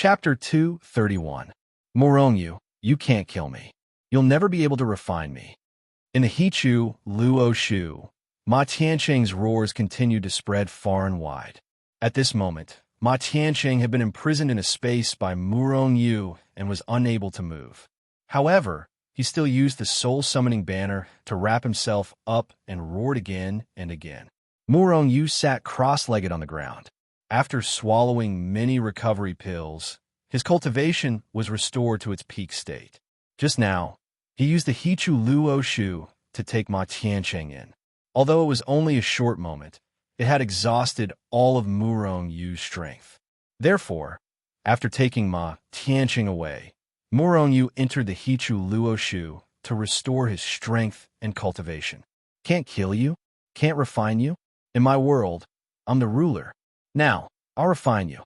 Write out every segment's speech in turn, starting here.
Chapter 231. Morongyu, you can't kill me. You'll never be able to refine me. In the Hichu, Luo Shu, Ma Tianqing's roars continued to spread far and wide. At this moment, Ma Tianqing had been imprisoned in a space by Morongyu and was unable to move. However, he still used the soul-summoning banner to wrap himself up and roared again and again. Morongyu sat cross-legged on the ground. After swallowing many recovery pills, his cultivation was restored to its peak state. Just now, he used the Hichu Luo Shu to take Ma Tianqing in. Although it was only a short moment, it had exhausted all of Morongyu's strength. Therefore, after taking Ma Tianqing away, Morongyu entered the Hichu Luo Shu to restore his strength and cultivation. Can't kill you? Can't refine you? In my world, I'm the ruler. Now, I'll refine you.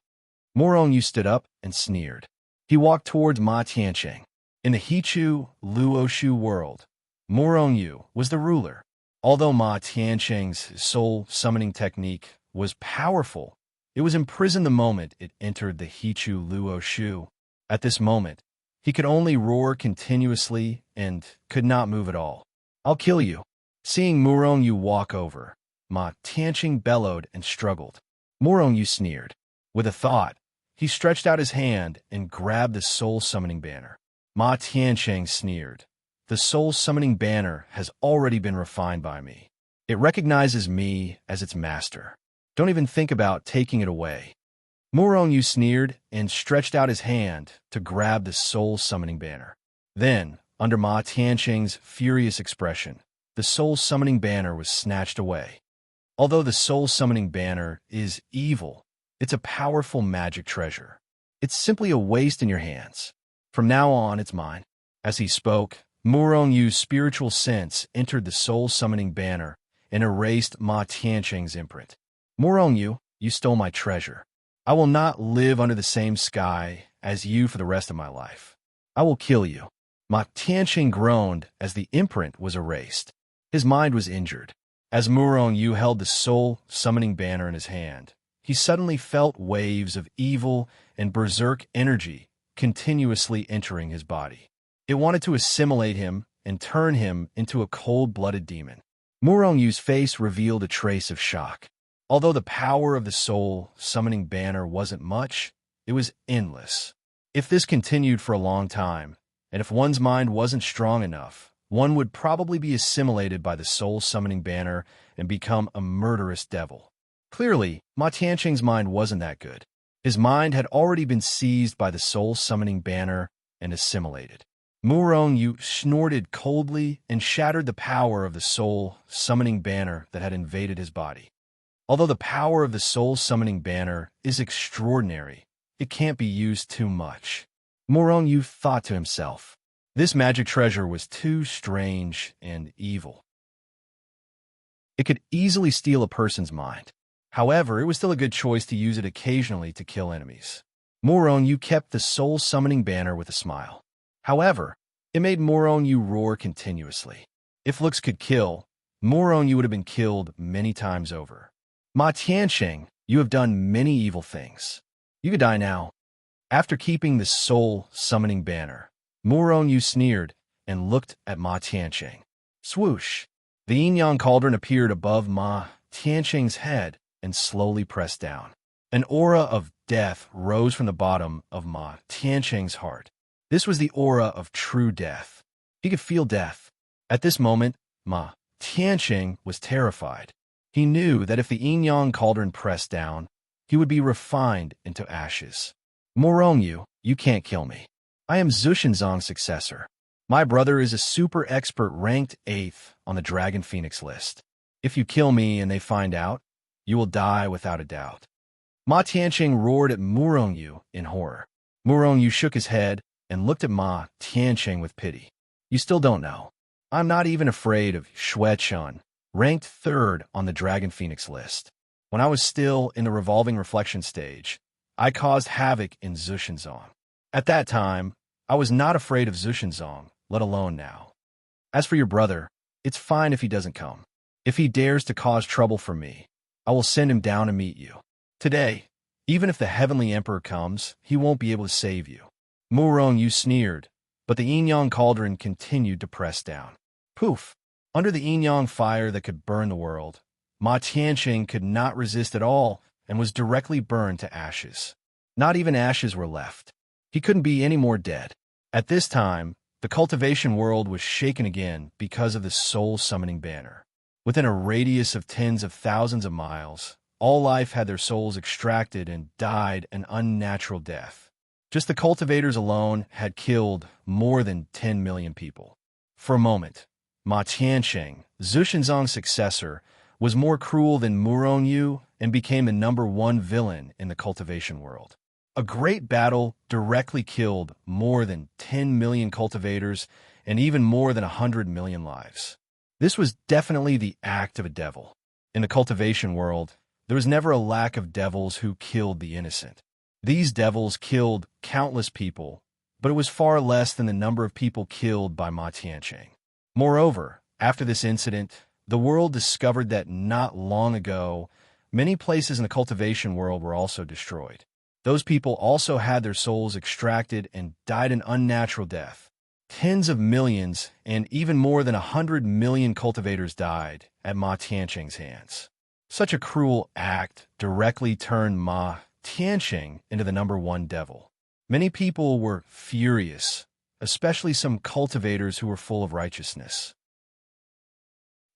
Morongyu stood up and sneered. He walked towards Ma Tianqing. In the Hichu Luo Shu world, Morongyu was the ruler. Although Ma Tianqing's soul-summoning technique was powerful, it was imprisoned the moment it entered the Hichu Luo Shu. At this moment, he could only roar continuously and could not move at all. I'll kill you. Seeing Morongyu walk over, Ma Tianqing bellowed and struggled. Morongyu sneered. With a thought, he stretched out his hand and grabbed the soul-summoning banner. Ma Tianqing sneered. The soul-summoning banner has already been refined by me. It recognizes me as its master. Don't even think about taking it away. Morongyu sneered and stretched out his hand to grab the soul-summoning banner. Then, under Ma Tianqing's furious expression, the soul-summoning banner was snatched away. Although the soul-summoning banner is evil, it's a powerful magic treasure. It's simply a waste in your hands. From now on, it's mine. As he spoke, Morongyu's spiritual sense entered the soul-summoning banner and erased Ma Tianqing's imprint. Morongyu, you stole my treasure. I will not live under the same sky as you for the rest of my life. I will kill you. Ma Tianqing groaned as the imprint was erased. His mind was injured. As Morongyu held the soul-summoning banner in his hand, he suddenly felt waves of evil and berserk energy continuously entering his body. It wanted to assimilate him and turn him into a cold-blooded demon. Morongyu's face revealed a trace of shock. Although the power of the soul-summoning banner wasn't much, it was endless. If this continued for a long time, and if one's mind wasn't strong enough, one would probably be assimilated by the soul-summoning banner and become a murderous devil. Clearly, Ma Tianqing's mind wasn't that good. His mind had already been seized by the soul-summoning banner and assimilated. Morongyu snorted coldly and shattered the power of the soul-summoning banner that had invaded his body. Although the power of the soul-summoning banner is extraordinary, it can't be used too much. Morongyu thought to himself. This magic treasure was too strange and evil. It could easily steal a person's mind. However, it was still a good choice to use it occasionally to kill enemies. Morongyu kept the soul-summoning banner with a smile. However, it made Morongyu roar continuously. If looks could kill, Morongyu would have been killed many times over. Ma Tianqing, you have done many evil things. You could die now. After keeping the soul-summoning banner, Morongyu sneered and looked at Ma Tianqing. Swoosh! The yin-yang cauldron appeared above Ma Tianqing's head and slowly pressed down. An aura of death rose from the bottom of Ma Tianqing's heart. This was the aura of true death. He could feel death. At this moment, Ma Tianqing was terrified. He knew that if the yin-yang cauldron pressed down, he would be refined into ashes. Morongyu, you can't kill me. I am Zushinzong's successor. My brother is a super expert ranked 8th on the Dragon Phoenix list. If you kill me and they find out, you will die without a doubt. Ma Tianqing roared at Morongyu in horror. Morongyu shook his head and looked at Ma Tianqing with pity. You still don't know. I'm not even afraid of Xuechun, ranked 3rd on the Dragon Phoenix list. When I was still in the revolving reflection stage, I caused havoc in Zushinzong. At that time, I was not afraid of Zushinzong, let alone now. As for your brother, it's fine if he doesn't come. If he dares to cause trouble for me, I will send him down to meet you. Today, Even if the Heavenly Emperor comes, he won't be able to save you. Murong Yu sneered, but the Yin-Yang cauldron continued to press down. Poof! Under the Yin-Yang fire that could burn the world, Ma Tianqing could not resist at all and was directly burned to ashes. Not even ashes were left. He couldn't be any more dead. At this time, the cultivation world was shaken again because of the soul-summoning banner. Within a radius of tens of thousands of miles, all life had their souls extracted and died an unnatural death. Just the cultivators alone had killed more than 10 million people. For a moment, Ma Tianqing, Zhu Shenzong's successor, was more cruel than Murong Yu and became the #1 villain in the cultivation world. A great battle directly killed more than 10 million cultivators and even more than 100 million lives. This was definitely the act of a devil. In the cultivation world, there was never a lack of devils who killed the innocent. These devils killed countless people, but it was far less than the number of people killed by Ma Tianqing. Moreover, after this incident, the world discovered that not long ago, many places in the cultivation world were also destroyed. Those people also had their souls extracted and died an unnatural death. Tens of millions and even more than 100 million cultivators died at Ma Tianqing's hands. Such a cruel act directly turned Ma Tianqing into the #1 devil. Many people were furious, especially some cultivators who were full of righteousness.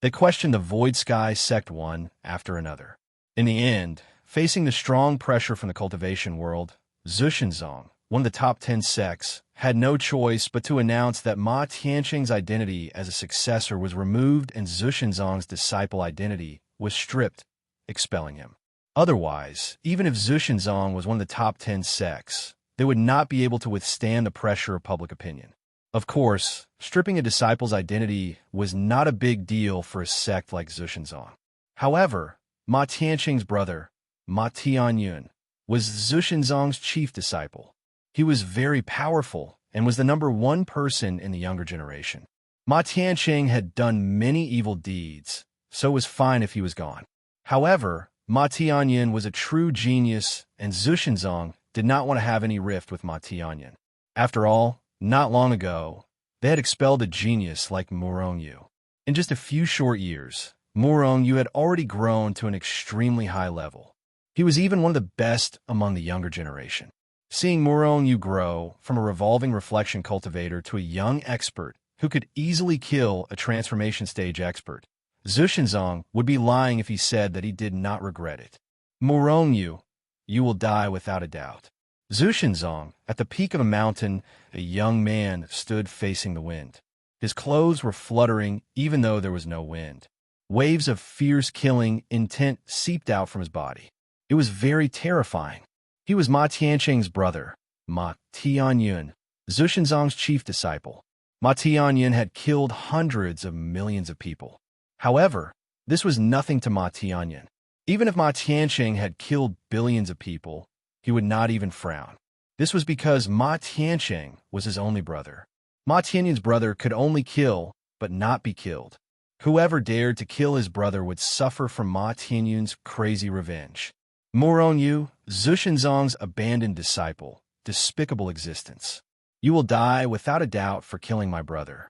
They questioned the Void Sky sect one after another. In the end, facing the strong pressure from the cultivation world, Zhu Shenzong, one of the top 10 sects, had no choice but to announce that Ma Tianqing's identity as a successor was removed and Zhu Shenzong's disciple identity was stripped, expelling him. Otherwise, even if Zhu Shenzong was one of the top 10 sects, they would not be able to withstand the pressure of public opinion. Of course, stripping a disciple's identity was not a big deal for a sect like Zhu Shenzong. However, Ma Tianqing's brother, Ma Tianyun, was Zhu Shenzong's chief disciple. He was very powerful and was the #1 person in the younger generation. Ma Tianqing had done many evil deeds, so it was fine if he was gone. However, Ma Tianyun was a true genius, and Zhu Shenzong did not want to have any rift with Ma Tianyun. After all, not long ago, they had expelled a genius like Murong Yu. In just a few short years, Murong Yu had already grown to an extremely high level. He was even one of the best among the younger generation. Seeing Murong Yu grow from a revolving reflection cultivator to a young expert who could easily kill a transformation stage expert, Zhu Shenzong would be lying if he said that he did not regret it. Murong Yu, you will die without a doubt. Zhu Shenzong, at the peak of a mountain, a young man stood facing the wind. His clothes were fluttering even though there was no wind. Waves of fierce killing intent seeped out from his body. It was very terrifying. He was Ma Tianqing's brother, Ma Tianyun, Zhu Shenzong's chief disciple. Ma Tianyun had killed hundreds of millions of people. However, this was nothing to Ma Tianyun. Even if Ma Tianqing had killed billions of people, he would not even frown. This was because Ma Tianqing was his only brother. Ma Tianyun's brother could only kill, but not be killed. Whoever dared to kill his brother would suffer from Ma Tianyun's crazy revenge. Murong Yu, Zhu Shenzong's abandoned disciple, despicable existence. You will die without a doubt for killing my brother.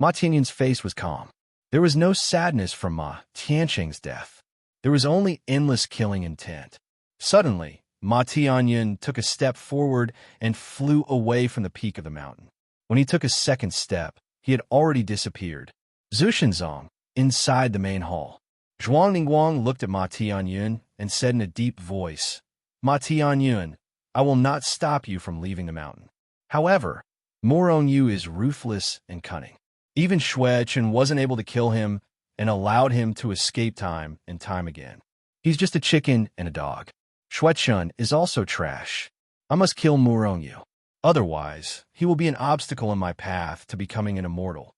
Ma Tianyun's face was calm. There was no sadness from Ma Tianqing's death. There was only endless killing intent. Suddenly, Ma Tianyun took a step forward and flew away from the peak of the mountain. When he took a second step, he had already disappeared. Zhu Shenzong, inside the main hall. Zhuang Ningguang looked at Ma Tianyun and said in a deep voice, Ma Tianyun, I will not stop you from leaving the mountain. However, Murong Yu is ruthless and cunning. Even Xue Chen wasn't able to kill him and allowed him to escape time and time again. He's just a chicken and a dog. Xue Chen is also trash. I must kill Murong Yu. Otherwise, he will be an obstacle in my path to becoming an immortal.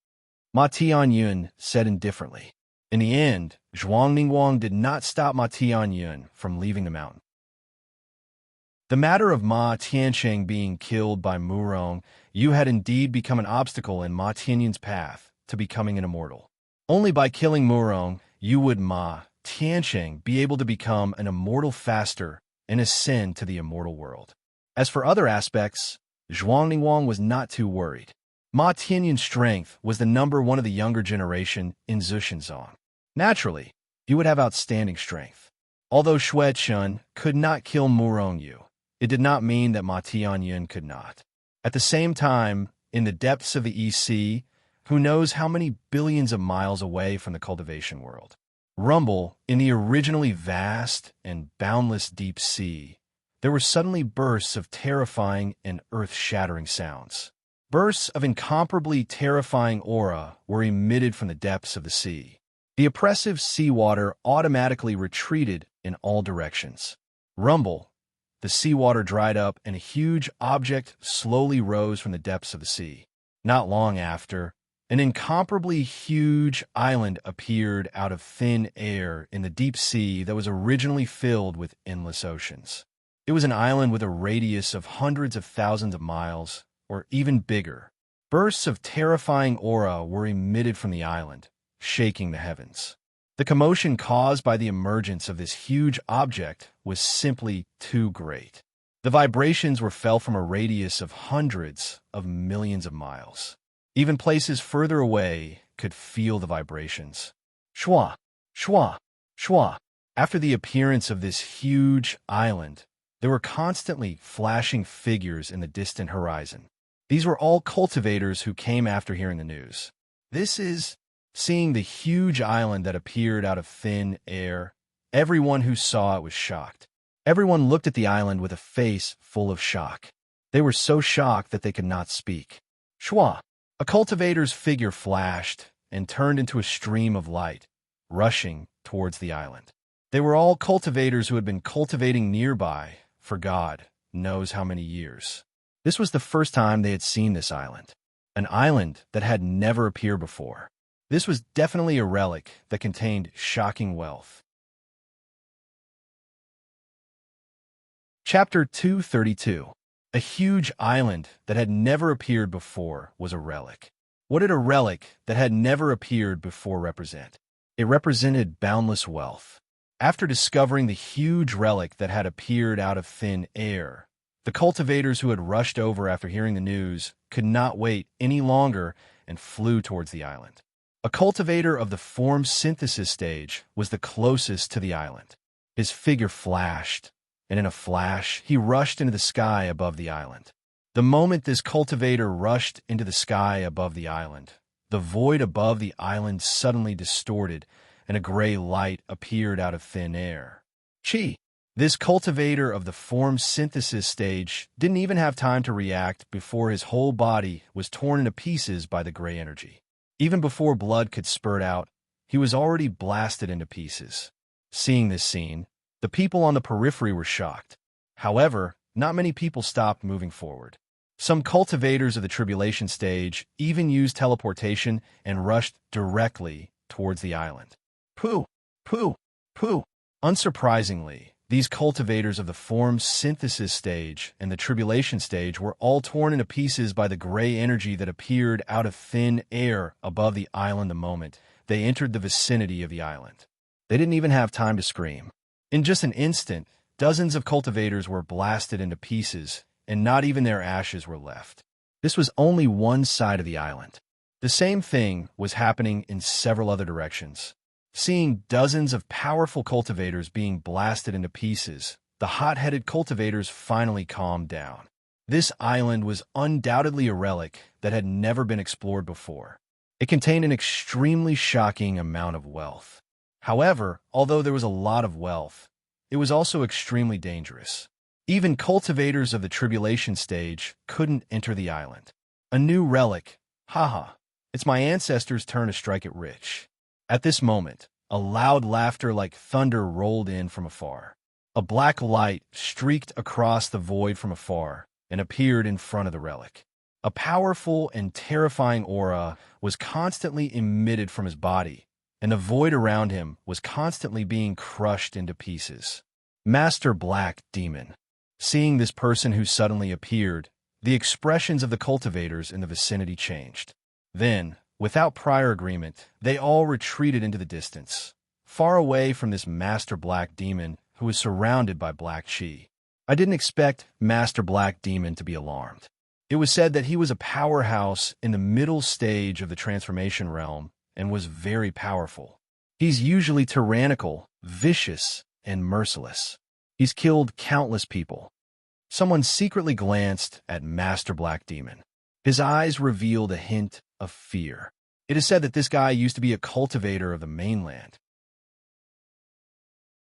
Ma Tianyun said indifferently. In the end, Zhuang Ningguang did not stop Ma Tianyun from leaving the mountain. The matter of Ma Tianqing being killed by Murong Yu had indeed become an obstacle in Ma Tianyun's path to becoming an immortal. Only by killing Murong Yu would Ma Tianqing be able to become an immortal faster and ascend to the immortal world. As for other aspects, Zhuang Ningguang was not too worried. Ma Tianyun's strength was the number one of the younger generation in Zhuxianzong. Naturally, he would have outstanding strength. Although Xue Chun could not kill Mu Rongyu, it did not mean that Ma Tianyun could not. At the same time, in the depths of the EC, who knows how many billions of miles away from the cultivation world, rumble in the originally vast and boundless deep sea, there were suddenly bursts of terrifying and earth-shattering sounds. Bursts of incomparably terrifying aura were emitted from the depths of the sea. The oppressive seawater automatically retreated in all directions. Rumble, the seawater dried up and a huge object slowly rose from the depths of the sea. Not long after, an incomparably huge island appeared out of thin air in the deep sea that was originally filled with endless oceans. It was an island with a radius of hundreds of thousands of miles, or even bigger. Bursts of terrifying aura were emitted from the island, shaking the heavens. The commotion caused by the emergence of this huge object was simply too great. The vibrations were felt from a radius of hundreds of millions of miles. Even places further away could feel the vibrations. Shwa, shwa, shwa. After the appearance of this huge island, there were constantly flashing figures in the distant horizon. These were all cultivators who came after hearing the news. Seeing the huge island that appeared out of thin air, everyone who saw it was shocked. Everyone looked at the island with a face full of shock. They were so shocked that they could not speak. Shwa! A cultivator's figure flashed and turned into a stream of light, rushing towards the island. They were all cultivators who had been cultivating nearby for God knows how many years. This was the first time they had seen this island, an island that had never appeared before. This was definitely a relic that contained shocking wealth. Chapter 232. A huge island that had never appeared before was a relic. What did a relic that had never appeared before represent? It represented boundless wealth. After discovering the huge relic that had appeared out of thin air, the cultivators who had rushed over after hearing the news could not wait any longer and flew towards the island. A cultivator of the form synthesis stage was the closest to the island. His figure flashed, and in a flash, he rushed into the sky above the island. The moment this cultivator rushed into the sky above the island, the void above the island suddenly distorted, and a gray light appeared out of thin air. Chi! This cultivator of the form synthesis stage didn't even have time to react before his whole body was torn into pieces by the gray energy. Even before blood could spurt out, he was already blasted into pieces. Seeing this scene, the people on the periphery were shocked. However, not many people stopped moving forward. Some cultivators of the tribulation stage even used teleportation and rushed directly towards the island. Pooh! Pooh! Pooh! Unsurprisingly, these cultivators of the form synthesis stage and the tribulation stage were all torn into pieces by the gray energy that appeared out of thin air above the island the moment they entered the vicinity of the island. They didn't even have time to scream. In just an instant, dozens of cultivators were blasted into pieces, and not even their ashes were left. This was only one side of the island. The same thing was happening in several other directions. Seeing dozens of powerful cultivators being blasted into pieces, the hot-headed cultivators finally calmed down. This island was undoubtedly a relic that had never been explored before. It contained an extremely shocking amount of wealth. However, although there was a lot of wealth, it was also extremely dangerous. Even cultivators of the tribulation stage couldn't enter the island. A new relic. Haha. It's my ancestors' turn to strike it rich. At this moment, a loud laughter like thunder rolled in from afar. A black light streaked across the void from afar and appeared in front of the relic. A powerful and terrifying aura was constantly emitted from his body, and the void around him was constantly being crushed into pieces. Master Black Demon. Seeing this person who suddenly appeared, the expressions of the cultivators in the vicinity changed. Then, without prior agreement, they all retreated into the distance, far away from this Master Black Demon who was surrounded by black chi. I didn't expect Master Black Demon to be alarmed. It was said that he was a powerhouse in the middle stage of the transformation realm and was very powerful. He's usually tyrannical, vicious, and merciless. He's killed countless people. Someone secretly glanced at Master Black Demon. His eyes revealed a hint of fear. It is said that this guy used to be a cultivator of the mainland.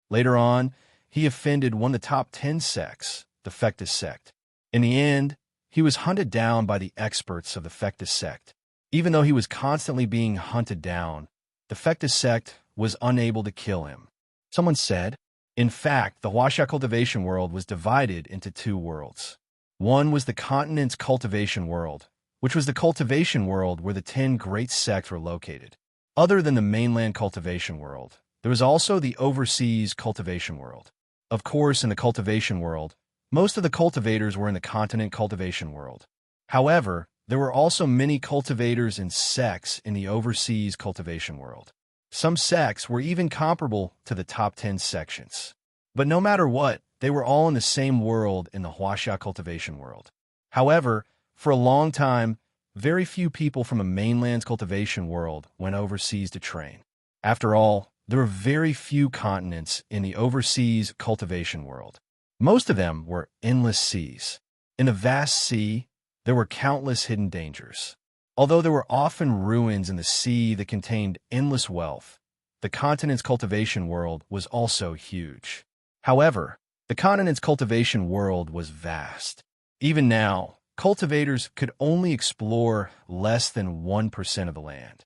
Later on, he offended one of the top 10 sects, the Fectus sect. In the end, he was hunted down by the experts of the Fectus sect. Even though he was constantly being hunted down, the Fectus sect was unable to kill him. Someone said, in fact, the Huaxia cultivation world was divided into two worlds. One was the continent's cultivation world, which was the cultivation world where the 10 great sects were located. Other than the mainland cultivation world, there was also the overseas cultivation world. Of course, in the cultivation world, most of the cultivators were in the continent cultivation world. However, there were also many cultivators and sects in the overseas cultivation world. Some sects were even comparable to the top 10 sections. But no matter what, they were all in the same world in the Huaxia cultivation world. However, for a long time, very few people from a mainland's cultivation world went overseas to train. After all, there were very few continents in the overseas cultivation world. Most of them were endless seas. In a vast sea, there were countless hidden dangers. Although there were often ruins in the sea that contained endless wealth, the continent's cultivation world was also huge. However, the continent's cultivation world was vast. Even now, cultivators could only explore less than 1% of the land.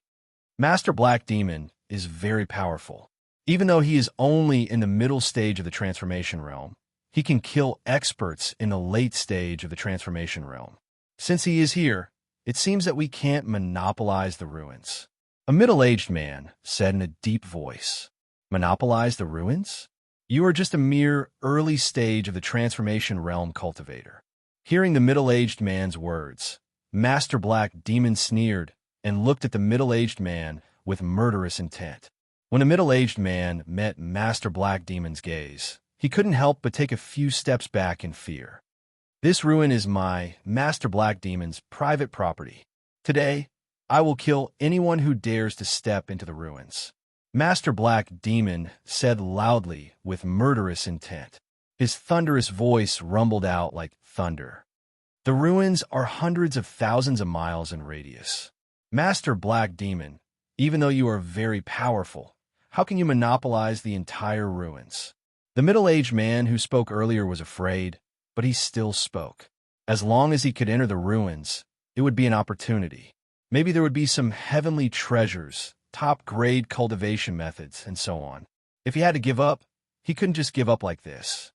Master Black Demon is very powerful. Even though he is only in the middle stage of the transformation realm, he can kill experts in the late stage of the transformation realm. Since he is here, it seems that we can't monopolize the ruins. A middle-aged man said in a deep voice, "Monopolize the ruins? You are just a mere early stage of the transformation realm cultivator." Hearing the middle-aged man's words, Master Black Demon sneered and looked at the middle-aged man with murderous intent. When the middle-aged man met Master Black Demon's gaze, he couldn't help but take a few steps back in fear. This ruin is my, Master Black Demon's, private property. Today, I will kill anyone who dares to step into the ruins. Master Black Demon said loudly with murderous intent. His thunderous voice rumbled out like thunder. The ruins are hundreds of thousands of miles in radius. Master Black Demon, even though you are very powerful, how can you monopolize the entire ruins? The middle-aged man who spoke earlier was afraid, but he still spoke. As long as he could enter the ruins, it would be an opportunity. Maybe there would be some heavenly treasures, top-grade cultivation methods, and so on. If he had to give up, he couldn't just give up like this.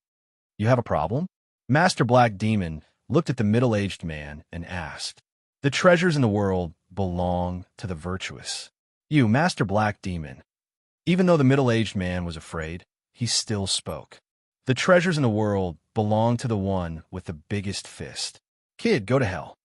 You have a problem? Master Black Demon looked at the middle-aged man and asked. The treasures in the world belong to the virtuous. You, Master Black Demon. Even though the middle-aged man was afraid, he still spoke. The treasures in the world belong to the one with the biggest fist. Kid, go to hell.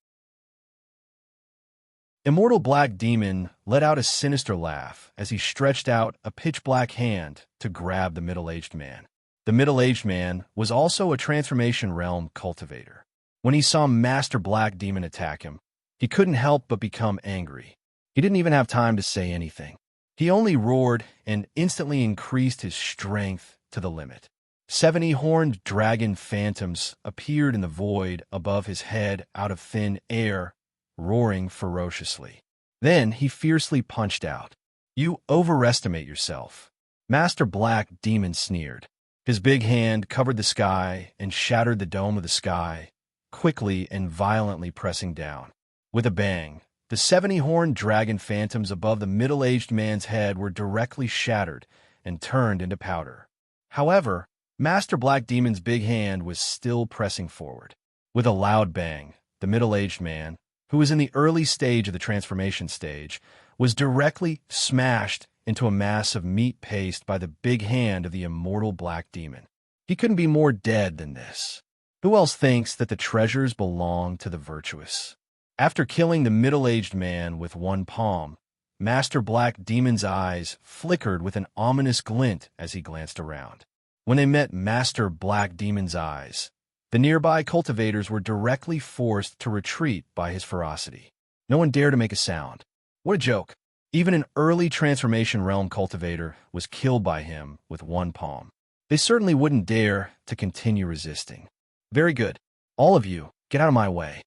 Immortal Black Demon let out a sinister laugh as he stretched out a pitch-black hand to grab the middle-aged man. The middle-aged man was also a transformation realm cultivator. When he saw Master Black Demon attack him, he couldn't help but become angry. He didn't even have time to say anything. He only roared and instantly increased his strength to the limit. 70 horned dragon phantoms appeared in the void above his head out of thin air, roaring ferociously. Then he fiercely punched out. You overestimate yourself. Master Black Demon sneered. His big hand covered the sky and shattered the dome of the sky, quickly and violently pressing down. With a bang, the 70-horned dragon phantoms above the middle-aged man's head were directly shattered and turned into powder. However, Master Black Demon's big hand was still pressing forward. With a loud bang, the middle-aged man, who was in the early stage of the transformation stage, was directly smashed into a mass of meat paste by the big hand of the immortal Black Demon. He couldn't be more dead than this. Who else thinks that the treasures belong to the virtuous? After killing the middle-aged man with one palm, Master Black Demon's eyes flickered with an ominous glint as he glanced around. When they met Master Black Demon's eyes, the nearby cultivators were directly forced to retreat by his ferocity. No one dared to make a sound. What a joke. Even an early Transformation Realm cultivator was killed by him with one palm. They certainly wouldn't dare to continue resisting. Very good. All of you, get out of my way.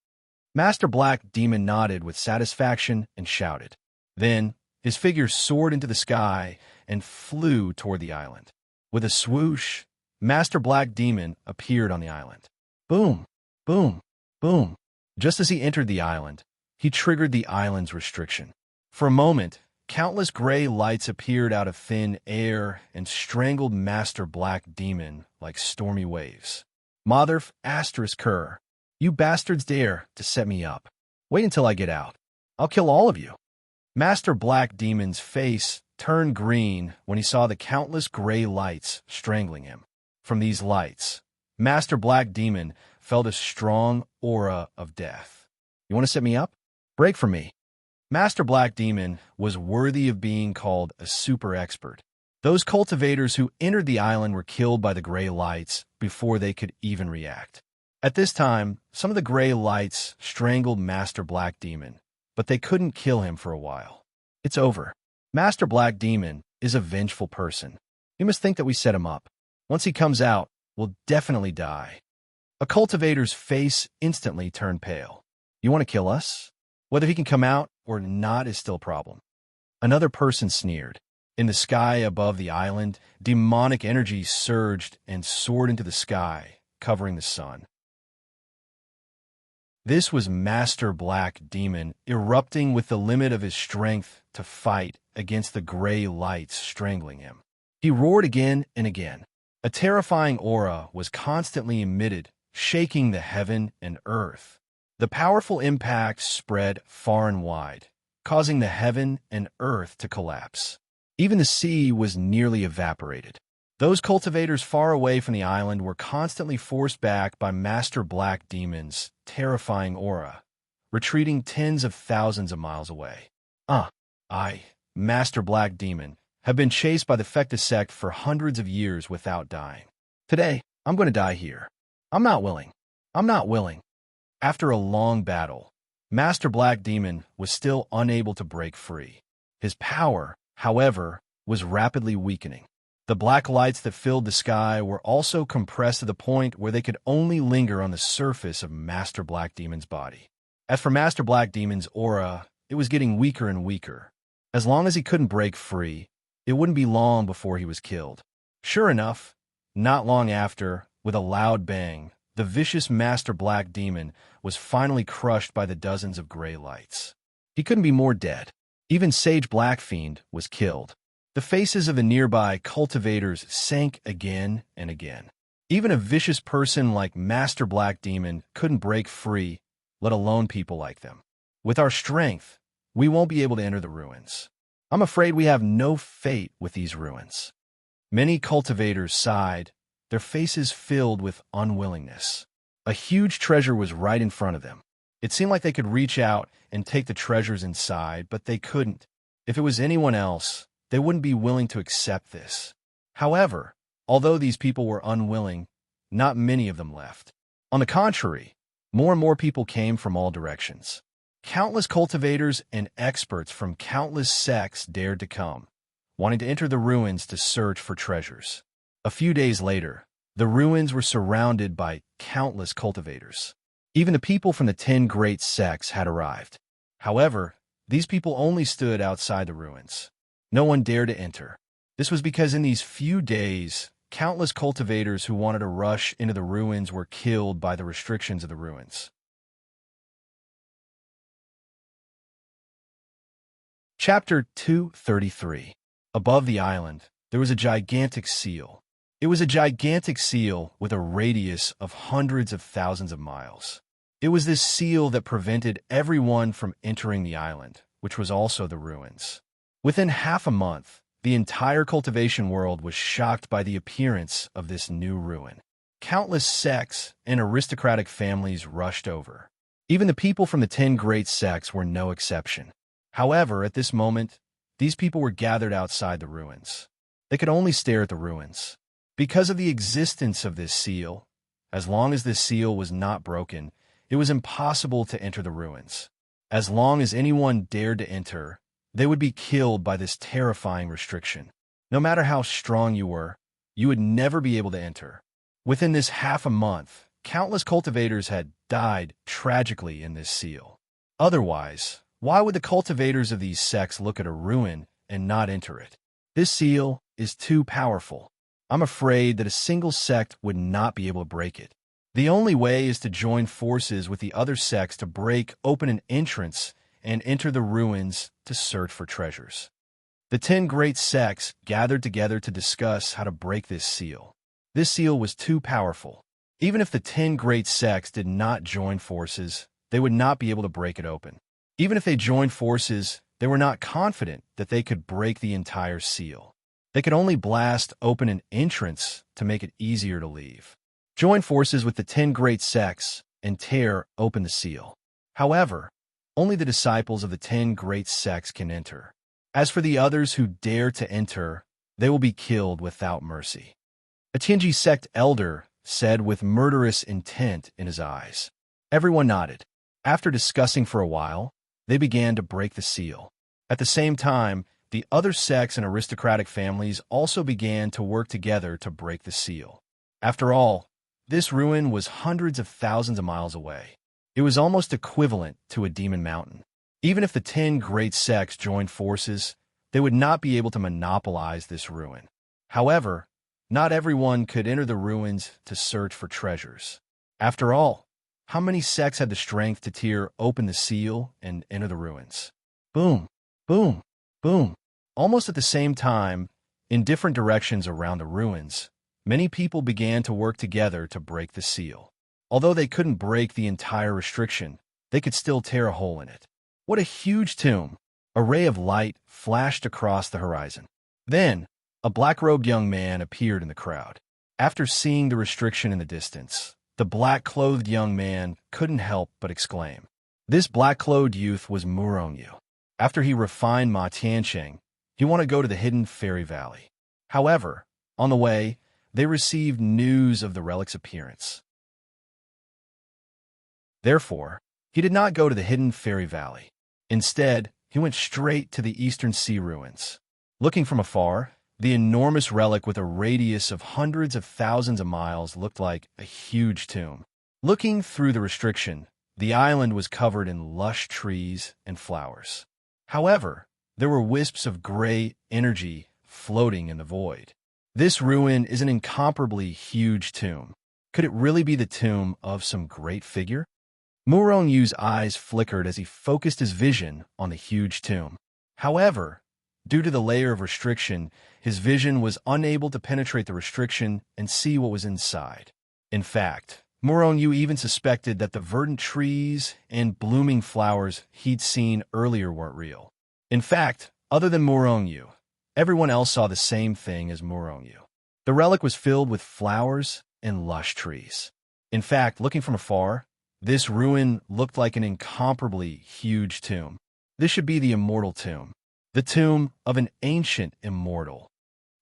Master Black Demon nodded with satisfaction and shouted. Then, his figure soared into the sky and flew toward the island. With a swoosh, Master Black Demon appeared on the island. Boom, boom, boom. Just as he entered the island, he triggered the island's restriction. For a moment, countless gray lights appeared out of thin air and strangled Master Black Demon like stormy waves. Motherf asterisk cur, you bastards dare to set me up. Wait until I get out. I'll kill all of you. Master Black Demon's face turned green when he saw the countless gray lights strangling him. From these lights, Master Black Demon felt a strong aura of death. You want to set me up? Break for me. Master Black Demon was worthy of being called a super expert. Those cultivators who entered the island were killed by the gray lights before they could even react. At this time, some of the gray lights strangled Master Black Demon, but they couldn't kill him for a while. It's over. Master Black Demon is a vengeful person. We must think that we set him up. Once he comes out, we'll definitely die. A cultivator's face instantly turned pale. You want to kill us? Whether he can come out or not is still a problem. Another person sneered. In the sky above the island, demonic energy surged and soared into the sky, covering the sun. This was Master Black Demon erupting with the limit of his strength to fight against the gray lights strangling him. He roared again and again. A terrifying aura was constantly emitted, shaking the heaven and earth. The powerful impact spread far and wide, causing the heaven and earth to collapse. Even the sea was nearly evaporated. Those cultivators far away from the island were constantly forced back by Master Black Demon's terrifying aura, retreating tens of thousands of miles away. Master Black Demon, have been chased by the Fecta sect for hundreds of years without dying. Today, I'm going to die here. I'm not willing. I'm not willing. After a long battle, Master Black Demon was still unable to break free. His power, however, was rapidly weakening. The black lights that filled the sky were also compressed to the point where they could only linger on the surface of Master Black Demon's body. As for Master Black Demon's aura, it was getting weaker and weaker. As long as he couldn't break free, it wouldn't be long before he was killed. Sure enough, not long after, with a loud bang, the vicious Master Black Demon was finally crushed by the dozens of gray lights. He couldn't be more dead. Even Sage Blackfiend was killed. The faces of the nearby cultivators sank again and again. Even a vicious person like Master Black Demon couldn't break free, let alone people like them. With our strength, we won't be able to enter the ruins. I'm afraid we have no fate with these ruins. Many cultivators sighed, their faces filled with unwillingness. A huge treasure was right in front of them. It seemed like they could reach out and take the treasures inside, but they couldn't. If it was anyone else, they wouldn't be willing to accept this. However, although these people were unwilling, not many of them left. On the contrary, more and more people came from all directions. Countless cultivators and experts from countless sects dared to come, wanting to enter the ruins to search for treasures. A few days later, the ruins were surrounded by countless cultivators. Even the people from the 10 great sects had arrived. However, these people only stood outside the ruins. No one dared to enter. This was because in these few days, countless cultivators who wanted to rush into the ruins were killed by the restrictions of the ruins. Chapter 233. Above the island, there was a gigantic seal. It was a gigantic seal with a radius of hundreds of thousands of miles. It was this seal that prevented everyone from entering the island, which was also the ruins. Within half a month, the entire cultivation world was shocked by the appearance of this new ruin. Countless sects and aristocratic families rushed over. Even the people from the 10 great sects were no exception. However, at this moment, these people were gathered outside the ruins. They could only stare at the ruins. Because of the existence of this seal, as long as this seal was not broken, it was impossible to enter the ruins. As long as anyone dared to enter, they would be killed by this terrifying restriction. No matter how strong you were, you would never be able to enter. Within this half a month, countless cultivators had died tragically in this seal. Otherwise, why would the cultivators of these sects look at a ruin and not enter it? This seal is too powerful. I'm afraid that a single sect would not be able to break it. The only way is to join forces with the other sects to break open an entrance and enter the ruins to search for treasures. The 10 great sects gathered together to discuss how to break this seal. This seal was too powerful. Even if the 10 great sects did not join forces, they would not be able to break it open. Even if they joined forces, they were not confident that they could break the entire seal. They could only blast open an entrance to make it easier to leave. Join forces with the 10 great sects and tear open the seal. However, only the disciples of the 10 great sects can enter. As for the others who dare to enter, they will be killed without mercy. A Tianji sect elder said with murderous intent in his eyes. Everyone nodded. After discussing for a while, they began to break the seal. At the same time, the other sects and aristocratic families also began to work together to break the seal. After all, this ruin was hundreds of thousands of miles away. It was almost equivalent to a demon mountain. Even if the 10 great sects joined forces, they would not be able to monopolize this ruin. However, not everyone could enter the ruins to search for treasures. After all, how many sects had the strength to tear open the seal and enter the ruins? Boom, boom, boom. Almost at the same time, in different directions around the ruins, many people began to work together to break the seal. Although they couldn't break the entire restriction, they could still tear a hole in it. What a huge tomb! A ray of light flashed across the horizon. Then, a black-robed young man appeared in the crowd. After seeing the restriction in the distance, the black-clothed young man couldn't help but exclaim. This black-clothed youth was Murongyu. After he refined Ma Tiancheng, he wanted to go to the hidden fairy valley. However, on the way, they received news of the relic's appearance. Therefore, he did not go to the hidden fairy valley. Instead, he went straight to the Eastern Sea ruins. Looking from afar, the enormous relic with a radius of hundreds of thousands of miles looked like a huge tomb. Looking through the restriction, the island was covered in lush trees and flowers. However, there were wisps of gray energy floating in the void. This ruin is an incomparably huge tomb. Could it really be the tomb of some great figure? Murongyu's eyes flickered as he focused his vision on the huge tomb. However, due to the layer of restriction, his vision was unable to penetrate the restriction and see what was inside. In fact, Murongyu even suspected that the verdant trees and blooming flowers he'd seen earlier weren't real. In fact, other than Murongyu, everyone else saw the same thing as Murongyu. The relic was filled with flowers and lush trees. In fact, looking from afar, this ruin looked like an incomparably huge tomb. This should be the immortal tomb, the tomb of an ancient immortal.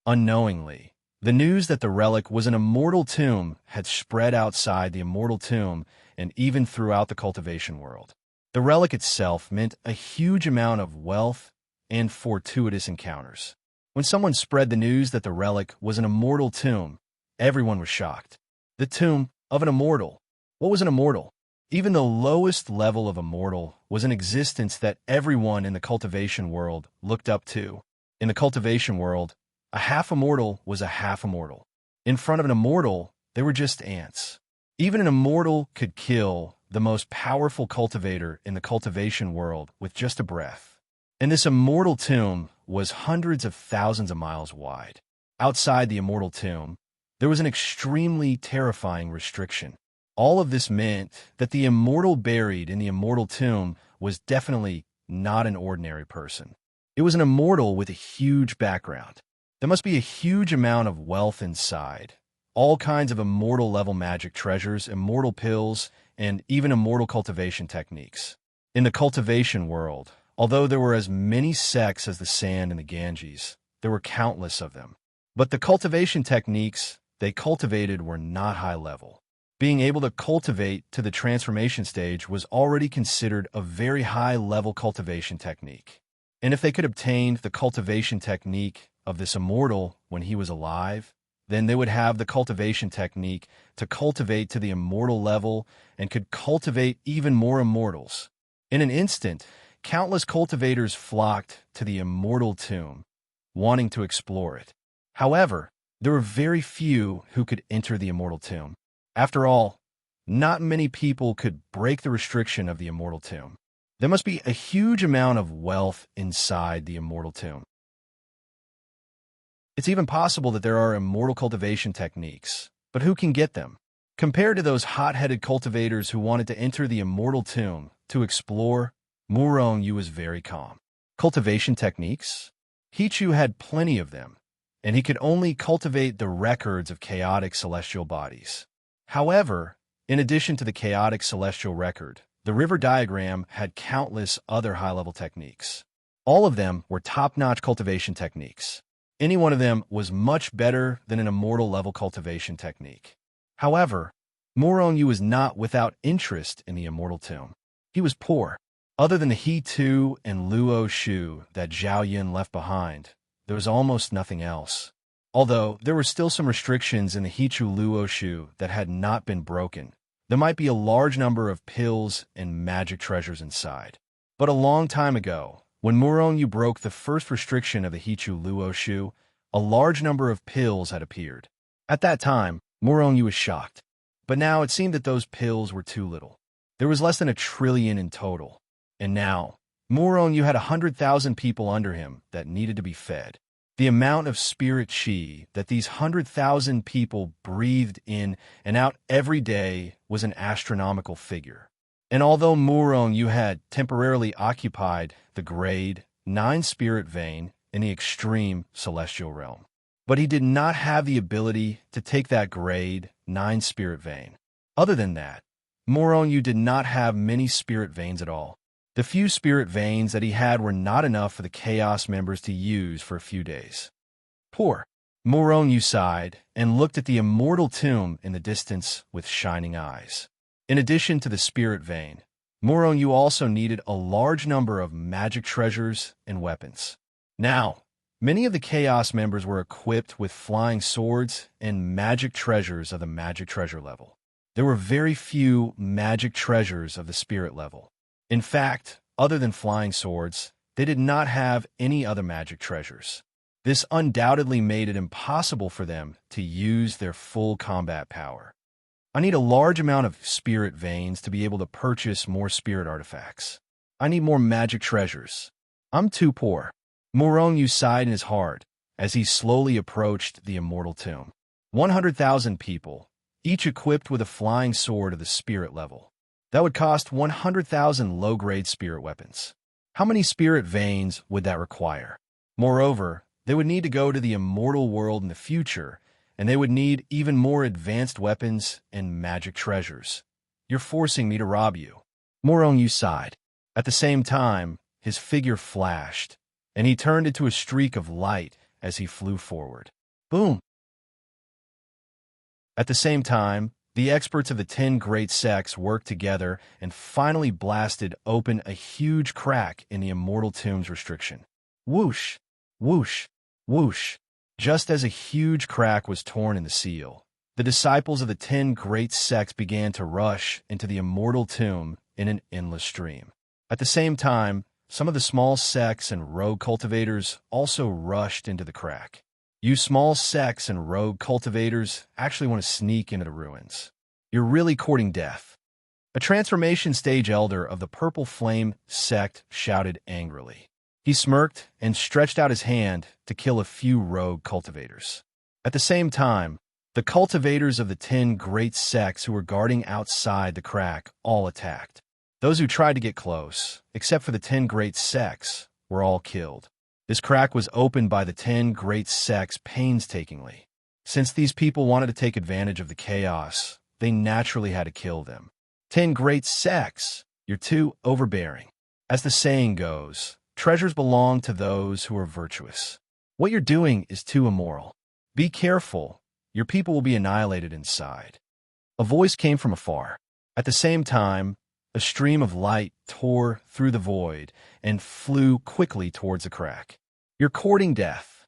Unknowingly, the news that the relic was an immortal tomb had spread outside the immortal tomb and even throughout the cultivation world. The relic itself meant a huge amount of wealth and fortuitous encounters. When someone spread the news that the relic was an immortal tomb, everyone was shocked. The tomb of an immortal. What was an immortal? Even the lowest level of immortal was an existence that everyone in the cultivation world looked up to. In the cultivation world, a half-immortal was a half-immortal. In front of an immortal, they were just ants. Even an immortal could kill the most powerful cultivator in the cultivation world with just a breath. And this immortal tomb was hundreds of thousands of miles wide. Outside the immortal tomb, there was an extremely terrifying restriction. All of this meant that the immortal buried in the immortal tomb was definitely not an ordinary person. It was an immortal with a huge background. There must be a huge amount of wealth inside. All kinds of immortal-level magic treasures, immortal pills, and even immortal cultivation techniques. In the cultivation world, although there were as many sects as the sand in the Ganges, there were countless of them. But the cultivation techniques they cultivated were not high level. Being able to cultivate to the transformation stage was already considered a very high-level cultivation technique. And if they could obtain the cultivation technique of this immortal when he was alive, then they would have the cultivation technique to cultivate to the immortal level and could cultivate even more immortals. In an instant, countless cultivators flocked to the immortal tomb, wanting to explore it. However, there were very few who could enter the immortal tomb. After all, not many people could break the restriction of the immortal tomb. There must be a huge amount of wealth inside the immortal tomb. It's even possible that there are immortal cultivation techniques, but who can get them? Compared to those hot-headed cultivators who wanted to enter the immortal tomb to explore, Murong Yu was very calm. Cultivation techniques? Hichu had plenty of them, and he could only cultivate the records of chaotic celestial bodies. However, in addition to the chaotic celestial record, the river diagram had countless other high-level techniques. All of them were top-notch cultivation techniques. Any one of them was much better than an immortal level cultivation technique. However, Murong Yu was not without interest in the immortal tomb. He was poor. Other than the He Tu and Luo Shu that Zhao Yin left behind, there was almost nothing else. Although there were still some restrictions in the Hichu Luo Shu that had not been broken, there might be a large number of pills and magic treasures inside. But a long time ago, when Murong Yu broke the first restriction of the Hichu Luo Shu, a large number of pills had appeared. At that time, Murong Yu was shocked. But now it seemed that those pills were too little. There was less than 1 trillion in total. And now, Murong Yu had 100,000 people under him that needed to be fed. The amount of spirit chi that these 100,000 people breathed in and out every day was an astronomical figure. And although Murong Yu had temporarily occupied the grade 9 spirit vein in the extreme celestial realm, but he did not have the ability to take that grade 9 spirit vein. Other than that, Murong Yu did not have many spirit veins at all. The few spirit veins that he had were not enough for the Chaos members to use for a few days. Poor Murong Yu sighed and looked at the immortal tomb in the distance with shining eyes. In addition to the spirit vein, Murong Yu also needed a large number of magic treasures and weapons. Now, many of the Chaos members were equipped with flying swords and magic treasures of the magic treasure level. There were very few magic treasures of the spirit level. In fact, other than flying swords, they did not have any other magic treasures. This undoubtedly made it impossible for them to use their full combat power. I need a large amount of spirit veins to be able to purchase more spirit artifacts. I need more magic treasures. I'm too poor. Murong Yu sighed in his heart as he slowly approached the immortal tomb. 100,000 people, each equipped with a flying sword of the spirit level. That would cost 100,000 low-grade spirit weapons. How many spirit veins would that require? Moreover, they would need to go to the immortal world in the future, and they would need even more advanced weapons and magic treasures. You're forcing me to rob you. Murong Yu sighed. At the same time, his figure flashed, and he turned into a streak of light as he flew forward. Boom! At the same time, the experts of the 10 great sects worked together and finally blasted open a huge crack in the immortal tomb's restriction. Whoosh! Whoosh! Whoosh! Just as a huge crack was torn in the seal, the disciples of the 10 great sects began to rush into the immortal tomb in an endless stream. At the same time, some of the small sects and rogue cultivators also rushed into the crack. You small sects and rogue cultivators actually want to sneak into the ruins. You're really courting death. A transformation stage elder of the Purple Flame sect shouted angrily. He smirked and stretched out his hand to kill a few rogue cultivators. At the same time, the cultivators of the 10 great sects who were guarding outside the crack all attacked. Those who tried to get close, except for the 10 great sects, were all killed. This crack was opened by the 10 great sects painstakingly. Since these people wanted to take advantage of the chaos, they naturally had to kill them. 10 great sects, you're too overbearing. As the saying goes, treasures belong to those who are virtuous. What you're doing is too immoral. Be careful. your people will be annihilated inside. A voice came from afar. At the same time, a stream of light tore through the void and flew quickly towards the crack. You're courting death.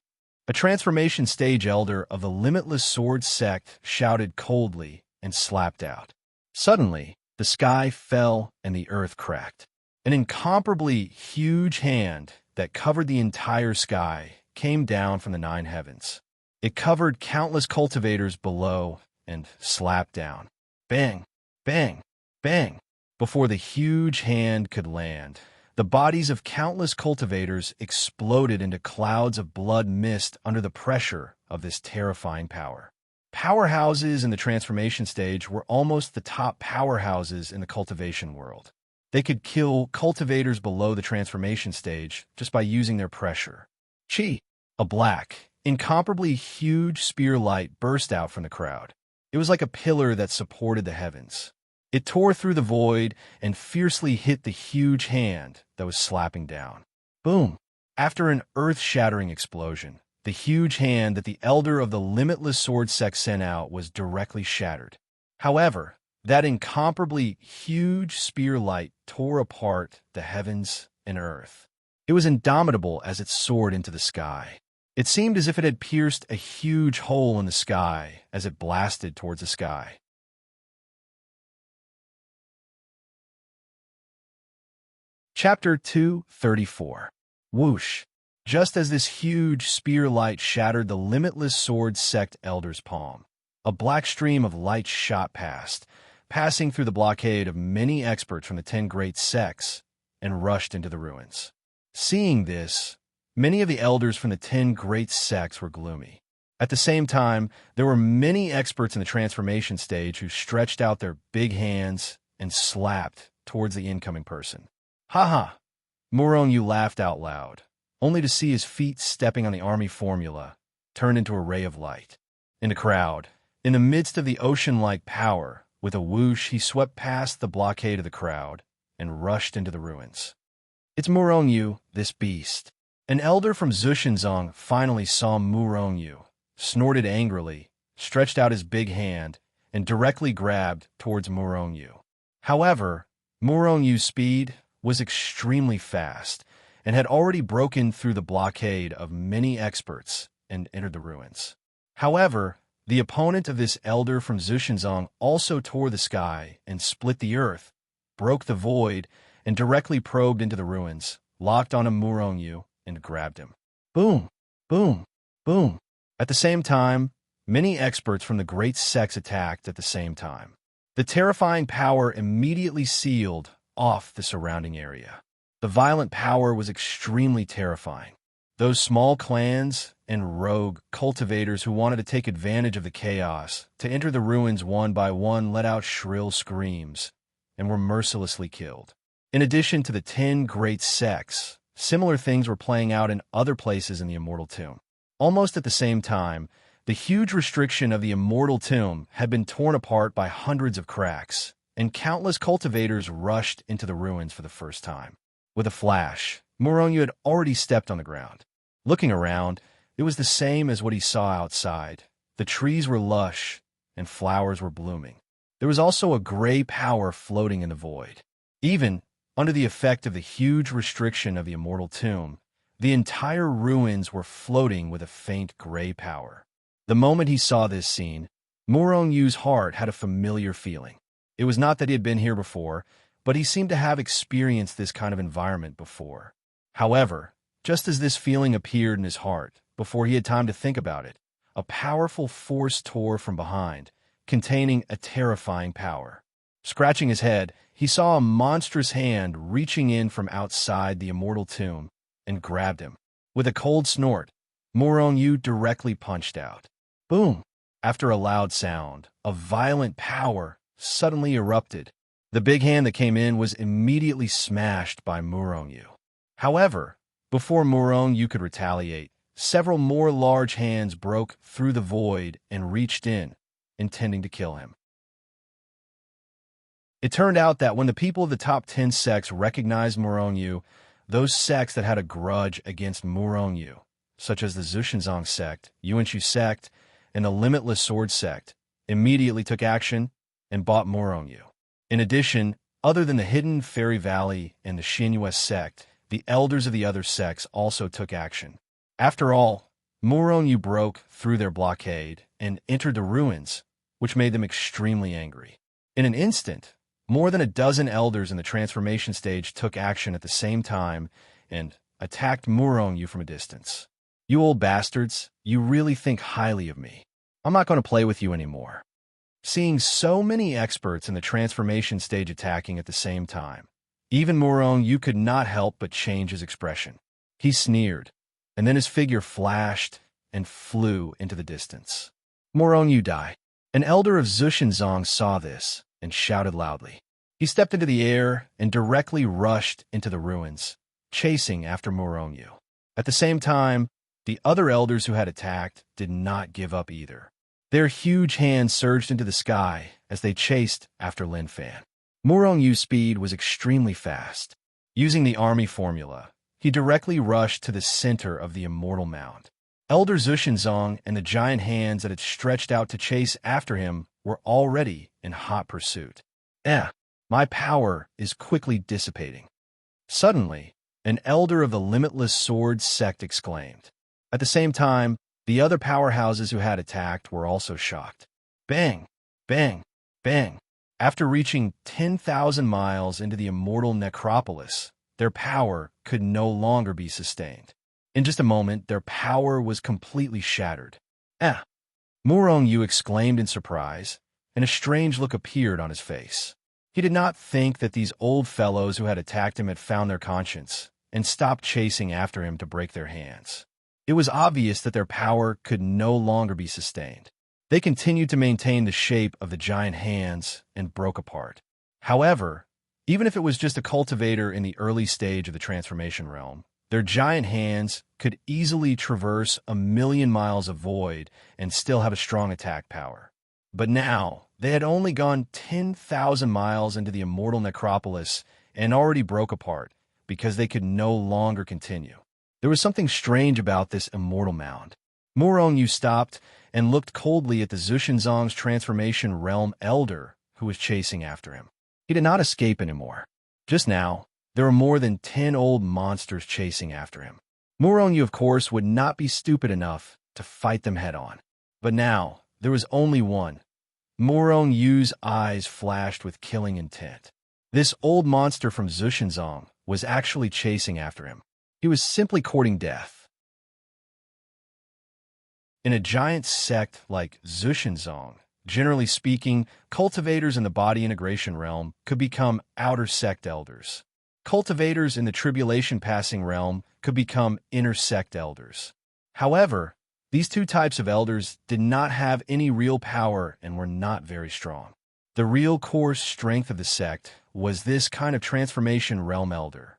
A transformation stage elder of the Limitless Sword sect shouted coldly and slapped out. Suddenly, the sky fell and the earth cracked. An incomparably huge hand that covered the entire sky came down from the 9 heavens. It covered countless cultivators below and slapped down. Bang, bang, bang. Before the huge hand could land, the bodies of countless cultivators exploded into clouds of blood mist under the pressure of this terrifying power. Powerhouses in the transformation stage were almost the top powerhouses in the cultivation world. They could kill cultivators below the transformation stage just by using their pressure. Chi! A black, incomparably huge spear light burst out from the crowd. It was like a pillar that supported the heavens. It tore through the void and fiercely hit the huge hand that was slapping down. Boom! After an earth-shattering explosion, the huge hand that the Elder of the Limitless Sword sect sent out was directly shattered. However, that incomparably huge spear light tore apart the heavens and earth. It was indomitable as it soared into the sky. It seemed as if it had pierced a huge hole in the sky as it blasted towards the sky. Chapter 234. Whoosh! Just as this huge spear light shattered the Limitless Sword sect elder's palm, a black stream of light shot past, passing through the blockade of many experts from the 10 great sects, and rushed into the ruins. Seeing this, many of the elders from the 10 great sects were gloomy. At the same time, there were many experts in the transformation stage who stretched out their big hands and slapped towards the incoming person. Ha ha! Muronyu laughed out loud, only to see his feet stepping on the army formula turn into a ray of light. In the crowd, in the midst of the ocean-like power, with a whoosh, he swept past the blockade of the crowd and rushed into the ruins. It's Muronyu, this beast. An elder from Zushinzong finally saw Muronyu, snorted angrily, stretched out his big hand, and directly grabbed towards Muronyu. However, Muronyu's speed was extremely fast and had already broken through the blockade of many experts and entered the ruins. However, the opponent of this elder from Zushinzong also tore the sky and split the earth, broke the void, and directly probed into the ruins, locked onto Muronyu, and grabbed him. Boom! Boom! Boom! At the same time, many experts from the great sects attacked at the same time. The terrifying power immediately sealed off the surrounding area. The violent power was extremely terrifying. Those small clans and rogue cultivators who wanted to take advantage of the chaos to enter the ruins one by one let out shrill screams and were mercilessly killed. In addition to the 10 great sects, similar things were playing out in other places in the Immortal Tomb. Almost at the same time, the huge restriction of the Immortal Tomb had been torn apart by hundreds of cracks, and countless cultivators rushed into the ruins for the first time. With a flash, Muronyu had already stepped on the ground. Looking around, it was the same as what he saw outside. The trees were lush, and flowers were blooming. There was also a gray power floating in the void. Even under the effect of the huge restriction of the Immortal Tomb, the entire ruins were floating with a faint gray power. The moment he saw this scene, Muronyu's heart had a familiar feeling. It was not that he had been here before, but he seemed to have experienced this kind of environment before. However, just as this feeling appeared in his heart, before he had time to think about it, a powerful force tore from behind, containing a terrifying power. Scratching his head, he saw a monstrous hand reaching in from outside the Immortal Tomb and grabbed him. With a cold snort, Muronyu directly punched out. Boom! After a loud sound, a violent power suddenly erupted. The big hand that came in was immediately smashed by Muronyu. However, before Muronyu could retaliate, several more large hands broke through the void and reached in, intending to kill him. It turned out that when the people of the top 10 sects recognized Muronyu, those sects that had a grudge against Muronyu, such as the Zushinzong sect, Yuanshu sect, and the Limitless Sword sect immediately took action and bought Morongyu. In addition, other than the Hidden Fairy Valley and the Shinua sect, the elders of the other sects also took action. After all, Morongyu broke through their blockade and entered the ruins, which made them extremely angry. In an instant, more than a dozen elders in the transformation stage took action at the same time and attacked Morongyu from a distance. "You old bastards, you really think highly of me. I'm not going to play with you anymore." Seeing so many experts in the transformation stage attacking at the same time, even Morongyu could not help but change his expression. He sneered, and then his figure flashed and flew into the distance. "Morongyu, die." An elder of Zushinzong saw this and shouted loudly. He stepped into the air and directly rushed into the ruins, chasing after Morongyu. At the same time, the other elders who had attacked did not give up either. Their huge hands surged into the sky as they chased after Lin Fan. Morongyu's speed was extremely fast. Using the army formula, he directly rushed to the center of the immortal mound. Elder Zushinzong and the giant hands that had stretched out to chase after him were already in hot pursuit. My power is quickly dissipating." Suddenly, an elder of the Limitless Sword sect exclaimed. At the same time, the other powerhouses who had attacked were also shocked. Bang! Bang! Bang! After reaching 10,000 miles into the immortal necropolis, their power could no longer be sustained. In just a moment, their power was completely shattered. Morongyu exclaimed in surprise, and a strange look appeared on his face. He did not think that these old fellows who had attacked him had found their conscience and stopped chasing after him to break their hands. It was obvious that their power could no longer be sustained. They continued to maintain the shape of the giant hands and broke apart. However, even if it was just a cultivator in the early stage of the transformation realm, their giant hands could easily traverse 1,000,000 miles of void and still have a strong attack power. But now, they had only gone 10,000 miles into the immortal necropolis and already broke apart because they could no longer continue. There was something strange about this immortal mound. Morongyu stopped and looked coldly at the Zushinzong's transformation realm elder who was chasing after him. He did not escape anymore. Just now, there were more than 10 old monsters chasing after him. Morongyu, of course, would not be stupid enough to fight them head-on. But now, there was only one. Morongyu's eyes flashed with killing intent. This old monster from Zushinzong was actually chasing after him. He was simply courting death. In a giant sect like Zushinzong, generally speaking, cultivators in the body integration realm could become outer sect elders. Cultivators in the tribulation passing realm could become inner sect elders. However, these two types of elders did not have any real power and were not very strong. The real core strength of the sect was this kind of transformation realm elder.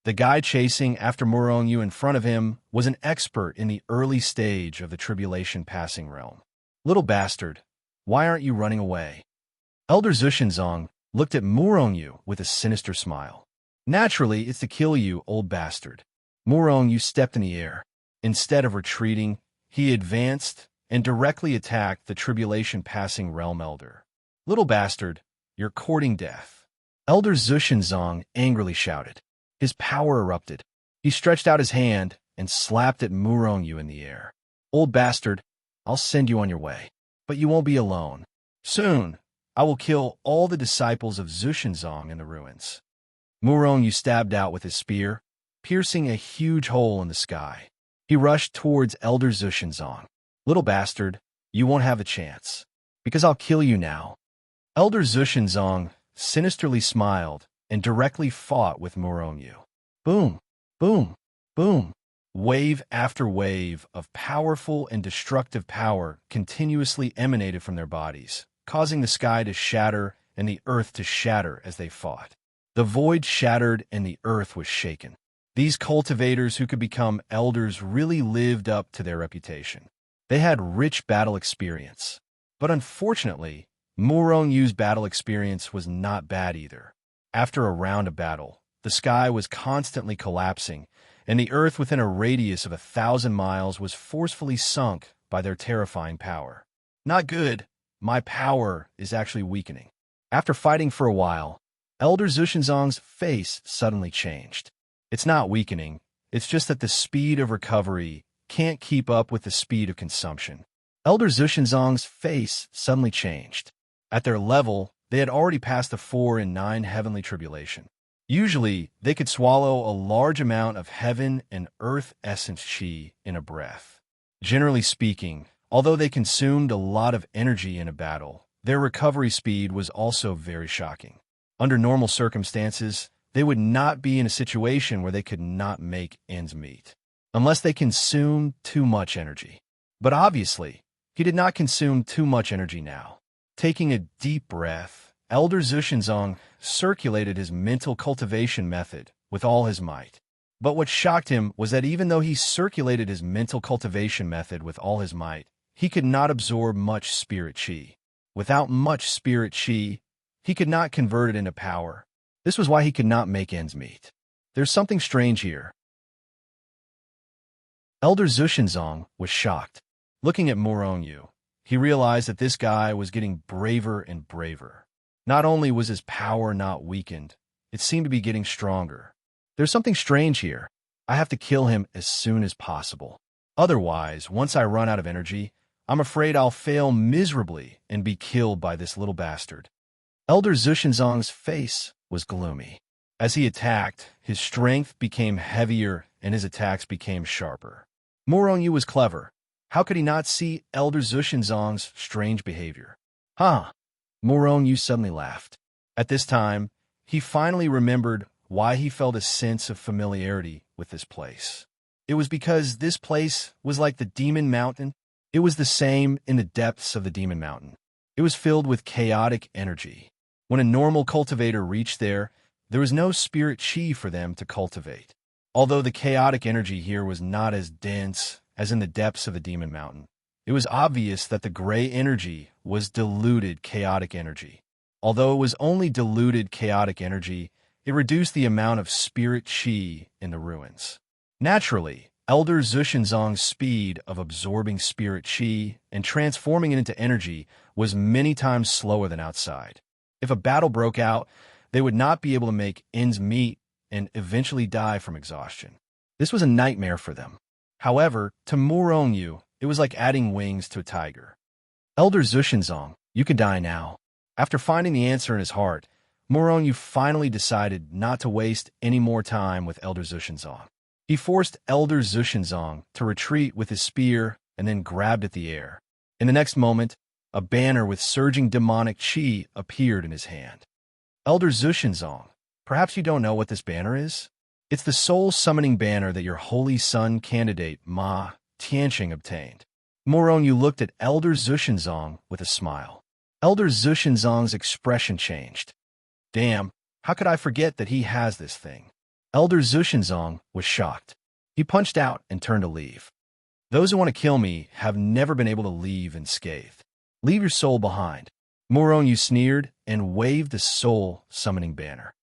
The guy chasing after Morongyu in front of him was an expert in the early stage of the tribulation passing realm. "Little bastard, why aren't you running away?" Elder Zushinzong looked at Morongyu with a sinister smile. "Naturally, it's to kill you, old bastard." Morongyu stepped in the air. Instead of retreating, he advanced and directly attacked the tribulation passing realm elder. "Little bastard, you're courting death." Elder Zushinzong angrily shouted. His power erupted. He stretched out his hand and slapped at Morongyu in the air. "Old bastard, I'll send you on your way. But you won't be alone. Soon, I will kill all the disciples of Zushinzong in the ruins." Morongyu stabbed out with his spear, piercing a huge hole in the sky. He rushed towards Elder Zushinzong. "Little bastard, you won't have a chance, because I'll kill you now." Elder Zushinzong sinisterly smiled and directly fought with Morongyu. Boom, boom, boom. Wave after wave of powerful and destructive power continuously emanated from their bodies, causing the sky to shatter and the earth to shatter as they fought. The void shattered and the earth was shaken. These cultivators who could become elders really lived up to their reputation. They had rich battle experience. But unfortunately, Morongyu's battle experience was not bad either. After a round of battle, the sky was constantly collapsing, and the earth within a radius of 1,000 miles was forcefully sunk by their terrifying power. Not good. My power is actually weakening. After fighting for a while, Elder Zushinzong's face suddenly changed. It's not weakening, it's just that the speed of recovery can't keep up with the speed of consumption. Elder Zushinzong's face suddenly changed. At their level, they had already passed the 4 and 9 heavenly tribulation. Usually, they could swallow a large amount of heaven and earth essence chi in a breath. Generally speaking, although they consumed a lot of energy in a battle, their recovery speed was also very shocking. Under normal circumstances, they would not be in a situation where they could not make ends meet, unless they consumed too much energy. But obviously, he did not consume too much energy now. Taking a deep breath, Elder Zushinzong circulated his mental cultivation method with all his might. But what shocked him was that even though he circulated his mental cultivation method with all his might, he could not absorb much spirit chi. Without much spirit chi, he could not convert it into power. This was why he could not make ends meet. There's something strange here. Elder Zushinzong was shocked. Looking at Morongyu, he realized that this guy was getting braver and braver. Not only was his power not weakened, it seemed to be getting stronger. There's something strange here. I have to kill him as soon as possible. Otherwise, once I run out of energy, I'm afraid I'll fail miserably and be killed by this little bastard. Elder Zushinzong's face was gloomy. As he attacked, his strength became heavier and his attacks became sharper. Morongyu was clever. How could he not see Elder Zushinzong's strange behavior? Huh? Morongyu suddenly laughed. At this time, he finally remembered why he felt a sense of familiarity with this place. It was because this place was like the Demon Mountain. It was the same in the depths of the Demon Mountain. It was filled with chaotic energy. When a normal cultivator reached there, there was no spirit chi for them to cultivate. Although the chaotic energy here was not as dense as in the depths of the Demon Mountain, it was obvious that the gray energy was diluted chaotic energy. Although it was only diluted chaotic energy, it reduced the amount of spirit chi in the ruins. Naturally, Elder Zushinzong's speed of absorbing spirit chi and transforming it into energy was many times slower than outside. If a battle broke out, they would not be able to make ends meet and eventually die from exhaustion. This was a nightmare for them. However, to Morongyu, it was like adding wings to a tiger. Elder Zushinzong, you can die now. After finding the answer in his heart, Morongyu finally decided not to waste any more time with Elder Zushinzong. He forced Elder Zushinzong to retreat with his spear and then grabbed at the air. In the next moment, a banner with surging demonic chi appeared in his hand. Elder Zushinzong, perhaps you don't know what this banner is? It's the soul-summoning banner that your holy son candidate Ma Tianqing obtained. Morongyu looked at Elder Zushinzong with a smile. Elder Zushinzong's expression changed. Damn, how could I forget that he has this thing? Elder Zushinzong was shocked. He punched out and turned to leave. Those who want to kill me have never been able to leave unscathed. Leave your soul behind. Morongyu sneered and waved the soul-summoning banner.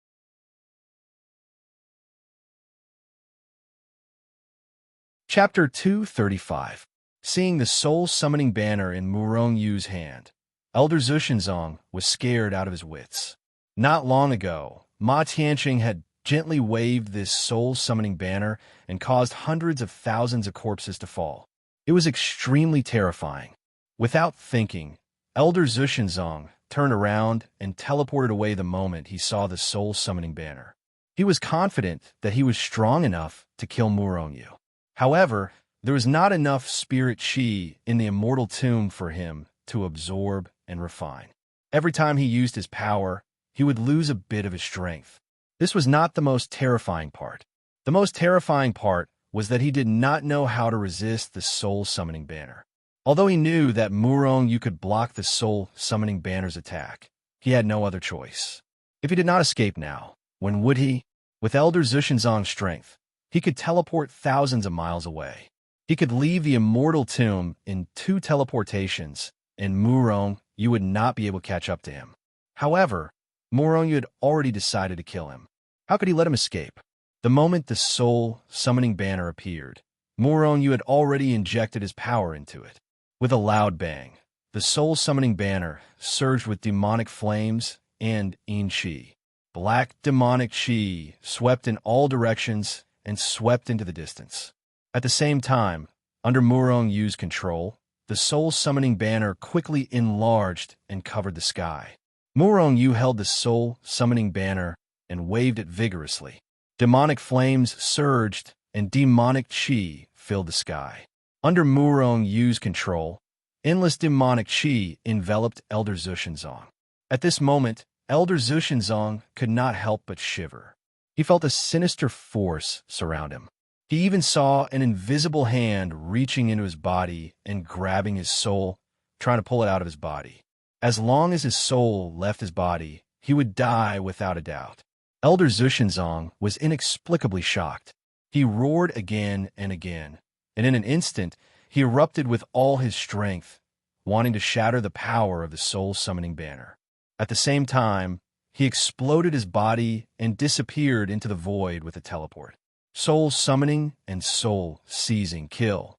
Chapter 235. Seeing the soul-summoning banner in Morongyu's hand, Elder Zushinzong was scared out of his wits. Not long ago, Ma Tianqing had gently waved this soul-summoning banner and caused hundreds of thousands of corpses to fall. It was extremely terrifying. Without thinking, Elder Zushinzong turned around and teleported away the moment he saw the soul-summoning banner. He was confident that he was strong enough to kill Morongyu. However, there was not enough spirit chi in the immortal tomb for him to absorb and refine. Every time he used his power, he would lose a bit of his strength. This was not the most terrifying part. The most terrifying part was that he did not know how to resist the soul-summoning banner. Although he knew that Morongyu could block the soul-summoning banner's attack, he had no other choice. If he did not escape now, when would he? With Elder Zushinzong's strength, he could teleport thousands of miles away. He could leave the immortal tomb in 2 teleportations, and Morongyu would not be able to catch up to him. However, Morongyu had already decided to kill him. How could he let him escape? The moment the soul-summoning banner appeared, Morongyu had already injected his power into it. With a loud bang, the soul-summoning banner surged with demonic flames and qi. Black demonic qi swept in all directions and swept into the distance. At the same time, under Murong Yu's control, the soul-summoning banner quickly enlarged and covered the sky. Murong Yu held the soul-summoning banner and waved it vigorously. Demonic flames surged and demonic qi filled the sky. Under Murong Yu's control, endless demonic qi enveloped Elder Zhuxianzong. At this moment, Elder Zhuxianzong could not help but shiver. He felt a sinister force surround him. He even saw an invisible hand reaching into his body and grabbing his soul, trying to pull it out of his body. As long as his soul left his body, he would die without a doubt. Elder Zhuxianzong was inexplicably shocked. He roared again and again, and in an instant, he erupted with all his strength, wanting to shatter the power of the soul-summoning banner. At the same time, he exploded his body and disappeared into the void with a teleport. Soul summoning and soul seizing kill.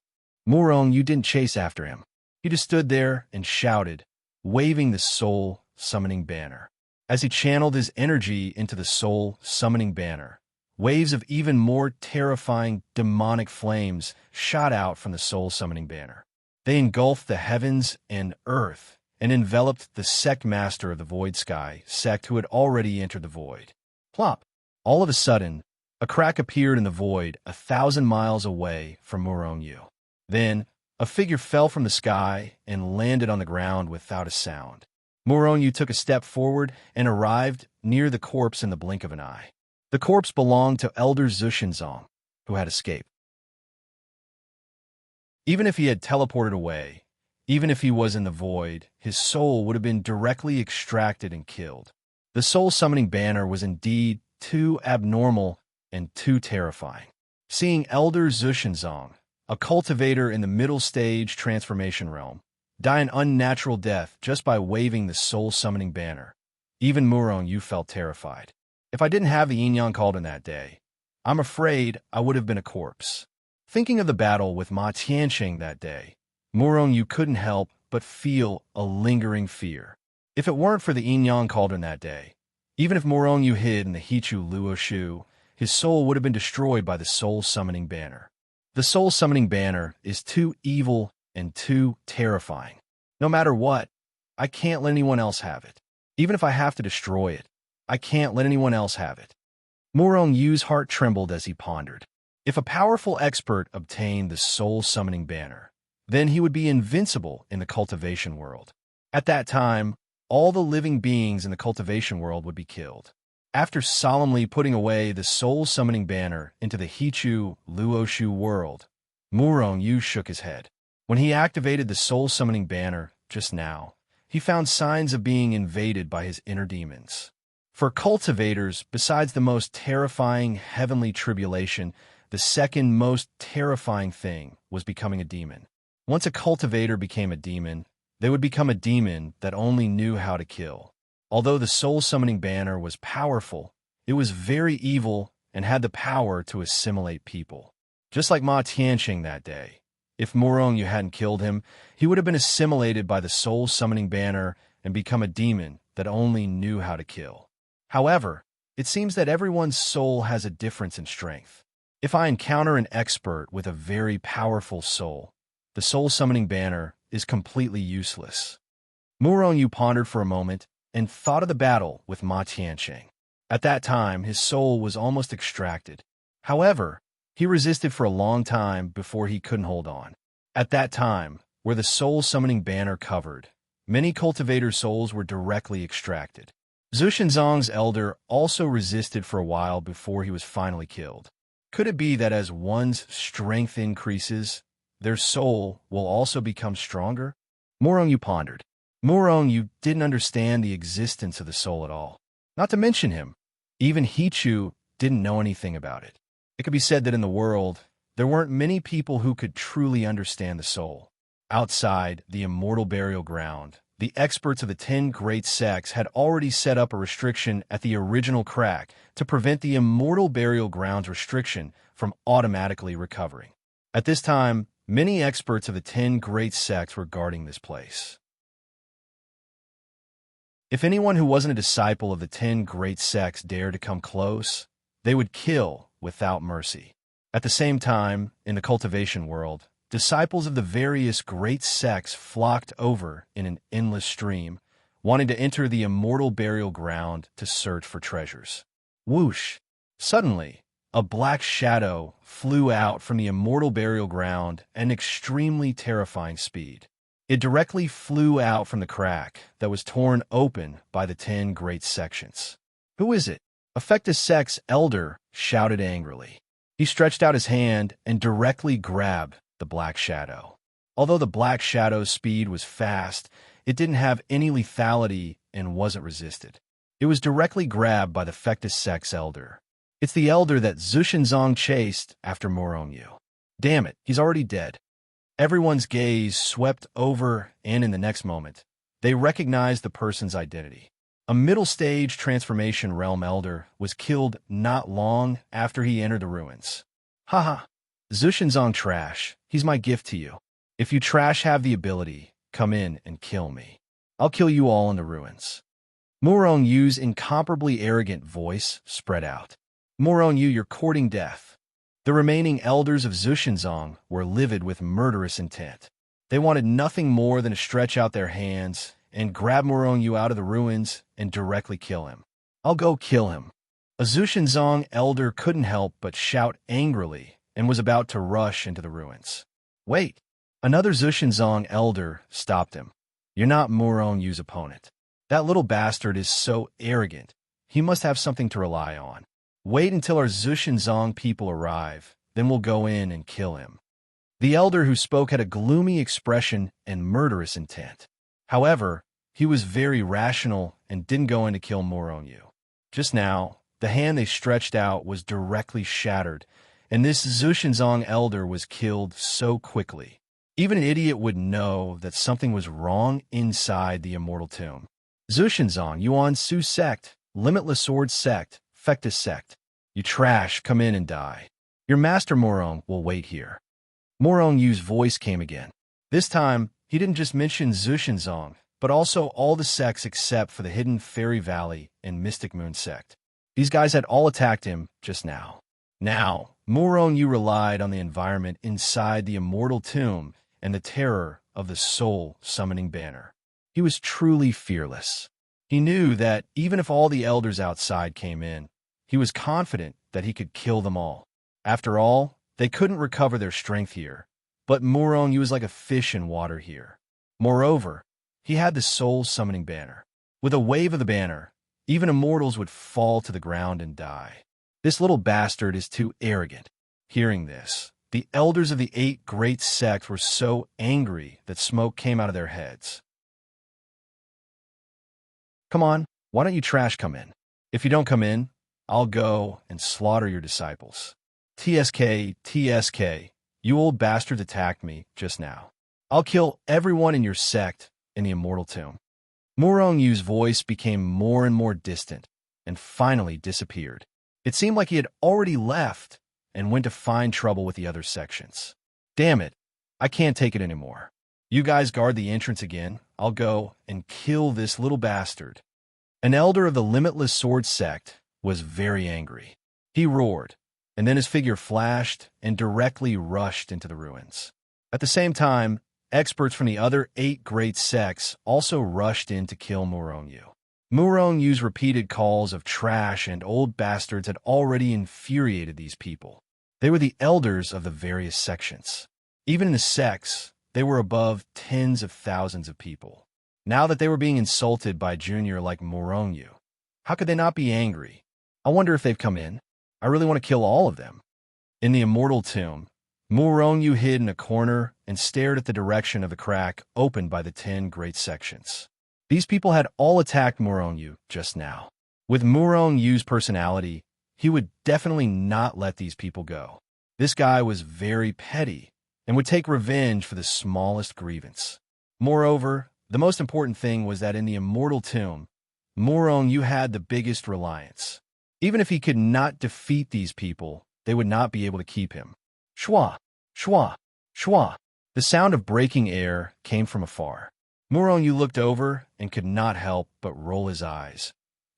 Murong Yu didn't chase after him. He just stood there and shouted, waving the soul-summoning banner. As he channeled his energy into the soul-summoning banner, waves of even more terrifying demonic flames shot out from the soul-summoning banner. They engulfed the heavens and earth and enveloped the sect master of the Void Sky sect who had already entered the void. Plop! All of a sudden, a crack appeared in the void 1,000 miles away from Murong Yu. Then, a figure fell from the sky and landed on the ground without a sound. Murong Yu took a step forward and arrived near the corpse in the blink of an eye. The corpse belonged to Elder Zhuxianzong, who had escaped. Even if he had teleported away, even if he was in the void, his soul would have been directly extracted and killed. The soul-summoning banner was indeed too abnormal and too terrifying. Seeing Elder Zhuxianzong, a cultivator in the middle stage transformation realm, die an unnatural death just by waving the soul-summoning banner, even Murong Yu felt terrified. If I didn't have the Yin-Yang Cauldron that day, I'm afraid I would have been a corpse. Thinking of the battle with Ma Tianqing that day, Murong Yu couldn't help but feel a lingering fear. If it weren't for the Yin-Yang Cauldron that day, even if Murong Yu hid in the Hichu Luoshu, his soul would have been destroyed by the soul-summoning banner. The soul-summoning banner is too evil and too terrifying. No matter what, I can't let anyone else have it. Even if I have to destroy it, I can't let anyone else have it. Murong Yu's heart trembled as he pondered. If a powerful expert obtained the soul-summoning banner, then he would be invincible in the cultivation world. At that time, all the living beings in the cultivation world would be killed. After solemnly putting away the soul-summoning banner into the Hichu Luoshu world, Murong Yu shook his head. When he activated the soul-summoning banner just now, he found signs of being invaded by his inner demons. For cultivators, besides the most terrifying heavenly tribulation, the second most terrifying thing was becoming a demon. Once a cultivator became a demon, they would become a demon that only knew how to kill. Although the soul-summoning banner was powerful, it was very evil and had the power to assimilate people. Just like Ma Tianqing that day, if Murong Yu hadn't killed him, he would have been assimilated by the soul-summoning banner and become a demon that only knew how to kill. However, it seems that everyone's soul has a difference in strength. If I encounter an expert with a very powerful soul, the soul-summoning banner is completely useless. Murong Yu pondered for a moment and thought of the battle with Ma Tianqing. At that time, his soul was almost extracted. However, he resisted for a long time before he couldn't hold on. At that time, where the soul-summoning banner covered, many cultivator souls were directly extracted. Zhuxianzong's elder also resisted for a while before he was finally killed. Could it be that as one's strength increases, their soul will also become stronger? Murong Yu pondered. Murong Yu didn't understand the existence of the soul at all. Not to mention him. Even Hichu didn't know anything about it. It could be said that in the world, there weren't many people who could truly understand the soul. Outside the immortal burial ground, the experts of the 10 great sects had already set up a restriction at the original crack to prevent the immortal burial ground's restriction from automatically recovering. At this time, many experts of the 10 great sects were guarding this place. If anyone who wasn't a disciple of the 10 great sects dared to come close, they would kill without mercy. At the same time, in the cultivation world, disciples of the various great sects flocked over in an endless stream, wanting to enter the immortal burial ground to search for treasures. Whoosh! Suddenly, a black shadow flew out from the immortal burial ground at an extremely terrifying speed. It directly flew out from the crack that was torn open by the 10 great sections. "Who is it?" Affectus Sect's elder shouted angrily. He stretched out his hand and directly grabbed the black shadow. Although the black shadow's speed was fast, it didn't have any lethality and wasn't resisted. It was directly grabbed by the Affectus Sect's elder. It's the elder that Zushenzong chased after Morongyu. Damn it, he's already dead. Everyone's gaze swept over, and in the next moment, they recognized the person's identity. A middle-stage transformation realm elder was killed not long after he entered the ruins. Haha, Zushenzong trash, he's my gift to you. If you trash have the ability, come in and kill me. I'll kill you all in the ruins. Morongyu's incomparably arrogant voice spread out. Morongyu, you're courting death. The remaining elders of Zushenzong were livid with murderous intent. They wanted nothing more than to stretch out their hands and grab Morongyu out of the ruins and directly kill him. I'll go kill him. A Zushenzong elder couldn't help but shout angrily and was about to rush into the ruins. Wait! Another Zushenzong elder stopped him. You're not Morongyu's opponent. That little bastard is so arrogant. He must have something to rely on. Wait until our Zushenzong people arrive, then we'll go in and kill him. The elder who spoke had a gloomy expression and murderous intent. However, he was very rational and didn't go in to kill Morongyu. Just now, the hand they stretched out was directly shattered, and this Zushenzong elder was killed so quickly. Even an idiot would know that something was wrong inside the immortal tomb. Zushenzong, Yuan Su sect, Limitless Sword sect, Fectus sect. You trash, come in and die. Your master Morong will wait here. Morongyu's voice came again. This time, he didn't just mention Zushenzong, but also all the sects except for the Hidden Fairy Valley and Mystic Moon sect. These guys had all attacked him just now. Now, Morongyu relied on the environment inside the immortal tomb and the terror of the soul-summoning banner. He was truly fearless. He knew that even if all the elders outside came in, he was confident that he could kill them all. After all, they couldn't recover their strength here, but Morongyu was like a fish in water here. Moreover, he had the soul-summoning banner. With a wave of the banner, even immortals would fall to the ground and die. This little bastard is too arrogant. Hearing this, the elders of the 8 great sects were so angry that smoke came out of their heads. Come on, why don't you trash come in? If you don't come in, I'll go and slaughter your disciples. TSK, TSK, you old bastards attacked me just now. I'll kill everyone in your sect in the immortal tomb. Morongyu's voice became more and more distant and finally disappeared. It seemed like he had already left and went to find trouble with the other sections. Damn it, I can't take it anymore. You guys guard the entrance again. I'll go and kill this little bastard. An elder of the Limitless Sword sect was very angry. He roared, and then his figure flashed and directly rushed into the ruins. At the same time, experts from the other 8 great sects also rushed in to kill Morongyu. Morongyu's repeated calls of trash and old bastards had already infuriated these people. They were the elders of the various sections. Even in the sects, they were above tens of thousands of people. Now that they were being insulted by a junior like Morongyu, how could they not be angry? I wonder if they've come in. I really want to kill all of them. In the immortal tomb, Morongyu hid in a corner and stared at the direction of the crack opened by the 10 great sections. These people had all attacked Morongyu just now. With Morongyu's personality, he would definitely not let these people go. This guy was very petty and would take revenge for the smallest grievance. Moreover, the most important thing was that in the immortal tomb, Morongyu had the biggest reliance. Even if he could not defeat these people, they would not be able to keep him. Shwa, shwa, shwa. The sound of breaking air came from afar. Muronyu looked over and could not help but roll his eyes.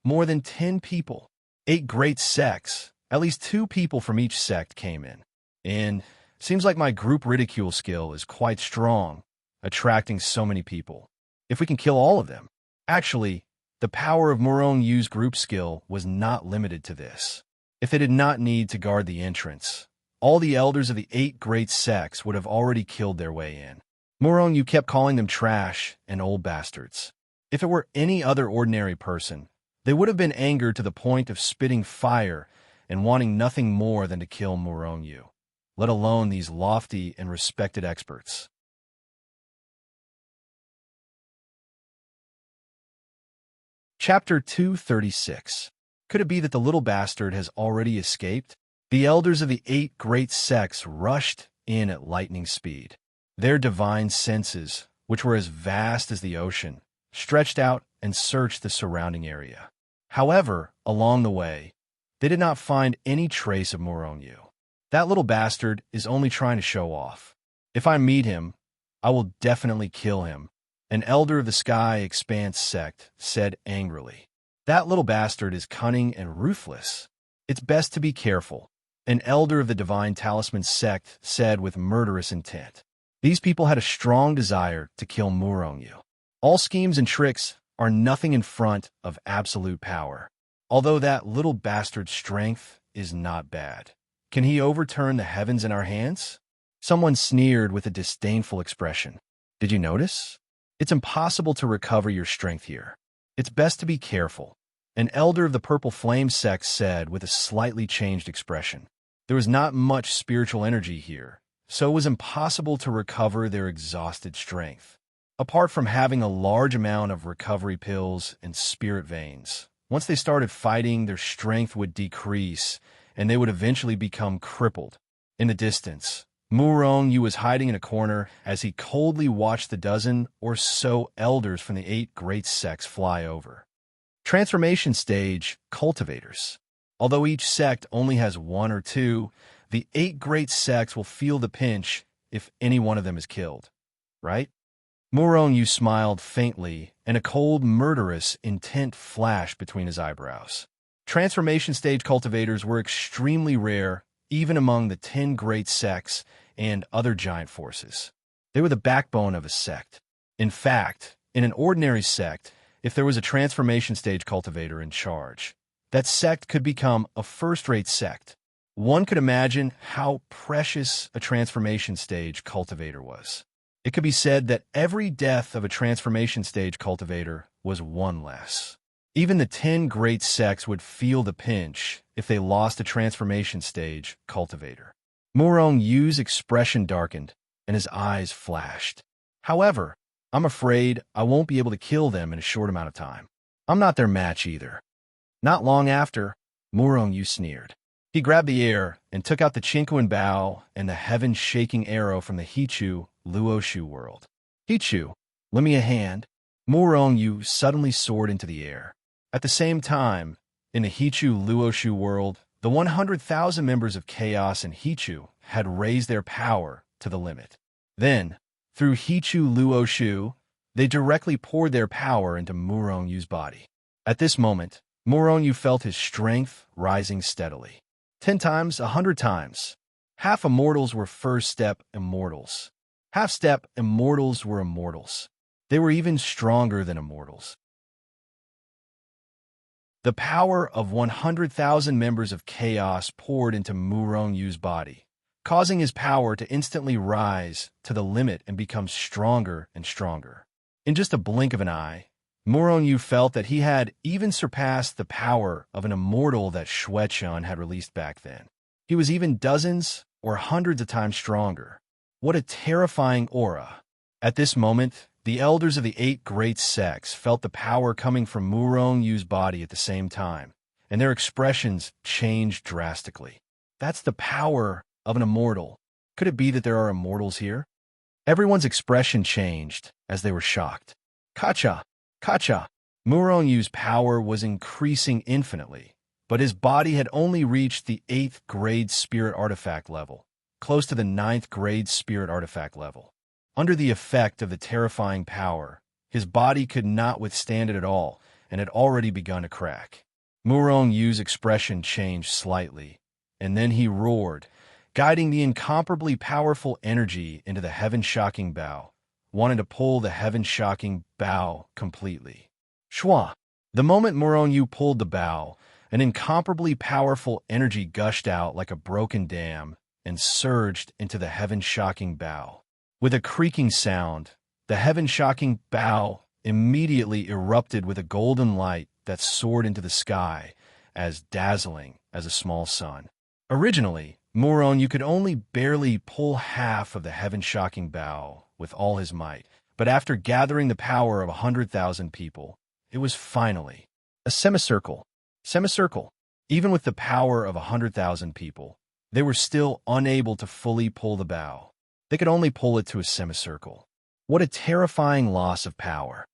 More than 10 people. 8 great sects. At least 2 people from each sect came in. And seems like my group ridicule skill is quite strong, attracting so many people. If we can kill all of them. Actually, the power of Muronyu's group skill was not limited to this. If they did not need to guard the entrance, all the elders of the 8 great sects would have already killed their way in. Muronyu kept calling them trash and old bastards. If it were any other ordinary person, they would have been angered to the point of spitting fire and wanting nothing more than to kill Muronyu, let alone these lofty and respected experts. Chapter 236. Could it be that the little bastard has already escaped? The elders of the 8 great sects rushed in at lightning speed. Their divine senses, which were as vast as the ocean, stretched out and searched the surrounding area. However, along the way, they did not find any trace of Muronyu. That little bastard is only trying to show off. If I meet him, I will definitely kill him, an elder of the Sky Expanse sect said angrily. That little bastard is cunning and ruthless. It's best to be careful, an elder of the Divine Talisman sect said with murderous intent. These people had a strong desire to kill Muronyu. All schemes and tricks are nothing in front of absolute power. Although that little bastard's strength is not bad. Can he overturn the heavens in our hands? Someone sneered with a disdainful expression. Did you notice? It's impossible to recover your strength here. It's best to be careful, an elder of the Purple Flame sect said with a slightly changed expression. There was not much spiritual energy here, so it was impossible to recover their exhausted strength. Apart from having a large amount of recovery pills and spirit veins, once they started fighting, their strength would decrease, and they would eventually become crippled. In the distance, Muronyu was hiding in a corner as he coldly watched the dozen or so elders from the 8 great sects fly over. Transformation stage cultivators. Although each sect only has 1 or 2, the 8 great sects will feel the pinch if any one of them is killed. Right? Muronyu smiled faintly, and a cold, murderous intent flashed between his eyebrows. Transformation stage cultivators were extremely rare, even among the 10 great sects and other giant forces. They were the backbone of a sect. In fact, in an ordinary sect, if there was a transformation stage cultivator in charge, that sect could become a first-rate sect. One could imagine how precious a transformation stage cultivator was. It could be said that every death of a transformation stage cultivator was one less. Even the 10 great sects would feel the pinch if they lost a transformation stage cultivator. Murongyu's expression darkened, and his eyes flashed. However, I'm afraid I won't be able to kill them in a short amount of time. I'm not their match either. Not long after, Murongyu sneered. He grabbed the air and took out the Chinkuan bow and the heaven-shaking arrow from the Hichu Luoshu world. Hichu, lend me a hand. Murongyu suddenly soared into the air. At the same time, in the Hichu Luoshu world, the 100,000 members of Chaos and Hichu had raised their power to the limit. Then, through Hichu Luoshu, they directly poured their power into Murongyu's body. At this moment, Murongyu felt his strength rising steadily. 10 times, 100 times. Half immortals were first-step immortals. Half-step immortals were immortals. They were even stronger than immortals. The power of 100,000 members of Chaos poured into Murongyu's body, causing his power to instantly rise to the limit and become stronger and stronger. In just a blink of an eye, Murongyu felt that he had even surpassed the power of an immortal that Shuechun had released back then. He was even dozens or hundreds of times stronger. What a terrifying aura! At this moment, the elders of the 8 great sects felt the power coming from Murongyu's body at the same time, and their expressions changed drastically. That's the power of an immortal. Could it be that there are immortals here? Everyone's expression changed as they were shocked. Kacha! Kacha! Murongyu's power was increasing infinitely, but his body had only reached the 8th grade spirit artifact level, close to the 9th grade spirit artifact level. Under the effect of the terrifying power, His body could not withstand it at all, and had already begun to crack. Murong Yu's expression changed slightly, and then he roared, guiding the incomparably powerful energy into the heaven-shocking bow, wanting to pull the heaven-shocking bow completely. Shwa! The moment Murong Yu pulled the bow, an incomparably powerful energy gushed out like a broken dam and surged into the heaven-shocking bow. With a creaking sound, the heaven-shocking bow immediately erupted with a golden light that soared into the sky, as dazzling as a small sun. Originally, Murong Yu could only barely pull half of the heaven-shocking bow with all his might, but after gathering the power of 100,000 people, it was finally a semicircle. Semicircle. Even with the power of 100,000 people, they were still unable to fully pull the bow. They could only pull it to a semicircle. What a terrifying loss of power.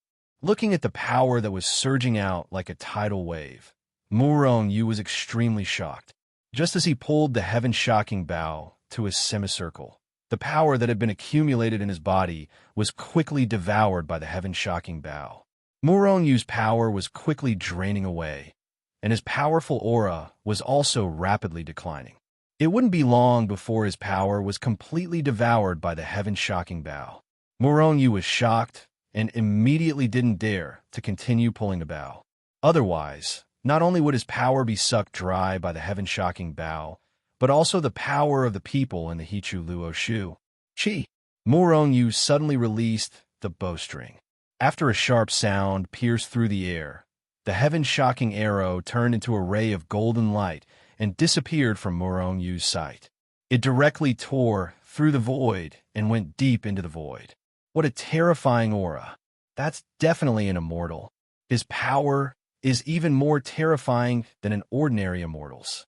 Looking at the power that was surging out like a tidal wave, Murong Yu was extremely shocked. Just as he pulled the heaven-shocking bow to a semicircle, the power that had been accumulated in his body was quickly devoured by the heaven-shocking bow. Murong Yu's power was quickly draining away, and his powerful aura was also rapidly declining. It wouldn't be long before his power was completely devoured by the heaven-shocking bow. Murong Yu was shocked and immediately didn't dare to continue pulling the bow. Otherwise, not only would his power be sucked dry by the heaven-shocking bow, but also the power of the people in the Hichu Luo Shu. Chi! Murong Yu suddenly released the bowstring. After a sharp sound pierced through the air, the heaven-shocking arrow turned into a ray of golden light and disappeared from Murong Yu's sight. It directly tore through the void and went deep into the void. What a terrifying aura. That's definitely an immortal. His power is even more terrifying than an ordinary immortal's.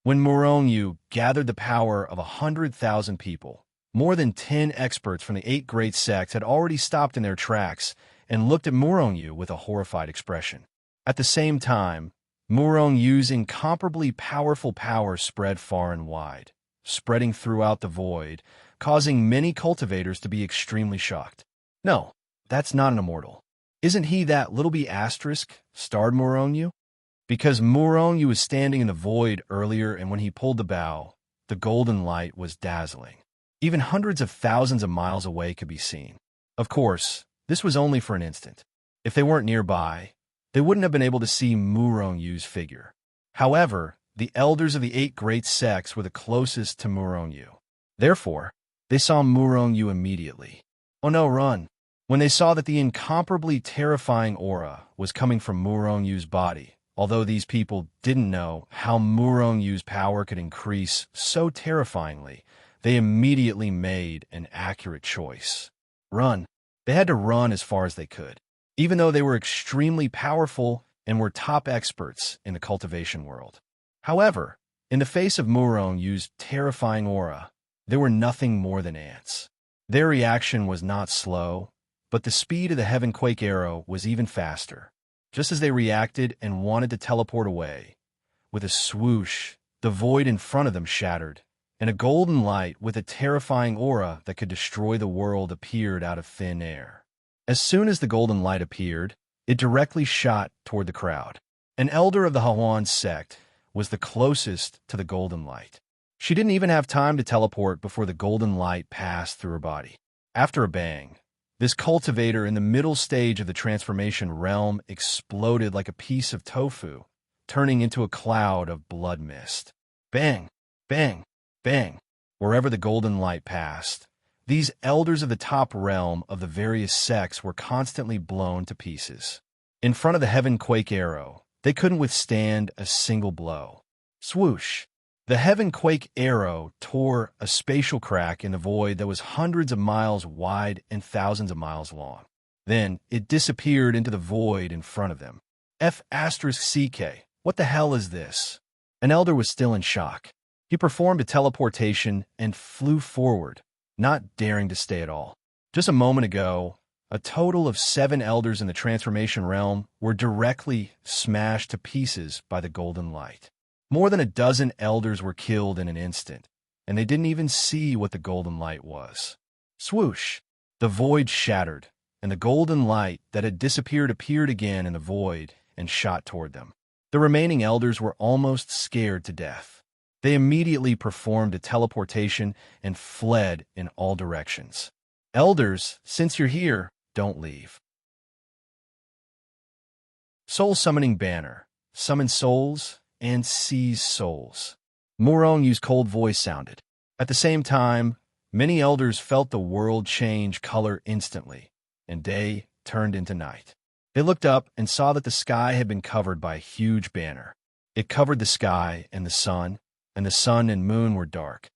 When Murong Yu gathered the power of 100,000 people, more than 10 experts from the 8 great sects had already stopped in their tracks and looked at Murong Yu with a horrified expression. At the same time, Murong Yu's incomparably powerful power spread far and wide, spreading throughout the void, causing many cultivators to be extremely shocked. No, that's not an immortal. Isn't he that little b****? Starred Murong Yu? Because Murong Yu was standing in the void earlier, and when he pulled the bow, the golden light was dazzling. Even hundreds of thousands of miles away could be seen. Of course, this was only for an instant. If they weren't nearby, they wouldn't have been able to see Murong Yu's figure. However, the elders of the 8 great sects were the closest to Murong Yu. Therefore, they saw Murong Yu immediately. Oh no, run! When they saw that the incomparably terrifying aura was coming from Murong Yu's body, although these people didn't know how Murong Yu's power could increase so terrifyingly, they immediately made an accurate choice. Run. They had to run as far as they could. Even though they were extremely powerful and were top experts in the cultivation world. However, in the face of Murong Yu's terrifying aura, they were nothing more than ants. Their reaction was not slow, but the speed of the Heavenquake arrow was even faster. Just as they reacted and wanted to teleport away, with a swoosh, the void in front of them shattered, and a golden light with a terrifying aura that could destroy the world appeared out of thin air. As soon as the golden light appeared, it directly shot toward the crowd. An elder of the Hawan sect was the closest to the golden light. She didn't even have time to teleport before the golden light passed through her body. After a bang, this cultivator in the middle stage of the transformation realm exploded like a piece of tofu, turning into a cloud of blood mist. Bang! Bang! Bang! Wherever the golden light passed, these elders of the top realm of the various sects were constantly blown to pieces. In front of the Heavenquake arrow, they couldn't withstand a single blow. Swoosh! The Heavenquake arrow tore a spatial crack in the void that was hundreds of miles wide and thousands of miles long. Then it disappeared into the void in front of them. F***CK, what the hell is this? An elder was still in shock. He performed a teleportation and flew forward, not daring to stay at all. Just a moment ago, a total of 7 elders in the transformation realm were directly smashed to pieces by the golden light. More than a dozen elders were killed in an instant, and they didn't even see what the golden light was. Swoosh! The void shattered, and the golden light that had disappeared appeared again in the void and shot toward them. The remaining elders were almost scared to death. They immediately performed a teleportation and fled in all directions. Elders, since you're here, don't leave. Soul Summoning Banner. Summon souls and seize souls. Murong-Yu's cold voice sounded. At the same time, many elders felt the world change color instantly, and day turned into night. They looked up and saw that the sky had been covered by a huge banner. It covered the sky and the sun and moon were dark.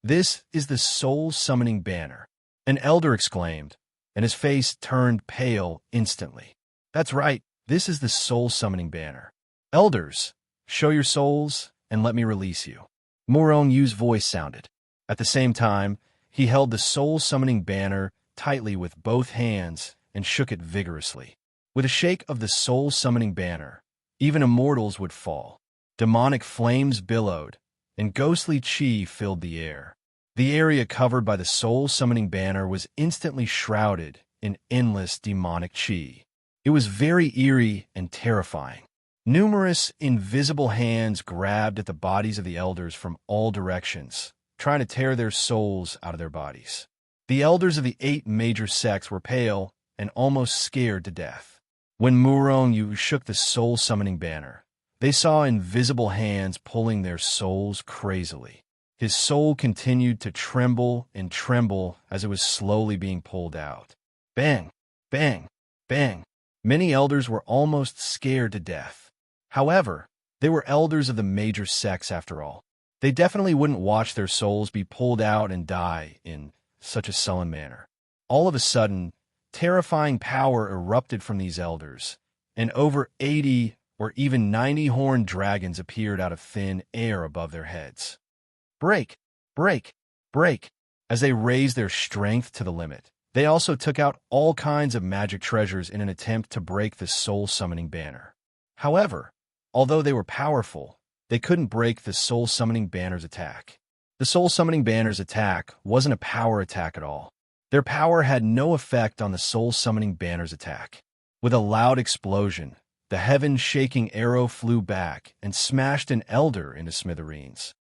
This is the Soul Summoning Banner, an elder exclaimed, and his face turned pale instantly. That's right, this is the Soul Summoning Banner. Elders, show your souls and let me release you. Murong-Yu's voice sounded. At the same time, he held the Soul Summoning Banner tightly with both hands and shook it vigorously. With a shake of the Soul Summoning Banner, even immortals would fall. Demonic flames billowed, and ghostly chi filled the air. The area covered by the Soul Summoning Banner was instantly shrouded in endless demonic chi. It was very eerie and terrifying. Numerous invisible hands grabbed at the bodies of the elders from all directions, trying to tear their souls out of their bodies. The elders of the 8 major sects were pale and almost scared to death. When Murong-Yu shook the Soul Summoning Banner, they saw invisible hands pulling their souls crazily. His soul continued to tremble and tremble as it was slowly being pulled out. Bang! Bang! Bang! Many elders were almost scared to death. However, they were elders of the major sects after all. They definitely wouldn't watch their souls be pulled out and die in such a sullen manner. All of a sudden, terrifying power erupted from these elders, and over 80 or even 90 horned dragons appeared out of thin air above their heads. Break! Break! Break! As they raised their strength to the limit, they also took out all kinds of magic treasures in an attempt to break the Soul Summoning Banner. However, although they were powerful, they couldn't break the Soul Summoning Banner's attack. The Soul Summoning Banner's attack wasn't a power attack at all. Their power had no effect on the Soul Summoning Banner's attack. With a loud explosion, the heaven-shaking arrow flew back and smashed an elder into smithereens.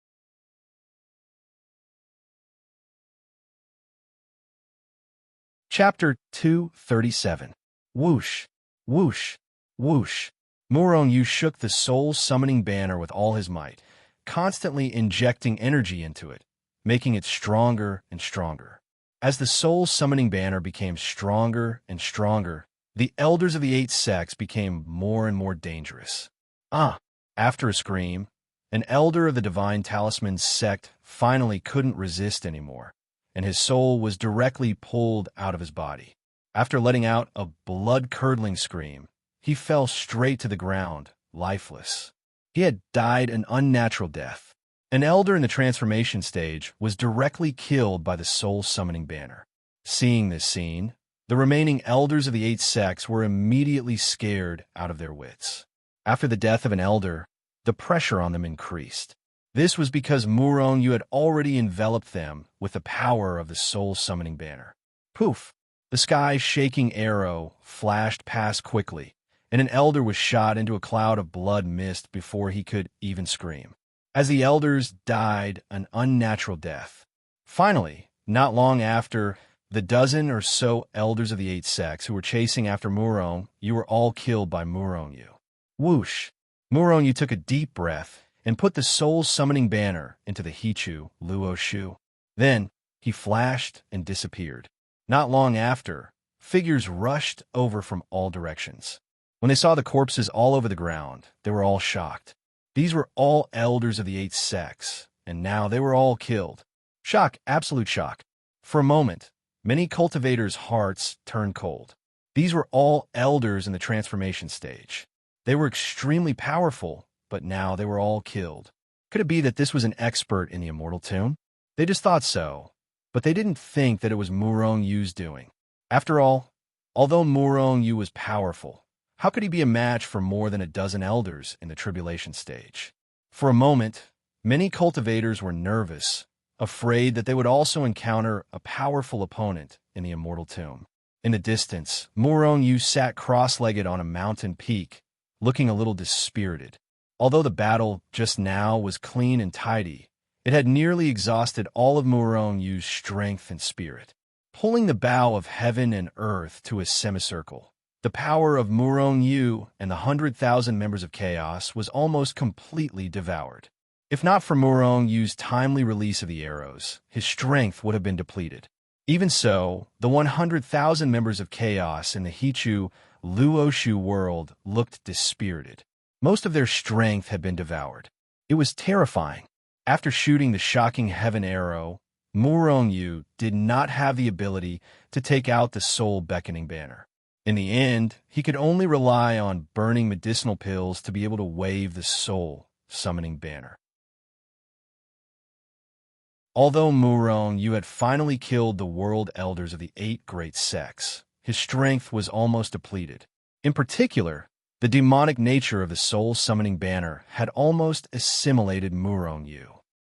Chapter 237. Whoosh! Whoosh! Whoosh! Murong-Yu shook the Soul Summoning Banner with all his might, constantly injecting energy into it, making it stronger and stronger. As the Soul Summoning Banner became stronger and stronger, the elders of the 8 sects became more and more dangerous. After a scream, an elder of the Divine Talisman sect finally couldn't resist anymore, and his soul was directly pulled out of his body. After letting out a blood-curdling scream, he fell straight to the ground, lifeless. He had died an unnatural death. An elder in the transformation stage was directly killed by the Soul Summoning Banner. Seeing this scene, the remaining elders of the 8 sects were immediately scared out of their wits. After the death of an elder, the pressure on them increased. This was because Murong-Yu had already enveloped them with the power of the Soul Summoning Banner. Poof! The sky-shaking arrow flashed past quickly, and an elder was shot into a cloud of blood mist before he could even scream. As the elders died an unnatural death. Finally, not long after, the dozen or so elders of the 8 sects who were chasing after Murong-Yu were all killed by Murong-Yu. Whoosh! Murong-Yu took a deep breath and put the Soul Summoning Banner into the Hichu Luo Shu. Then, he flashed and disappeared. Not long after, figures rushed over from all directions. When they saw the corpses all over the ground, they were all shocked. These were all elders of the 8 sects, and now they were all killed. Shock, absolute shock. For a moment, many cultivators' hearts turned cold. These were all elders in the transformation stage. They were extremely powerful, but now they were all killed. Could it be that this was an expert in the Immortal Tomb? They just thought so, but they didn't think that it was Murong-Yu's doing. After all, although Murong-Yu was powerful, how could he be a match for more than a dozen elders in the tribulation stage? For a moment, many cultivators were nervous afraid that they would also encounter a powerful opponent in the immortal tomb. In the distance, Murong Yu sat cross-legged on a mountain peak, looking a little dispirited. Although the battle just now was clean and tidy, it had nearly exhausted all of Murong Yu's strength and spirit. Pulling the bow of heaven and earth to a semicircle, the power of Murong Yu and the 100,000 members of Chaos was almost completely devoured. If not for Murong Yu's timely release of the arrows, his strength would have been depleted. Even so, the 100,000 members of Chaos in the Hichu Luoshu world looked dispirited. Most of their strength had been devoured. It was terrifying. After shooting the shocking heaven arrow, Murong Yu did not have the ability to take out the soul beckoning banner. In the end, he could only rely on burning medicinal pills to be able to wave the soul summoning banner. Although Murong Yu had finally killed the world elders of the 8 great sects, his strength was almost depleted. In particular, the demonic nature of the soul summoning banner had almost assimilated Murong Yu.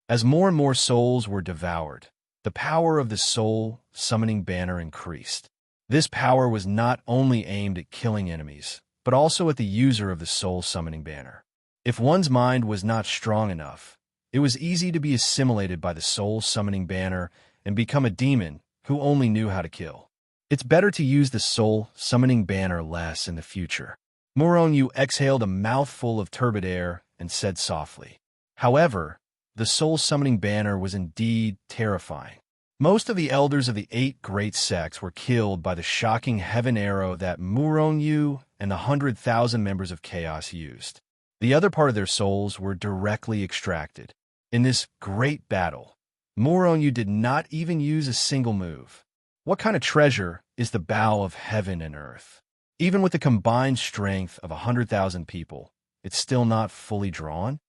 As more and more souls were devoured, the power of the soul summoning banner increased. This power was not only aimed at killing enemies, but also at the user of the soul summoning banner. If one's mind was not strong enough, it was easy to be assimilated by the soul summoning banner and become a demon who only knew how to kill. It's better to use the soul summoning banner less in the future. Murong Yu exhaled a mouthful of turbid air and said softly. However, the soul summoning banner was indeed terrifying. Most of the elders of the 8 great sects were killed by the shocking heaven arrow that Murong Yu and the 100,000 members of Chaos used. The other part of their souls were directly extracted. In this great battle, Murong Yu did not even use a single move. What kind of treasure is the bow of heaven and earth? Even with the combined strength of 100,000 people, it's still not fully drawn?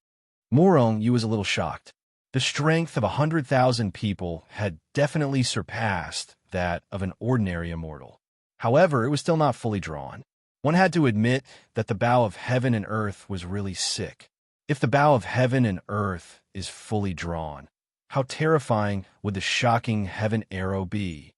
Murong Yu was a little shocked. The strength of 100,000 people had definitely surpassed that of an ordinary immortal. However, it was still not fully drawn. One had to admit that the bow of heaven and earth was really sick. If the bow of heaven and earth is fully drawn, how terrifying would the shocking heaven arrow be?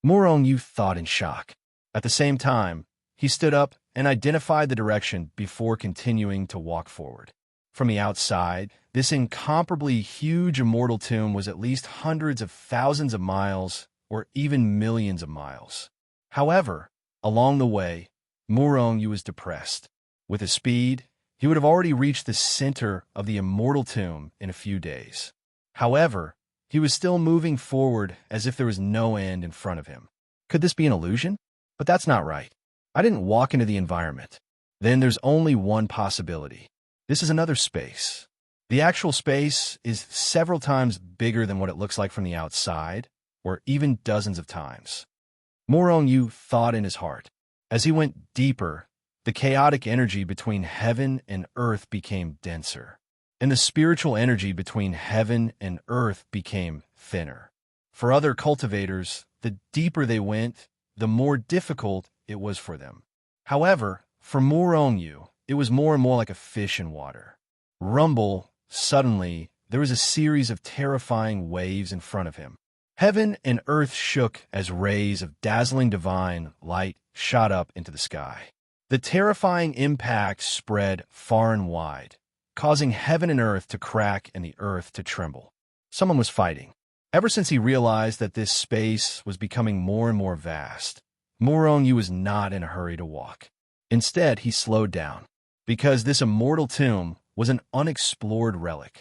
Murong Yu thought in shock. At the same time, he stood up and identified the direction before continuing to walk forward. From the outside, this incomparably huge immortal tomb was at least hundreds of thousands of miles or even millions of miles. However, along the way, Murong Yu was depressed. With his speed, he would have already reached the center of the immortal tomb in a few days. However, he was still moving forward as if there was no end in front of him. Could this be an illusion? But that's not right. I didn't walk into the environment. Then there's only one possibility. This is another space. The actual space is several times bigger than what it looks like from the outside, or even dozens of times. Murong Yu thought in his heart. As he went deeper, the chaotic energy between heaven and earth became denser, and the spiritual energy between heaven and earth became thinner. For other cultivators, the deeper they went, the more difficult it was for them. However, for Murong Yu, it was more and more like a fish in water. Rumble, suddenly, there was a series of terrifying waves in front of him. Heaven and earth shook as rays of dazzling divine light shot up into the sky. The terrifying impact spread far and wide, causing heaven and earth to crack and the earth to tremble. Someone was fighting. Ever since he realized that this space was becoming more and more vast, Murong Yu was not in a hurry to walk. Instead, he slowed down, because this immortal tomb was an unexplored relic.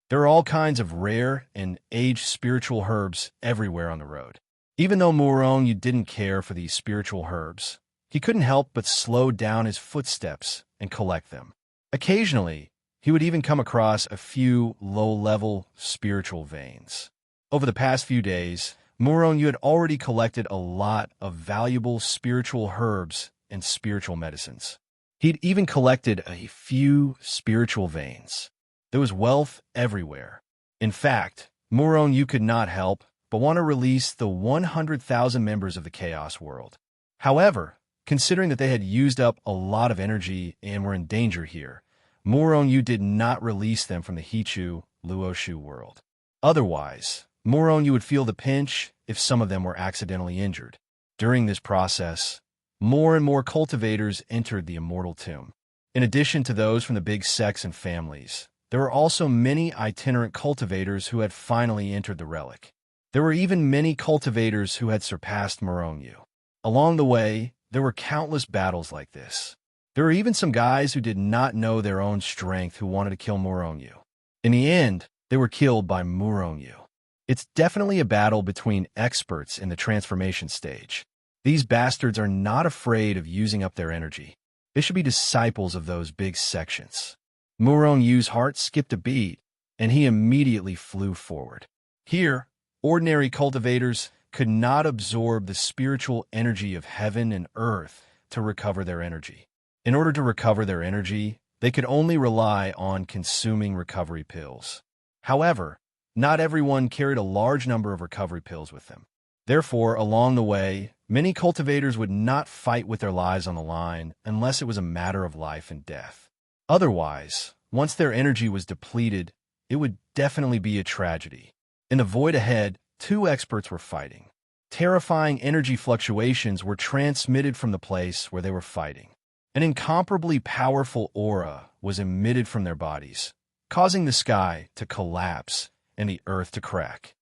There are all kinds of rare and aged spiritual herbs everywhere on the road. Even though Murong Yu didn't care for these spiritual herbs, he couldn't help but slow down his footsteps and collect them. Occasionally, he would even come across a few low-level spiritual veins. Over the past few days, Murong Yu had already collected a lot of valuable spiritual herbs and spiritual medicines. He'd even collected a few spiritual veins. There was wealth everywhere. In fact, Murong Yu could not help but want to release the 100,000 members of the Chaos world. However, considering that they had used up a lot of energy and were in danger here, Murong Yu did not release them from the Hichu Luoshu world. Otherwise, Moronyu would feel the pinch if some of them were accidentally injured. During this process, more and more cultivators entered the immortal tomb. In addition to those from the big sects and families, there were also many itinerant cultivators who had finally entered the relic. There were even many cultivators who had surpassed Moronyu. Along the way, there were countless battles like this. There were even some guys who did not know their own strength who wanted to kill Moronyu. In the end, they were killed by Moronyu. It's definitely a battle between experts in the transformation stage. These bastards are not afraid of using up their energy. They should be disciples of those big sections. Morongyu's heart skipped a beat, and he immediately flew forward. Here, ordinary cultivators could not absorb the spiritual energy of heaven and earth to recover their energy. In order to recover their energy, they could only rely on consuming recovery pills. However, not everyone carried a large number of recovery pills with them. Therefore, along the way, many cultivators would not fight with their lives on the line unless it was a matter of life and death. Otherwise, once their energy was depleted, it would definitely be a tragedy. In the void ahead, two experts were fighting. Terrifying energy fluctuations were transmitted from the place where they were fighting. An incomparably powerful aura was emitted from their bodies, causing the sky to collapse and the earth to crack.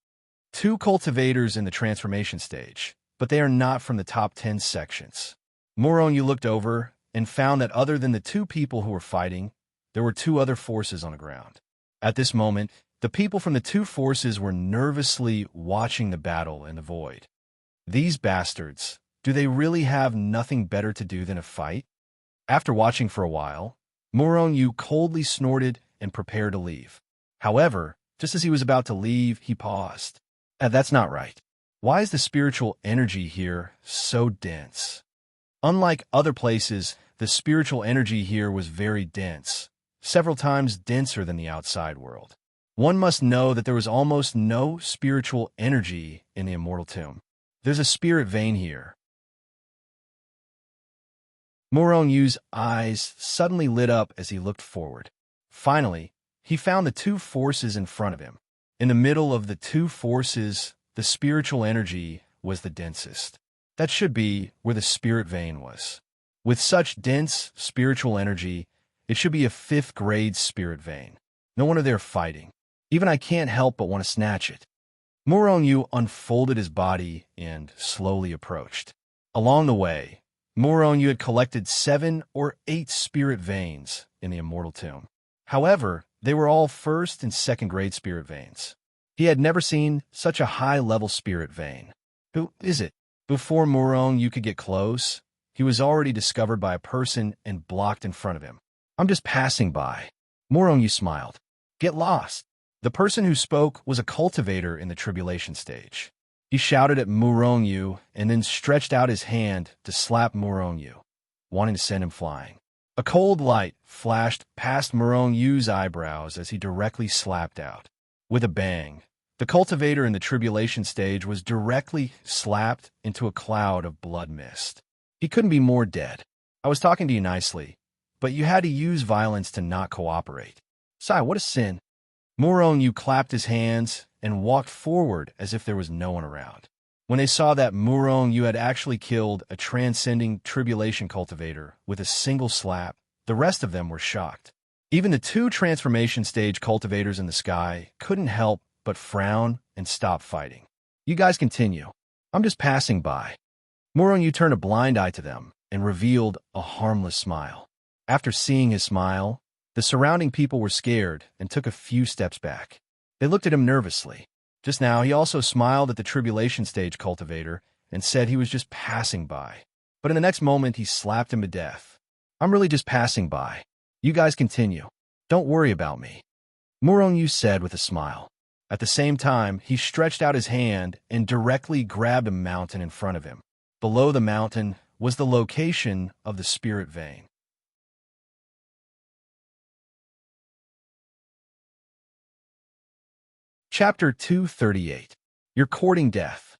Two cultivators in the transformation stage, but they are not from the top 10 sections. Moronyu looked over and found that other than the two people who were fighting, there were two other forces on the ground. At this moment, the people from the two forces were nervously watching the battle in the void. These bastards, do they really have nothing better to do than a fight? After watching for a while, Moronyu coldly snorted and prepared to leave. However, just as he was about to leave, he paused. That's not right. Why is the spiritual energy here so dense? Unlike other places, the spiritual energy here was very dense, several times denser than the outside world. One must know that there was almost no spiritual energy in the immortal tomb. There's a spirit vein here. Moronyu's eyes suddenly lit up as he looked forward. Finally, he found the two forces in front of him. In the middle of the two forces, the spiritual energy was the densest. That should be where the spirit vein was. With such dense spiritual energy, it should be a 5th grade spirit vein. No wonder they're fighting. Even I can't help but want to snatch it. Moronyu unfolded his body and slowly approached. Along the way, Moronyu had collected 7 or 8 spirit veins in the immortal tomb. However, they were all 1st and 2nd grade spirit veins. He had never seen such a high-level spirit vein. Who is it? Before Moronyu could get close, he was already discovered by a person and blocked in front of him. I'm just passing by. Moronyu smiled. Get lost. The person who spoke was a cultivator in the tribulation stage. He shouted at Moronyu and then stretched out his hand to slap Moronyu, wanting to send him flying. A cold light flashed past Moronyu's eyebrows as he directly slapped out. With a bang, the cultivator in the tribulation stage was directly slapped into a cloud of blood mist. He couldn't be more dead. I was talking to you nicely, but you had to use violence to not cooperate. Sai, what a sin. Moronyu clapped his hands and walked forward as if there was no one around. When they saw that Moronyu had actually killed a transcending tribulation cultivator with a single slap, the rest of them were shocked. Even the 2 transformation stage cultivators in the sky couldn't help but frown and stop fighting. You guys continue. I'm just passing by. Moronyu turned a blind eye to them and revealed a harmless smile. After seeing his smile, the surrounding people were scared and took a few steps back. They looked at him nervously. Just now, he also smiled at the tribulation stage cultivator and said he was just passing by. But in the next moment, he slapped him to death. I'm really just passing by. You guys continue. Don't worry about me. Moronyu said with a smile. At the same time, he stretched out his hand and directly grabbed a mountain in front of him. Below the mountain was the location of the spirit vein. Chapter 238. You're courting death.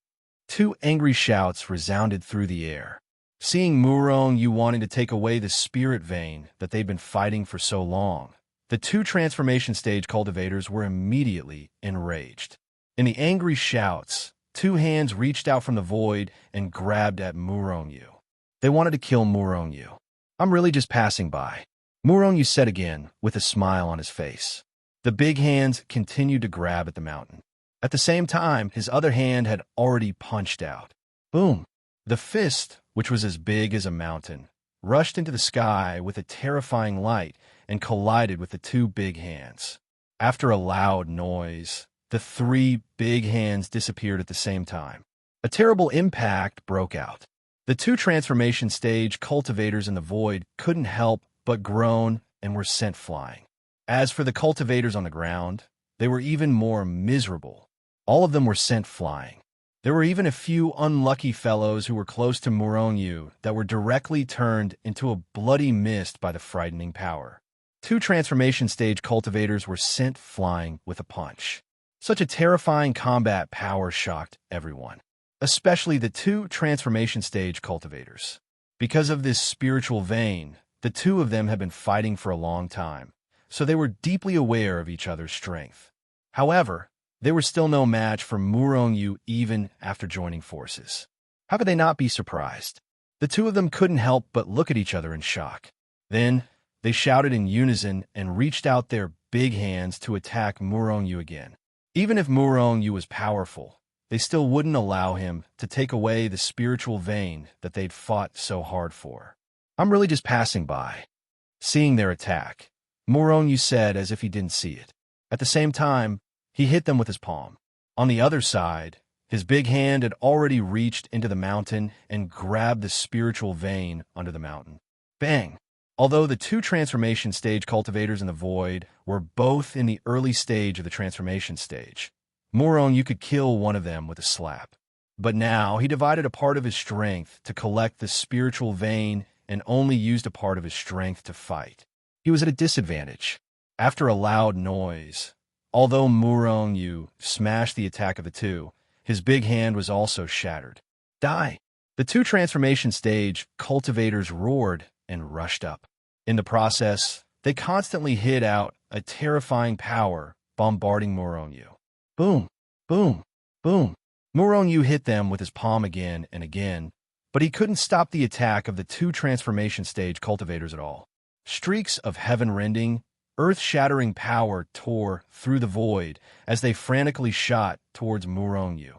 2 angry shouts resounded through the air. Seeing Moronyu wanting to take away the spirit vein that they'd been fighting for so long, The two transformation stage cultivators were immediately enraged. In the angry shouts, two hands reached out from the void and grabbed at Murongyu. They wanted to kill Murongyu. "I'm really just passing by," Murongyu said again, with a smile on his face. The big hands continued to grab at the mountain. At the same time, his other hand had already punched out. Boom! The fist, which was as big as a mountain, rushed into the sky with a terrifying light and collided with the two big hands. After a loud noise, the three big hands disappeared at the same time. A terrible impact broke out. The two transformation stage cultivators in the void couldn't help but groan and were sent flying. As for the cultivators on the ground, they were even more miserable. All of them were sent flying. There were even a few unlucky fellows who were close to Murongyu that were directly turned into a bloody mist by the frightening power. Two transformation stage cultivators were sent flying with a punch. Such a terrifying combat power shocked everyone, especially the two transformation stage cultivators. Because of this spiritual vein, the two of them had been fighting for a long time, so they were deeply aware of each other's strength. However, they were still no match for Murongyu even after joining forces. How could they not be surprised? The two of them couldn't help but look at each other in shock. Then, they shouted in unison and reached out their big hands to attack Murongyu again. Even if Murongyu was powerful, they still wouldn't allow him to take away the spiritual vein that they'd fought so hard for. "I'm really just passing by." Seeing their attack, Murongyu said as if he didn't see it. At the same time, he hit them with his palm. On the other side, his big hand had already reached into the mountain and grabbed the spiritual vein under the mountain. Bang! Although the two transformation stage cultivators in the void were both in the early stage of the transformation stage, Murongyu could kill one of them with a slap. But now he divided a part of his strength to collect the spiritual vein and only used a part of his strength to fight. He was at a disadvantage. After a loud noise, although Murongyu smashed the attack of the two, his big hand was also shattered. "Die!" The two transformation stage cultivators roared and rushed up. In the process, they constantly hit out a terrifying power, bombarding Murongyu. Boom! Boom! Boom! Murongyu hit them with his palm again and again, but he couldn't stop the attack of the two transformation stage cultivators at all. Streaks of heaven-rending, earth-shattering power tore through the void as they frantically shot towards Murongyu,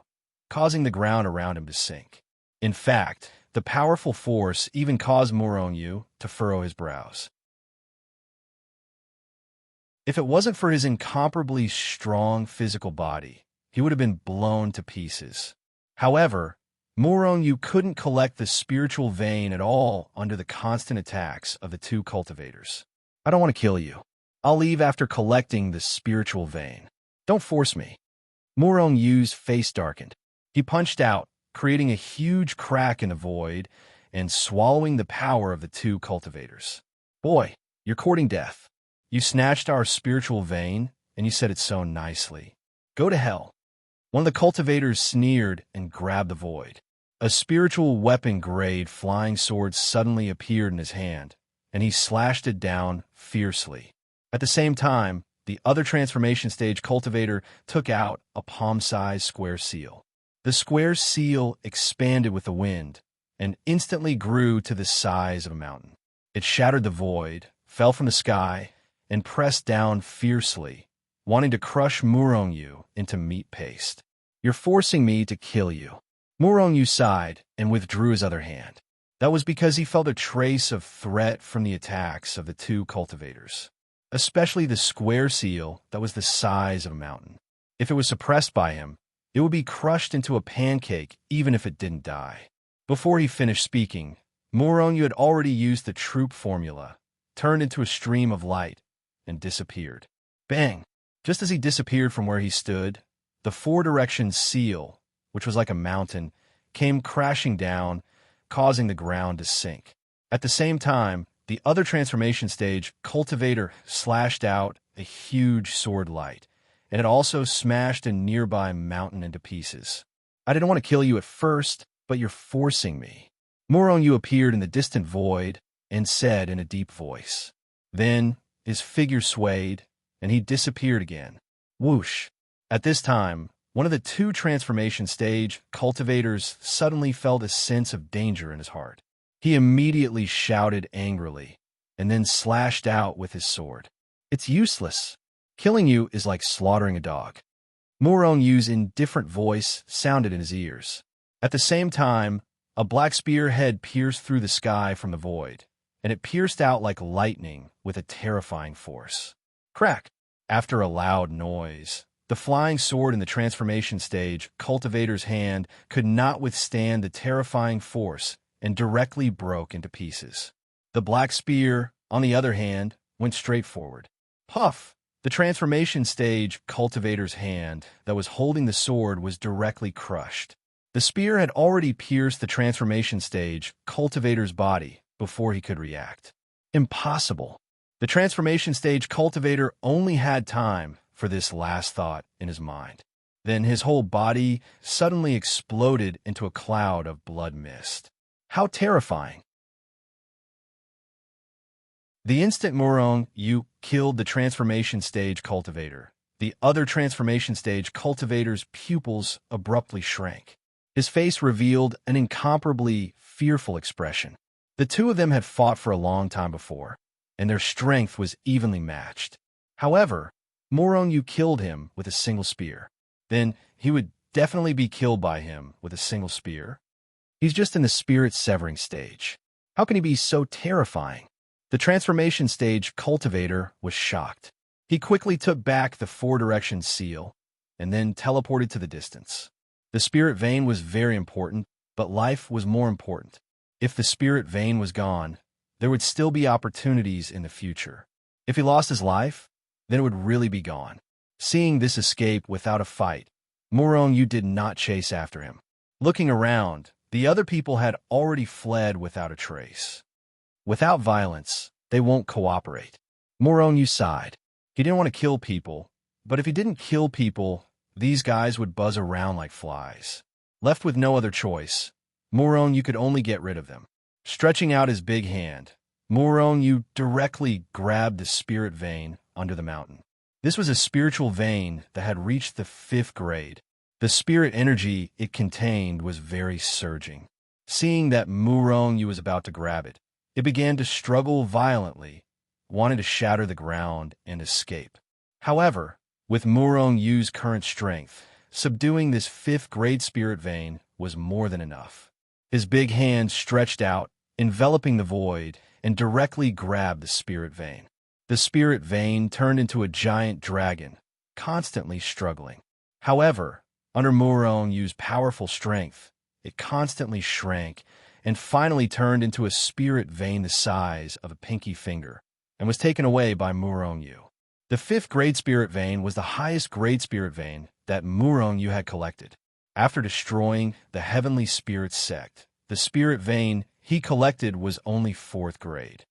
causing the ground around him to sink. In fact, the powerful force even caused Murongyu to furrow his brows. If it wasn't for his incomparably strong physical body, he would have been blown to pieces. However, Murongyu couldn't collect the spiritual vein at all under the constant attacks of the two cultivators. "I don't want to kill you. I'll leave after collecting the spiritual vein. Don't force me." Murongyu's face darkened. He punched out, creating a huge crack in the void and swallowing the power of the two cultivators. "Boy, you're courting death. You snatched our spiritual vein, and you said it so nicely. Go to hell." One of the cultivators sneered and grabbed the void. A spiritual weapon-grade flying sword suddenly appeared in his hand, and he slashed it down fiercely. At the same time, the other transformation stage cultivator took out a palm-sized square seal. The square seal expanded with the wind and instantly grew to the size of a mountain. It shattered the void, fell from the sky, and pressed down fiercely, wanting to crush Murongyu into meat paste. "You're forcing me to kill you." Murongyu sighed and withdrew his other hand. That was because he felt a trace of threat from the attacks of the two cultivators, especially the square seal that was the size of a mountain. If it was suppressed by him, it would be crushed into a pancake even if it didn't die. Before he finished speaking, Murongyu had already used the troop formula, turned into a stream of light, and disappeared. Bang! Just as he disappeared from where he stood, the four-direction seal, which was like a mountain, came crashing down, causing the ground to sink. At the same time, the other transformation stage cultivator slashed out a huge sword light, and it also smashed a nearby mountain into pieces. "I didn't want to kill you at first, but you're forcing me." Murongyu appeared in the distant void and said in a deep voice. Then, his figure swayed, and he disappeared again. Whoosh! At this time, one of the two transformation stage cultivators suddenly felt a sense of danger in his heart. He immediately shouted angrily, and then slashed out with his sword. It's useless. Killing you is like slaughtering a dog. Murong Yu's indifferent voice sounded in his ears. At the same time, a black spear head pierced through the sky from the void, and it pierced out like lightning with a terrifying force. Crack! After a loud noise, the flying sword in the transformation stage cultivator's hand could not withstand the terrifying force and directly broke into pieces. The black spear, on the other hand, went straight forward. Puff! The transformation stage cultivator's hand that was holding the sword was directly crushed. The spear had already pierced the transformation stage cultivator's body before he could react. Impossible. The transformation stage cultivator only had time for this last thought in his mind. Then his whole body suddenly exploded into a cloud of blood mist. How terrifying! The instant Murong Yu killed the transformation stage cultivator, the other transformation stage cultivator's pupils abruptly shrank. His face revealed an incomparably fearful expression. The two of them had fought for a long time before, and their strength was evenly matched. However, Murong Yu killed him with a single spear. Then he would definitely be killed by him with a single spear. He's just in the spirit-severing stage. How can he be so terrifying? The transformation stage cultivator was shocked. He quickly took back the four-direction seal and then teleported to the distance. The spirit vein was very important, but life was more important. If the spirit vein was gone, there would still be opportunities in the future. If he lost his life, then it would really be gone. Seeing this escape without a fight, Murong Yu did not chase after him. Looking around, the other people had already fled without a trace. Without violence, they won't cooperate. Murong Yu sighed. He didn't want to kill people, but if he didn't kill people, these guys would buzz around like flies. Left with no other choice, Murong Yu could only get rid of them. Stretching out his big hand, Murong Yu directly grabbed the spirit vein under the mountain. This was a spiritual vein that had reached the 5th grade. The spirit energy it contained was very surging. Seeing that Murong Yu was about to grab it, it began to struggle violently, wanting to shatter the ground and escape. However, with Murong Yu's current strength, subduing this 5th grade spirit vein was more than enough. His big hand stretched out, enveloping the void, and directly grabbed the spirit vein. The spirit vein turned into a giant dragon, constantly struggling. However, under Murong Yu's powerful strength, it constantly shrank and finally turned into a spirit vein the size of a pinky finger and was taken away by Murong Yu. The 5th grade spirit vein was the highest grade spirit vein that Murong Yu had collected. After destroying the heavenly spirit sect, the spirit vein he collected was only 4th grade.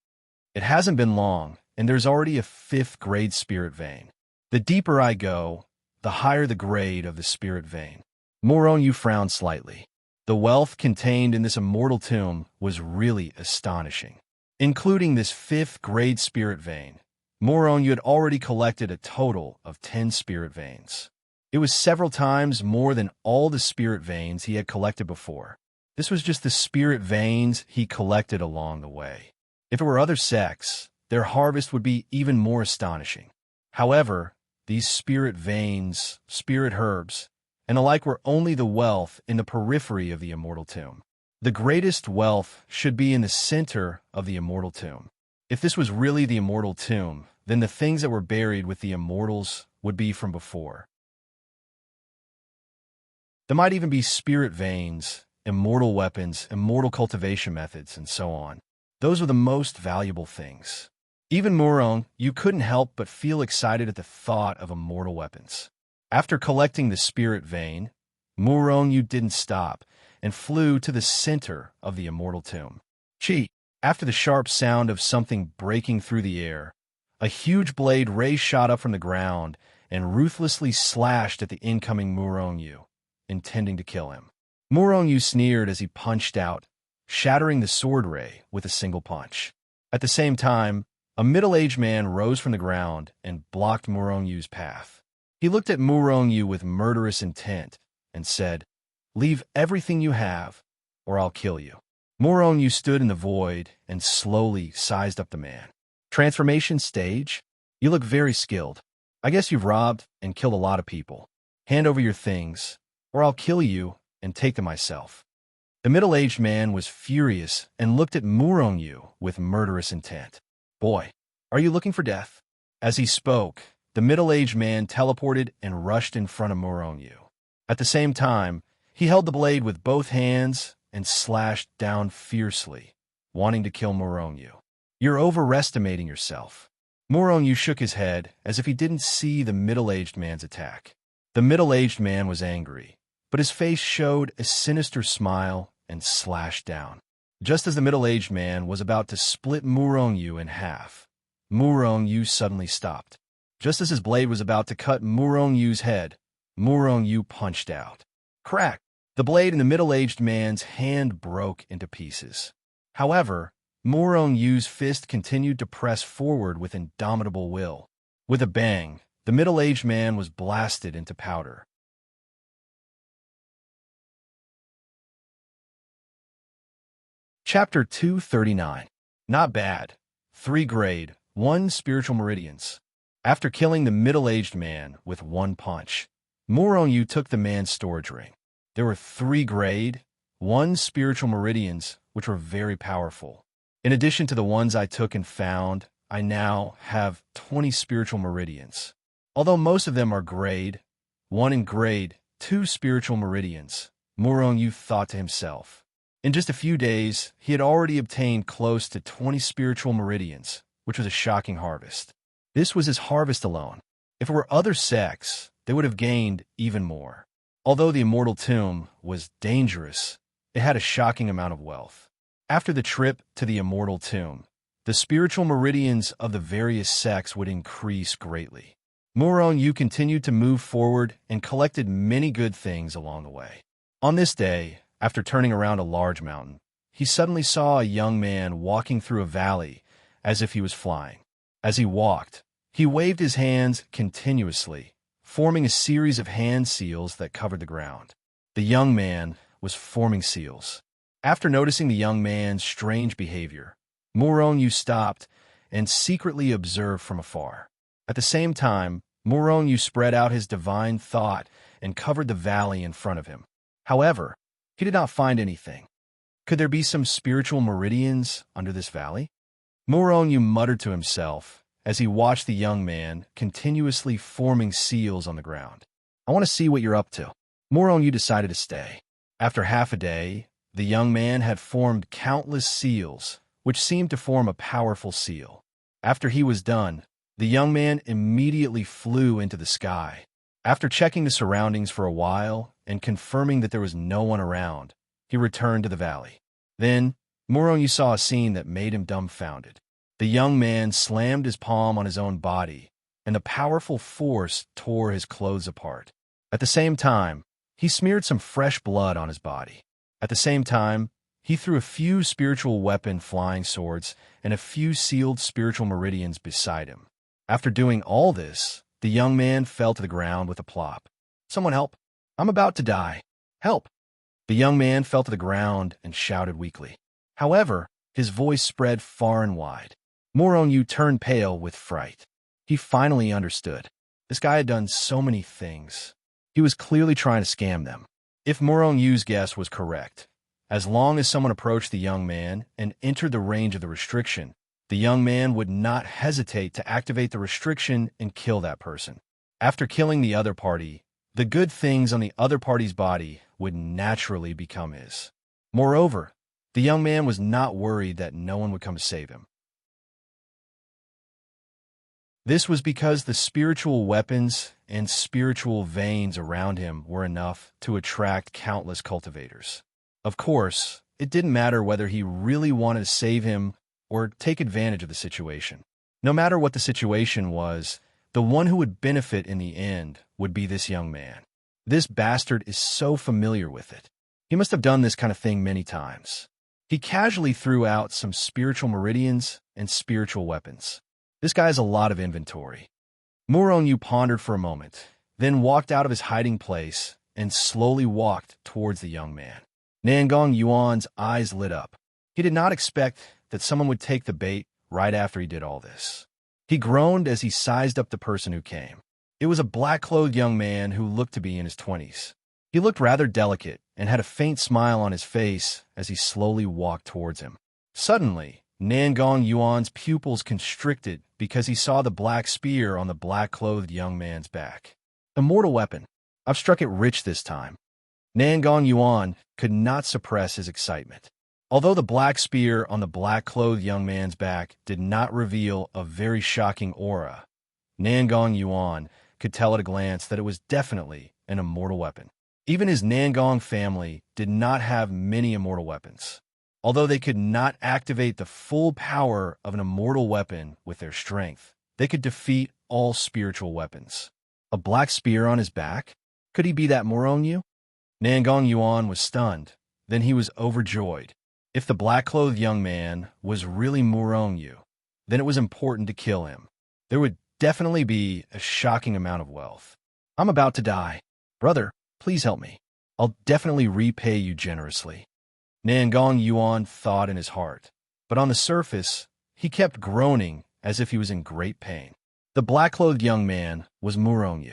It hasn't been long, and there's already a 5th grade spirit vein. The deeper I go, the higher the grade of the spirit vein. Murong Yu frowned slightly. The wealth contained in this immortal tomb was really astonishing. Including this 5th grade spirit vein, Murong Yu had already collected a total of 10 spirit veins. It was several times more than all the spirit veins he had collected before. This was just the spirit veins he collected along the way. If it were other sects, their harvest would be even more astonishing. However, these spirit veins, spirit herbs, and the like were only the wealth in the periphery of the immortal tomb. The greatest wealth should be in the center of the immortal tomb. If this was really the immortal tomb, then the things that were buried with the immortals would be from before. There might even be spirit veins, immortal weapons, immortal cultivation methods, and so on. Those were the most valuable things. Even Murong Yu couldn't help but feel excited at the thought of immortal weapons. After collecting the spirit vein, Murong Yu didn't stop and flew to the center of the immortal tomb. Chi! After the sharp sound of something breaking through the air, a huge blade ray shot up from the ground and ruthlessly slashed at the incoming Murong Yu, intending to kill him. Murong Yu sneered as he punched out, shattering the sword ray with a single punch. At the same time, A middle-aged man rose from the ground and blocked Murong-Yu's path. He looked at Murong-Yu with murderous intent and said, "Leave everything you have, or I'll kill you." Murong-Yu stood in the void and slowly sized up the man. "Transformation stage? You look very skilled. I guess you've robbed and killed a lot of people. Hand over your things, or I'll kill you and take them myself." The middle-aged man was furious and looked at Murong-Yu with murderous intent. "Boy, are you looking for death?" As he spoke, the middle-aged man teleported and rushed in front of Murong-Yu. At the same time, he held the blade with both hands and slashed down fiercely, wanting to kill Murong-Yu. "You're overestimating yourself." Murong-Yu shook his head as if he didn't see the middle-aged man's attack. The middle-aged man was angry, but his face showed a sinister smile and slashed down. Just as the middle-aged man was about to split Murong-Yu in half, Murong-Yu suddenly stopped. Just as his blade was about to cut Murong-Yu's head, Murong-Yu punched out. Crack! The blade in the middle-aged man's hand broke into pieces. However, Murong-Yu's fist continued to press forward with indomitable will. With a bang, the middle-aged man was blasted into powder. Chapter 239. Not bad. 3 grade, 1 spiritual meridians. After killing the middle-aged man with 1 punch, Murong-Yu took the man's storage ring. There were 3 grade, 1 spiritual meridians, which were very powerful. In addition to the ones I took and found, I now have 20 spiritual meridians. Although most of them are grade 1 and grade 2 spiritual meridians, Murong-Yu thought to himself. In just a few days, he had already obtained close to 20 spiritual meridians, which was a shocking harvest. This was his harvest alone. If it were other sects, they would have gained even more. Although the Immortal Tomb was dangerous, it had a shocking amount of wealth. After the trip to the Immortal Tomb, the spiritual meridians of the various sects would increase greatly. Murong-Yu continued to move forward and collected many good things along the way. On this day, after turning around a large mountain, he suddenly saw a young man walking through a valley as if he was flying. As he walked, he waved his hands continuously, forming a series of hand seals that covered the ground. The young man was forming seals. After noticing the young man's strange behavior, Murong-Yu stopped and secretly observed from afar. At the same time, Murong-Yu spread out his divine thought and covered the valley in front of him. However, he did not find anything. Could there be some spiritual meridians under this valley? Murong-Yu muttered to himself as he watched the young man continuously forming seals on the ground. "I want to see what you're up to." Murong-Yu decided to stay. After half a day, the young man had formed countless seals, which seemed to form a powerful seal. After he was done, the young man immediately flew into the sky. After checking the surroundings for a while and confirming that there was no one around, he returned to the valley. Then, Murong-Yu saw a scene that made him dumbfounded. The young man slammed his palm on his own body, and the powerful force tore his clothes apart. At the same time, he smeared some fresh blood on his body. At the same time, he threw a few spiritual weapon flying swords and a few sealed spiritual meridians beside him. After doing all this, the young man fell to the ground with a plop. "Someone help! I'm about to die! Help!" The young man fell to the ground and shouted weakly. However, his voice spread far and wide. Murong-Yu turned pale with fright. He finally understood. This guy had done so many things. He was clearly trying to scam them. If Murong-Yu's guess was correct, as long as someone approached the young man and entered the range of the restriction, the young man would not hesitate to activate the restriction and kill that person. After killing the other party, the good things on the other party's body would naturally become his. Moreover, the young man was not worried that no one would come to save him. This was because the spiritual weapons and spiritual veins around him were enough to attract countless cultivators. Of course, it didn't matter whether he really wanted to save him or take advantage of the situation. No matter what the situation was, the one who would benefit in the end would be this young man. This bastard is so familiar with it. He must have done this kind of thing many times. He casually threw out some spiritual meridians and spiritual weapons. This guy has a lot of inventory. Murong pondered for a moment, then walked out of his hiding place and slowly walked towards the young man. Nangong Yuan's eyes lit up. He did not expect that someone would take the bait right after he did all this. He groaned as he sized up the person who came. It was a black-clothed young man who looked to be in his 20s. He looked rather delicate and had a faint smile on his face as he slowly walked towards him. Suddenly, Nangong Yuan's pupils constricted because he saw the black spear on the black-clothed young man's back. Immortal weapon. I've struck it rich this time. Nangong Yuan could not suppress his excitement. Although the black spear on the black-clothed young man's back did not reveal a very shocking aura, Nangong Yuan could tell at a glance that it was definitely an immortal weapon. Even his Nangong family did not have many immortal weapons. Although they could not activate the full power of an immortal weapon with their strength, they could defeat all spiritual weapons. A black spear on his back? Could he be that Murong? Nangong Yuan was stunned. Then he was overjoyed. If the black-clothed young man was really Murong, then it was important to kill him. There would definitely be a shocking amount of wealth. I'm about to die. Brother, please help me. I'll definitely repay you generously. Nangong Yuan thought in his heart, but on the surface, he kept groaning as if he was in great pain. The black-clothed young man was Murong.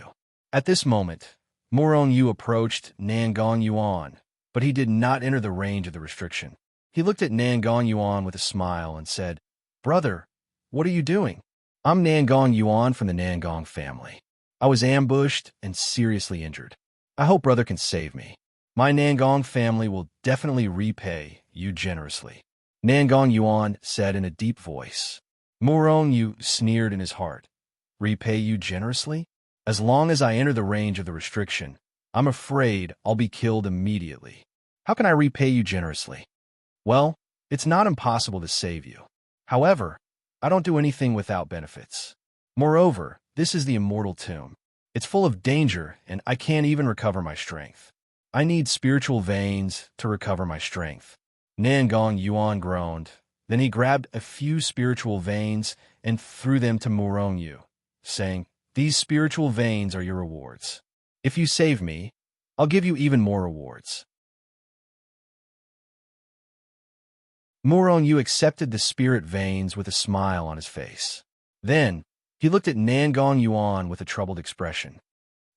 At this moment, Murong approached Nangong Yuan, but he did not enter the range of the restriction. He looked at Nangong Yuan with a smile and said, "Brother, what are you doing?" "I'm Nangong Yuan from the Nangong family. I was ambushed and seriously injured. I hope brother can save me. My Nangong family will definitely repay you generously," Nangong Yuan said in a deep voice. Murong sneered in his heart. "Repay you generously? As long as I enter the range of the restriction, I'm afraid I'll be killed immediately. How can I repay you generously?" "Well, it's not impossible to save you. However, I don't do anything without benefits. Moreover, this is the immortal tomb. It's full of danger, and I can't even recover my strength. I need spiritual veins to recover my strength." Nangong Yuan groaned. Then he grabbed a few spiritual veins and threw them to Murong, saying, "These spiritual veins are your rewards. If you save me, I'll give you even more rewards." Murong accepted the spirit veins with a smile on his face. Then, he looked at Nangong Yuan with a troubled expression.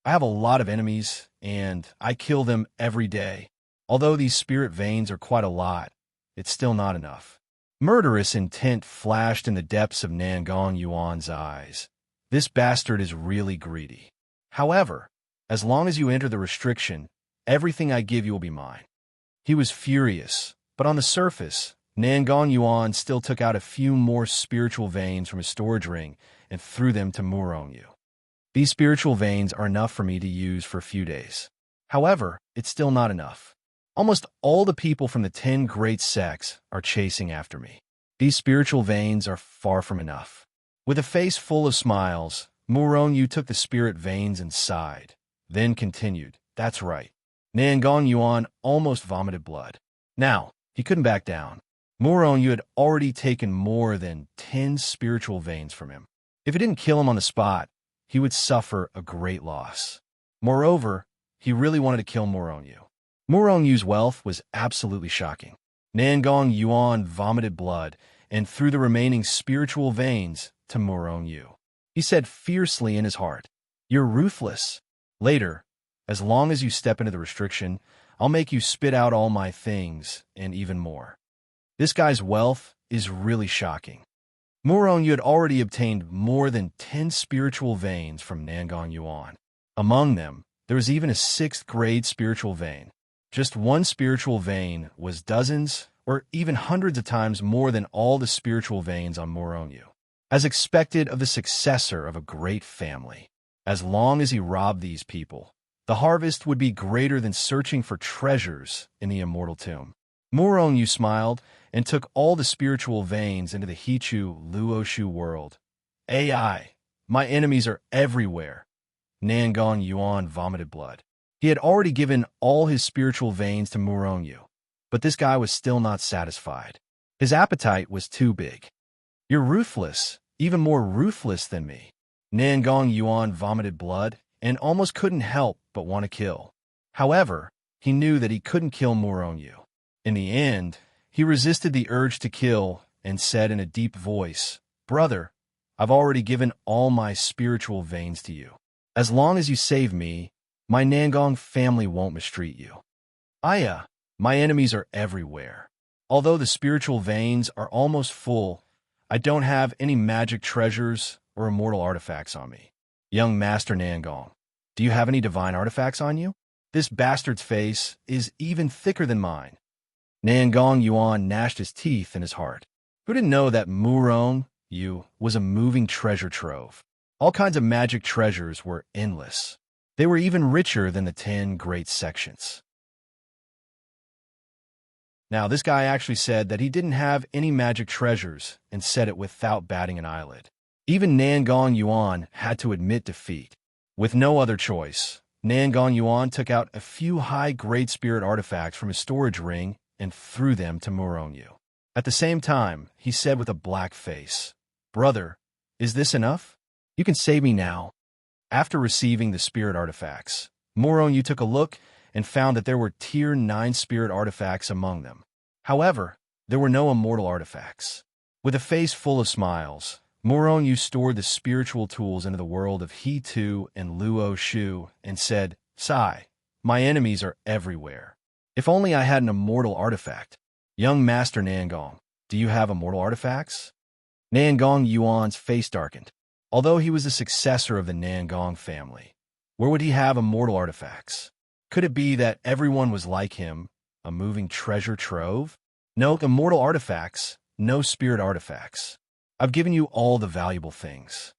"I have a lot of enemies, and I kill them every day. Although these spirit veins are quite a lot, it's still not enough." Murderous intent flashed in the depths of Nangong Yuan's eyes. This bastard is really greedy. However, as long as you enter the restriction, everything I give you will be mine. He was furious, but on the surface, Nangong Yuan still took out a few more spiritual veins from his storage ring and threw them to Murong. "These spiritual veins are enough for me to use for a few days. However, it's still not enough. Almost all the people from the 10 great sects are chasing after me. These spiritual veins are far from enough." With a face full of smiles, Murong took the spirit veins and sighed, then continued, "That's right." Nangong Yuan almost vomited blood. Now, he couldn't back down. Murong had already taken more than 10 spiritual veins from him. If it didn't kill him on the spot, he would suffer a great loss. Moreover, he really wanted to kill Murong. Murong's wealth was absolutely shocking. Nangong Yuan vomited blood and threw the remaining spiritual veins to Murong. He said fiercely in his heart, "You're ruthless. Later, as long as you step into the restriction, I'll make you spit out all my things and even more." This guy's wealth is really shocking. Murong had already obtained more than 10 spiritual veins from Nangong Yuan. Among them, there was even a 6th grade spiritual vein. Just one spiritual vein was dozens or even hundreds of times more than all the spiritual veins on Murong. As expected of the successor of a great family, as long as he robbed these people, the harvest would be greater than searching for treasures in the immortal tomb. Murong smiled and took all the spiritual veins into the Hichu Luoshu world. "AI, my enemies are everywhere." Nangong Yuan vomited blood. He had already given all his spiritual veins to Murong, but this guy was still not satisfied. His appetite was too big. "You're ruthless, even more ruthless than me. Nangong Yuan vomited blood and almost couldn't help but want to kill. However, he knew that he couldn't kill Murongyu. In the end, he resisted the urge to kill and said in a deep voice, "Brother, I've already given all my spiritual veins to you. As long as you save me, my Nangong family won't mistreat you. Aya, my enemies are everywhere. Although the spiritual veins are almost full, I don't have any magic treasures or immortal artifacts on me. Young Master Nangong, do you have any divine artifacts on you? This bastard's face is even thicker than mine." Nangong Yuan gnashed his teeth in his heart. Who didn't know that Murongyu was a moving treasure trove? All kinds of magic treasures were endless. They were even richer than the 10 great sections. Now, this guy actually said that he didn't have any magic treasures and said it without batting an eyelid. Even Nangong Yuan had to admit defeat. With no other choice, Nangong Yuan took out a few high Great Spirit artifacts from his storage ring and threw them to Murongyu. At the same time, he said with a black face, "Brother, is this enough? You can save me now." After receiving the spirit artifacts, Murongyu took a look and found that there were Tier 9 spirit artifacts among them. However, there were no immortal artifacts. With a face full of smiles, Murongyu stored the spiritual tools into the world of He Tu and Luo Shu and said, "Sai, my enemies are everywhere. If only I had an immortal artifact. Young Master Nangong, do you have immortal artifacts?" Nangong Yuan's face darkened. Although he was the successor of the Nangong family, where would he have immortal artifacts? Could it be that everyone was like him, a moving treasure trove? No immortal artifacts, no spirit artifacts. I've given you all the valuable things.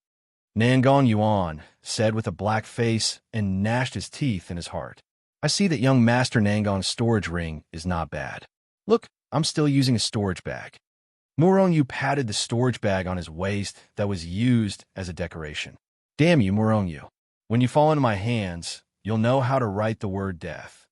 Nangong Yuan said with a black face and gnashed his teeth in his heart. I see that young Master Nangong's storage ring is not bad. Look, I'm still using a storage bag. Murongyu patted the storage bag on his waist that was used as a decoration. Damn you, Murongyu. When you fall into my hands, you'll know how to write the word death.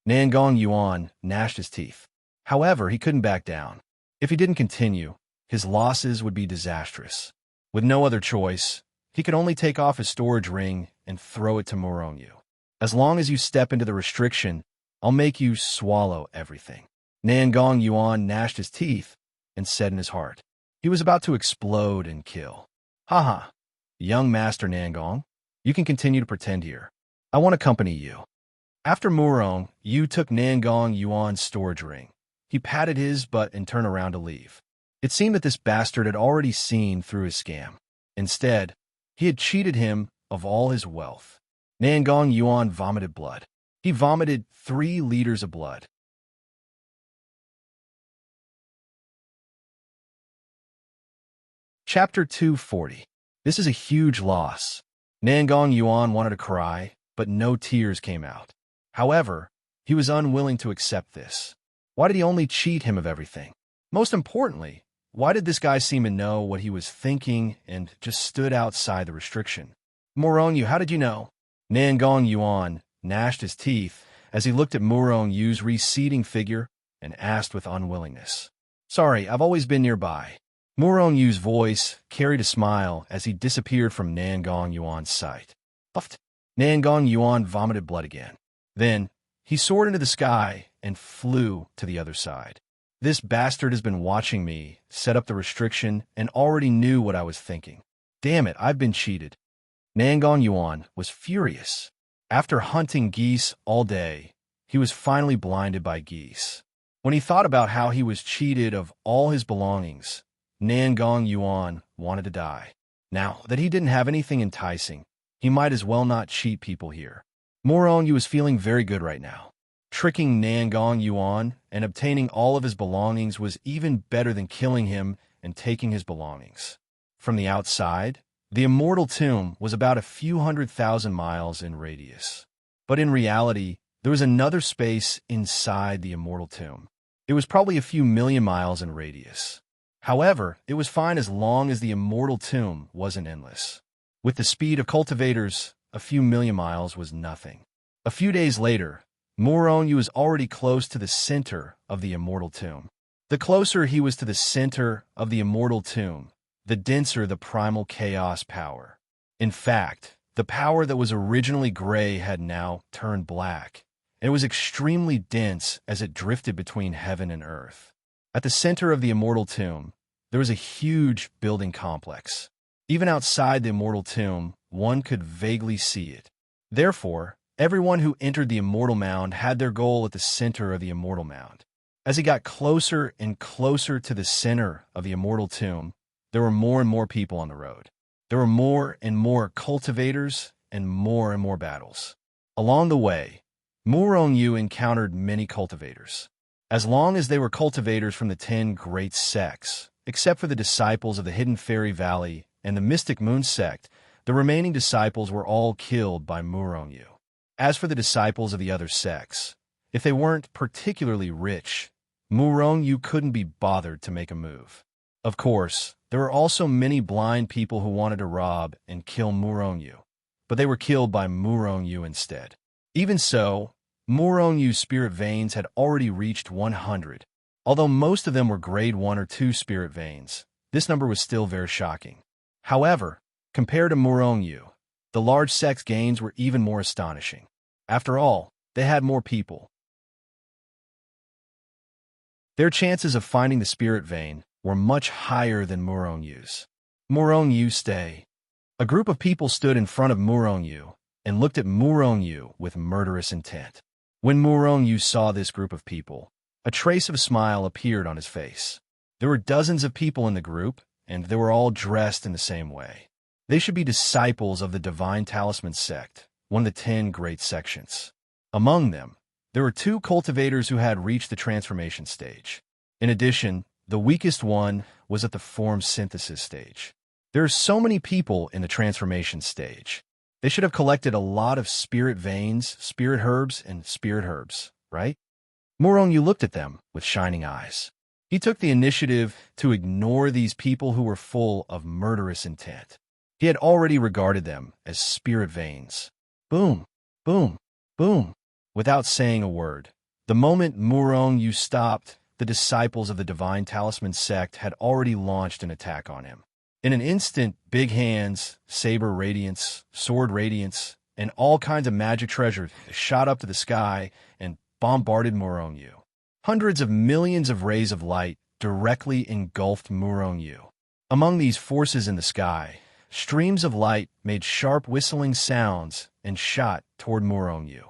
Nangong Yuan gnashed his teeth. However, he couldn't back down. If he didn't continue, his losses would be disastrous. With no other choice, he could only take off his storage ring and throw it to Murongyu. As long as you step into the restriction, I'll make you swallow everything. Nangong Yuan gnashed his teeth and said in his heart. He was about to explode and kill. Haha, young Master Nangong, you can continue to pretend here. I want to accompany you. After Murongyu took Nangong Yuan's storage ring, he patted his butt and turned around to leave. It seemed that this bastard had already seen through his scam. Instead, he had cheated him of all his wealth. Nangong Yuan vomited blood. He vomited 3 liters of blood. Chapter 240. This is a huge loss. Nangong Yuan wanted to cry, but no tears came out. However, he was unwilling to accept this. Why did he only cheat him of everything? Most importantly, why did this guy seem to know what he was thinking and just stood outside the restriction? Murongyu, how did you know? Nangong Yuan gnashed his teeth as he looked at Murongyu's receding figure and asked with unwillingness. Sorry, I've always been nearby. Murongyu's voice carried a smile as he disappeared from Nangong Yuan's sight. Puffed. Nangong Yuan vomited blood again. Then, he soared into the sky and flew to the other side. This bastard has been watching me set up the restriction and already knew what I was thinking. Damn it, I've been cheated. Nangong Yuan was furious. After hunting geese all day, he was finally blinded by geese. When he thought about how he was cheated of all his belongings, Nangong Yuan wanted to die. Now that he didn't have anything enticing, he might as well not cheat people here. Murongyu was feeling very good right now. Tricking Nangong Yuan and obtaining all of his belongings was even better than killing him and taking his belongings. From the outside, the immortal tomb was about a few 100,000 miles in radius. But in reality, there was another space inside the immortal tomb. It was probably a few million miles in radius. However, it was fine as long as the immortal tomb wasn't endless. With the speed of cultivators, a few million miles was nothing. A few days later, Murongyu was already close to the center of the immortal tomb. The closer he was to the center of the immortal tomb, the denser the primal chaos power. In fact, the power that was originally gray had now turned black, and it was extremely dense as it drifted between heaven and earth. At the center of the immortal tomb, there was a huge building complex. Even outside the immortal tomb, one could vaguely see it. Therefore, everyone who entered the immortal mound had their goal at the center of the immortal mound. As he got closer and closer to the center of the immortal tomb, there were more and more people on the road. There were more and more cultivators and more battles. Along the way, Yu encountered many cultivators. As long as they were cultivators from the 10 great sects, except for the disciples of the Hidden Fairy Valley and the Mystic Moon sect, the remaining disciples were all killed by Yu. As for the disciples of the other sects, if they weren't particularly rich, Yu couldn't be bothered to make a move. Of course, there were also many blind people who wanted to rob and kill Yu, but they were killed by Yu instead. Even so, Yu's spirit veins had already reached 100. Although most of them were grade 1 or 2 spirit veins, this number was still very shocking. However, compared to Yu, the large sect's gains were even more astonishing. After all, they had more people. Their chances of finding the spirit vein were much higher than Yu's. Yu stay. A group of people stood in front of Yu and looked at Yu with murderous intent. When Yu saw this group of people, a trace of a smile appeared on his face. There were dozens of people in the group, and they were all dressed in the same way. They should be disciples of the Divine Talisman sect, one of the 10 great sections. Among them, there were 2 cultivators who had reached the transformation stage. In addition, the weakest one was at the form synthesis stage. There are so many people in the transformation stage. They should have collected a lot of spirit veins, spirit herbs, right? Yu looked at them with shining eyes. He took the initiative to ignore these people who were full of murderous intent. He had already regarded them as spirit veins. Boom, boom, boom. Without saying a word, the moment Yu stopped, the disciples of the Divine Talisman sect had already launched an attack on him. In an instant, big hands, saber radiance, sword radiance, and all kinds of magic treasures shot up to the sky and bombarded Yu. Hundreds of millions of rays of light directly engulfed Yu. Among these forces in the sky, streams of light made sharp whistling sounds and shot toward Yu.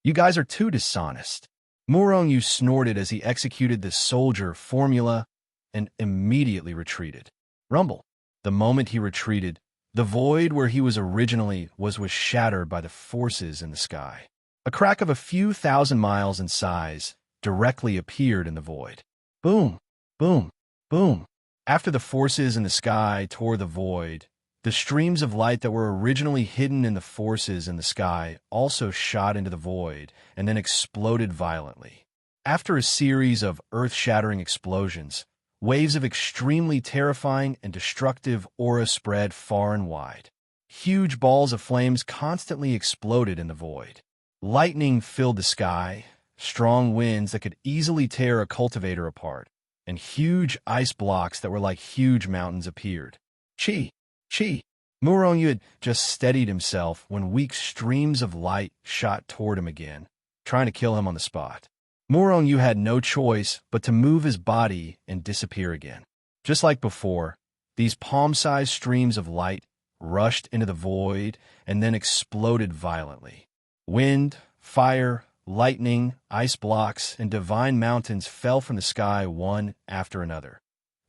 You guys are too dishonest. Yu snorted as he executed the soldier formula and immediately retreated. Rumble. The moment he retreated, the void where he was originally was shattered by the forces in the sky. A crack of a few thousand miles in size directly appeared in the void. Boom, boom, boom. After the forces in the sky tore the void, the streams of light that were originally hidden in the forces in the sky also shot into the void and then exploded violently. After a series of earth-shattering explosions, waves of extremely terrifying and destructive aura spread far and wide. Huge balls of flames constantly exploded in the void. Lightning filled the sky, strong winds that could easily tear a cultivator apart, and huge ice blocks that were like huge mountains appeared. Chi! Yu had just steadied himself when weak streams of light shot toward him again, trying to kill him on the spot. Yu had no choice but to move his body and disappear again. Just like before, these palm-sized streams of light rushed into the void and then exploded violently. Wind, fire, lightning, ice blocks, and divine mountains fell from the sky one after another.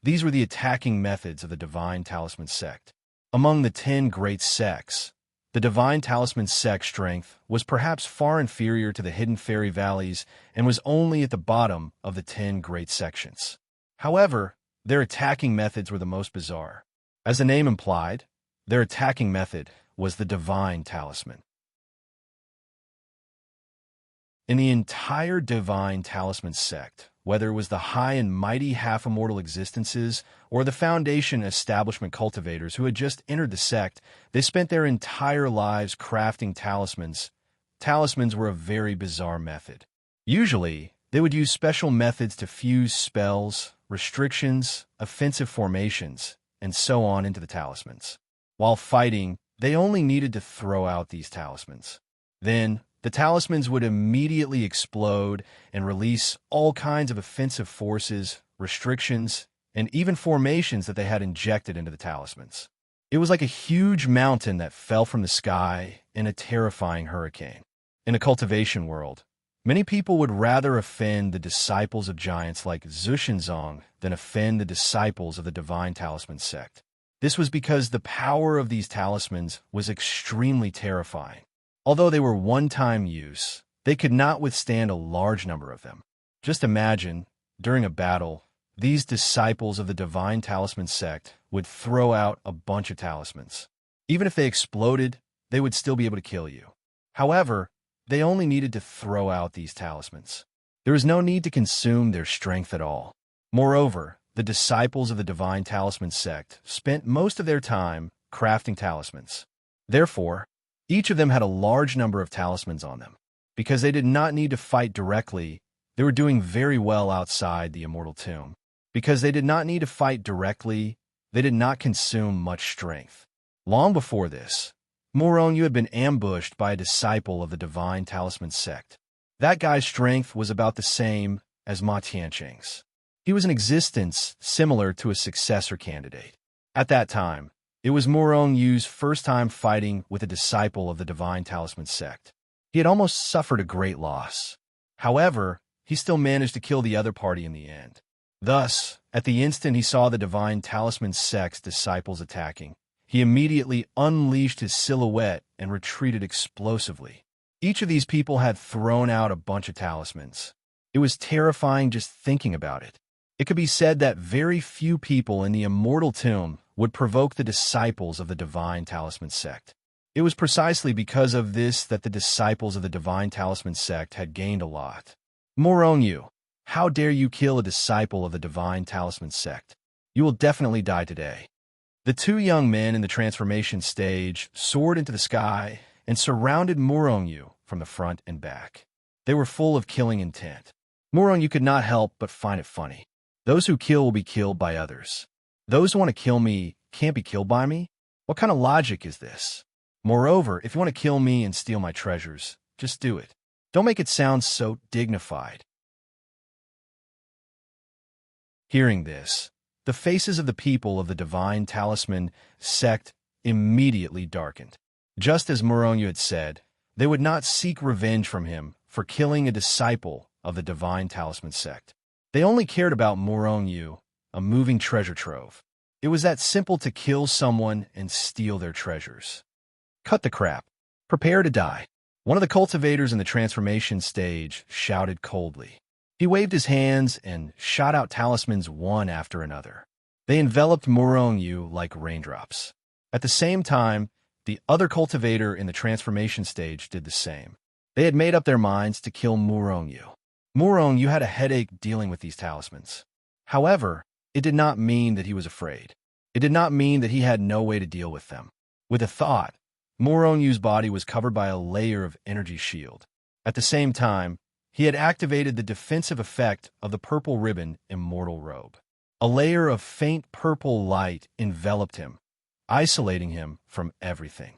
These were the attacking methods of the Divine Talisman sect. Among the 10 great sects, the Divine Talisman sect strength was perhaps far inferior to the Hidden Fairy Valleys and was only at the bottom of the 10 great sections. However, their attacking methods were the most bizarre. As the name implied, their attacking method was the Divine Talisman. In the entire Divine Talisman sect, whether it was the high and mighty half-immortal existences or the Foundation establishment cultivators who had just entered the sect, they spent their entire lives crafting talismans. Talismans were a very bizarre method. Usually, they would use special methods to fuse spells, restrictions, offensive formations, and so on into the talismans. While fighting, they only needed to throw out these talismans. Then, the talismans would immediately explode and release all kinds of offensive forces, restrictions, and even formations that they had injected into the talismans. It was like a huge mountain that fell from the sky in a terrifying hurricane. In a cultivation world, many people would rather offend the disciples of giants like Zushenzong than offend the disciples of the Divine Talisman sect. This was because the power of these talismans was extremely terrifying. Although they were one-time use, they could not withstand a large number of them. Just imagine, during a battle, these disciples of the Divine Talisman sect would throw out a bunch of talismans. Even if they exploded, they would still be able to kill you. However, they only needed to throw out these talismans. There was no need to consume their strength at all. Moreover, the disciples of the Divine Talisman sect spent most of their time crafting talismans. Therefore, each of them had a large number of talismans on them. Because they did not need to fight directly, they were doing very well outside the immortal tomb. Because they did not need to fight directly, they did not consume much strength. Long before this, Morongyu had been ambushed by a disciple of the Divine Talisman sect. That guy's strength was about the same as Ma Tianqing's. He was in existence similar to a successor candidate. At that time, it was Morongyu's first time fighting with a disciple of the Divine Talisman sect. He had almost suffered a great loss. However, he still managed to kill the other party in the end. Thus, at the instant he saw the Divine Talisman sect's disciples attacking, he immediately unleashed his silhouette and retreated explosively. Each of these people had thrown out a bunch of talismans. It was terrifying just thinking about it. It could be said that very few people in the immortal tomb would provoke the disciples of the Divine Talisman sect. It was precisely because of this that the disciples of the Divine Talisman sect had gained a lot. Morongyu, how dare you kill a disciple of the Divine Talisman sect? You will definitely die today. The two young men in the transformation stage soared into the sky and surrounded Morongyu from the front and back. They were full of killing intent. Morongyu could not help but find it funny. Those who kill will be killed by others. Those who want to kill me can't be killed by me? What kind of logic is this? Moreover, if you want to kill me and steal my treasures, just do it. Don't make it sound so dignified. Hearing this, the faces of the people of the Divine Talisman sect immediately darkened. Just as Morongyu had said, they would not seek revenge from him for killing a disciple of the Divine Talisman sect. They only cared about Morongyu, a moving treasure trove. It was that simple to kill someone and steal their treasures. Cut the crap. Prepare to die. One of the cultivators in the transformation stage shouted coldly. He waved his hands and shot out talismans one after another. They enveloped Morongyu like raindrops. At the same time, the other cultivator in the transformation stage did the same. They had made up their minds to kill Morongyu. Morongyu had a headache dealing with these talismans. However, it did not mean that he was afraid. It did not mean that he had no way to deal with them. With a thought, Morongyu's body was covered by a layer of energy shield. At the same time, he had activated the defensive effect of the purple ribbon immortal robe. A layer of faint purple light enveloped him, isolating him from everything.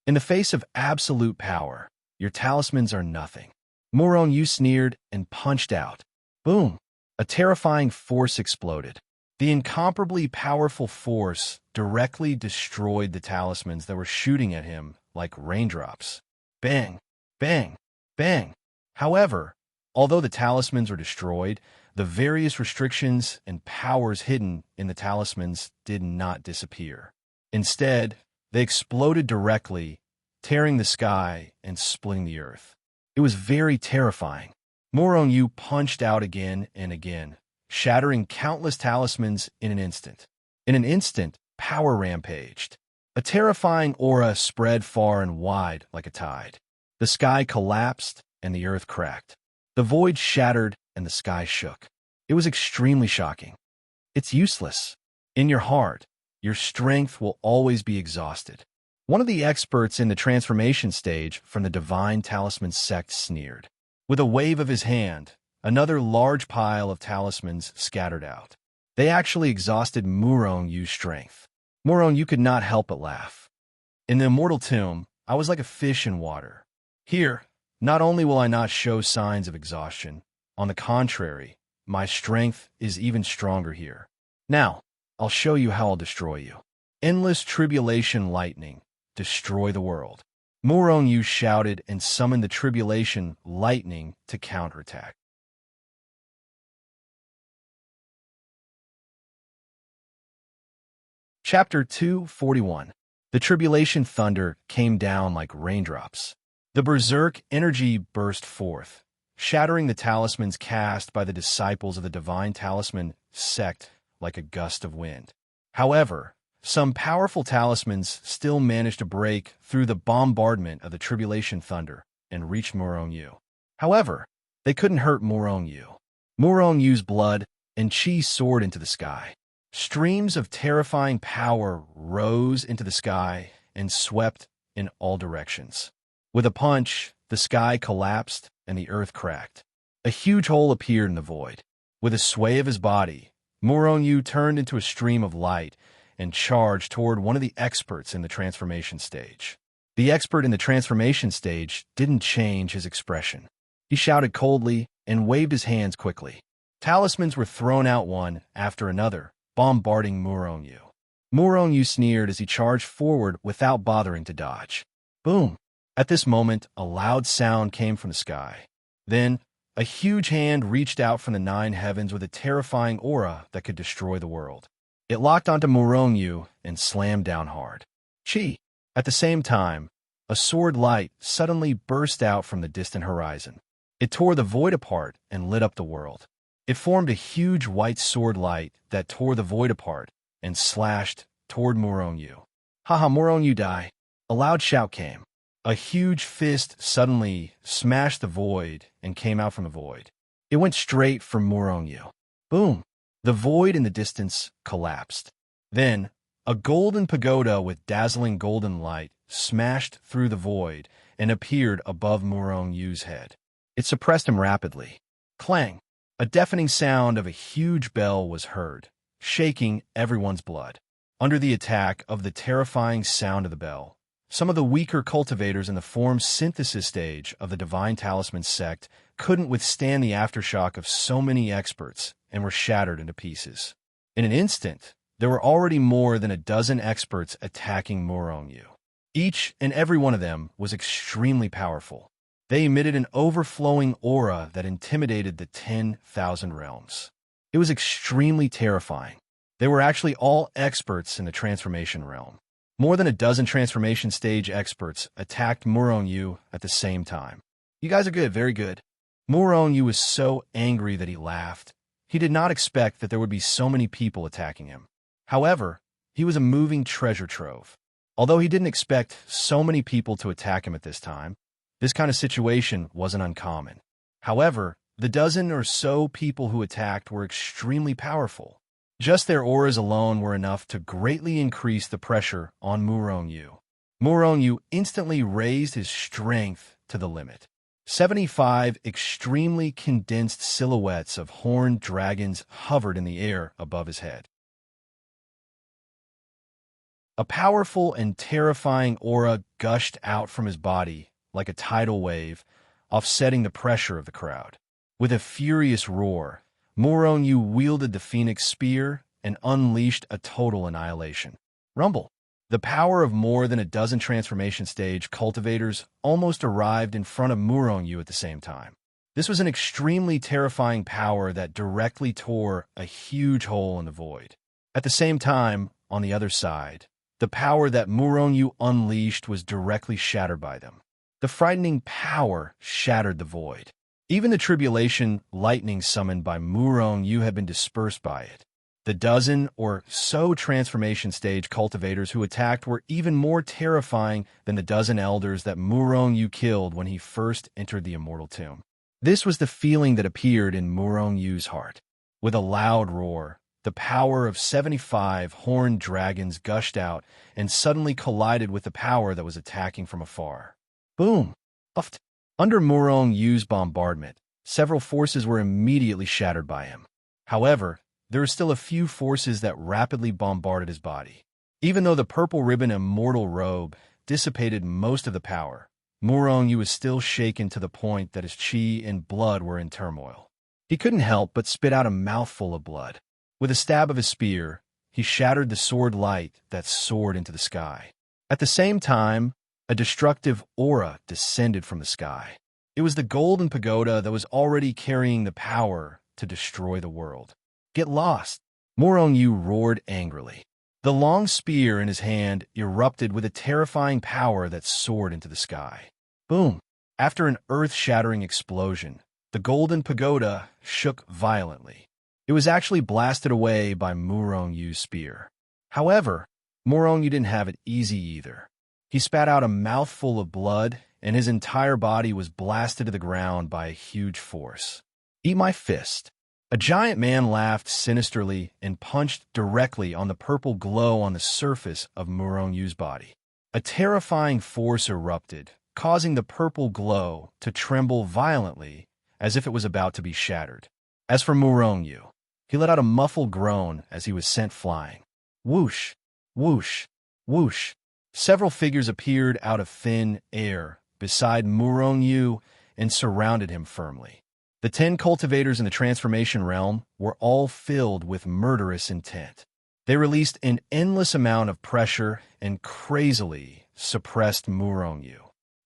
In the face of absolute power, your talismans are nothing. Morongyu sneered and punched out. Boom! A terrifying force exploded. The incomparably powerful force directly destroyed the talismans that were shooting at him like raindrops. Bang! Bang! Bang! However, although the talismans were destroyed, the various restrictions and powers hidden in the talismans did not disappear. Instead, they exploded directly, tearing the sky and splitting the earth. It was very terrifying. Morongyu punched out again and again, shattering countless talismans in an instant. In an instant, power rampaged. A terrifying aura spread far and wide like a tide. The sky collapsed and the earth cracked. The void shattered and the sky shook. It was extremely shocking. It's useless. In your heart, your strength will always be exhausted. One of the experts in the transformation stage from the Divine Talisman sect sneered. With a wave of his hand, another large pile of talismans scattered out. They actually exhausted Murong Yu's strength. Murong Yu could not help but laugh. In the immortal tomb, I was like a fish in water. Here, not only will I not show signs of exhaustion, on the contrary, my strength is even stronger here. Now, I'll show you how I'll destroy you. Endless tribulation lightning, destroy the world. Murong Yu shouted and summoned the tribulation lightning to counterattack. Chapter 241. The tribulation thunder came down like raindrops. The berserk energy burst forth, shattering the talismans cast by the disciples of the divine talisman sect like a gust of wind. However, some powerful talismans still managed to break through the bombardment of the tribulation thunder and reach Murong Yu. However, they couldn't hurt Murong Yu. Murong Yu's blood and chi soared into the sky. Streams of terrifying power rose into the sky and swept in all directions. With a punch, the sky collapsed and the earth cracked. A huge hole appeared in the void. With a sway of his body, Murong Yu turned into a stream of light and charged toward one of the experts in the transformation stage. The expert in the transformation stage didn't change his expression. He shouted coldly and waved his hands quickly. Talismans were thrown out one after another, bombarding Murong Yu. Murong Yu sneered as he charged forward without bothering to dodge. Boom! At this moment, a loud sound came from the sky. Then, a huge hand reached out from the nine heavens with a terrifying aura that could destroy the world. It locked onto Murong Yu and slammed down hard. Chi! At the same time, a sword light suddenly burst out from the distant horizon. It tore the void apart and lit up the world. It formed a huge white sword light that tore the void apart and slashed toward Murong Yu. Haha, Murong Yu die. A loud shout came. A huge fist suddenly smashed the void and came out from the void. It went straight for Murong Yu. Boom! The void in the distance collapsed. Then, a golden pagoda with dazzling golden light smashed through the void and appeared above Murong Yu's head. It suppressed him rapidly. Clang! A deafening sound of a huge bell was heard, shaking everyone's blood. Under the attack of the terrifying sound of the bell, some of the weaker cultivators in the form synthesis stage of the Divine Talisman sect couldn't withstand the aftershock of so many experts and were shattered into pieces. In an instant, there were already more than a dozen experts attacking Murong Yu. Each and every one of them was extremely powerful. They emitted an overflowing aura that intimidated the 10,000 realms. It was extremely terrifying. They were actually all experts in the transformation realm. More than a dozen transformation stage experts attacked Murong Yu at the same time. You guys are good, very good. Murong Yu was so angry that he laughed. He did not expect that there would be so many people attacking him. However, he was a moving treasure trove. Although he didn't expect so many people to attack him at this time, this kind of situation wasn't uncommon. However, the dozen or so people who attacked were extremely powerful. Just their auras alone were enough to greatly increase the pressure on Murong Yu. Murong Yu instantly raised his strength to the limit. 75 extremely condensed silhouettes of horned dragons hovered in the air above his head. A powerful and terrifying aura gushed out from his body like a tidal wave, offsetting the pressure of the crowd. With a furious roar, Murong Yu wielded the Phoenix Spear and unleashed a total annihilation. Rumble! The power of more than a dozen transformation stage cultivators almost arrived in front of Murong Yu at the same time. This was an extremely terrifying power that directly tore a huge hole in the void. At the same time, on the other side, the power that Murong Yu unleashed was directly shattered by them. The frightening power shattered the void. Even the tribulation lightning summoned by Murong Yu had been dispersed by it. The dozen or so transformation stage cultivators who attacked were even more terrifying than the dozen elders that Murong Yu killed when he first entered the immortal tomb. This was the feeling that appeared in Murong Yu's heart. With a loud roar, the power of 75 horned dragons gushed out and suddenly collided with the power that was attacking from afar. Boom! Uft! Under Murong Yu's bombardment, several forces were immediately shattered by him. However, there were still a few forces that rapidly bombarded his body. Even though the purple ribbon immortal robe dissipated most of the power, Murong Yu was still shaken to the point that his chi and blood were in turmoil. He couldn't help but spit out a mouthful of blood. With a stab of his spear, he shattered the sword light that soared into the sky. At the same time, a destructive aura descended from the sky. It was the golden pagoda that was already carrying the power to destroy the world. Get lost! Murong Yu roared angrily. The long spear in his hand erupted with a terrifying power that soared into the sky. Boom! After an earth-shattering explosion, the golden pagoda shook violently. It was actually blasted away by Murong Yu's spear. However, Murong Yu didn't have it easy either. He spat out a mouthful of blood, and his entire body was blasted to the ground by a huge force. Eat my fist. A giant man laughed sinisterly and punched directly on the purple glow on the surface of Murong Yu's body. A terrifying force erupted, causing the purple glow to tremble violently as if it was about to be shattered. As for Murong Yu, he let out a muffled groan as he was sent flying. Whoosh, whoosh, whoosh. Several figures appeared out of thin air beside Murong Yu and surrounded him firmly. The 10 cultivators in the transformation realm were all filled with murderous intent. They released an endless amount of pressure and crazily suppressed Murong Yu.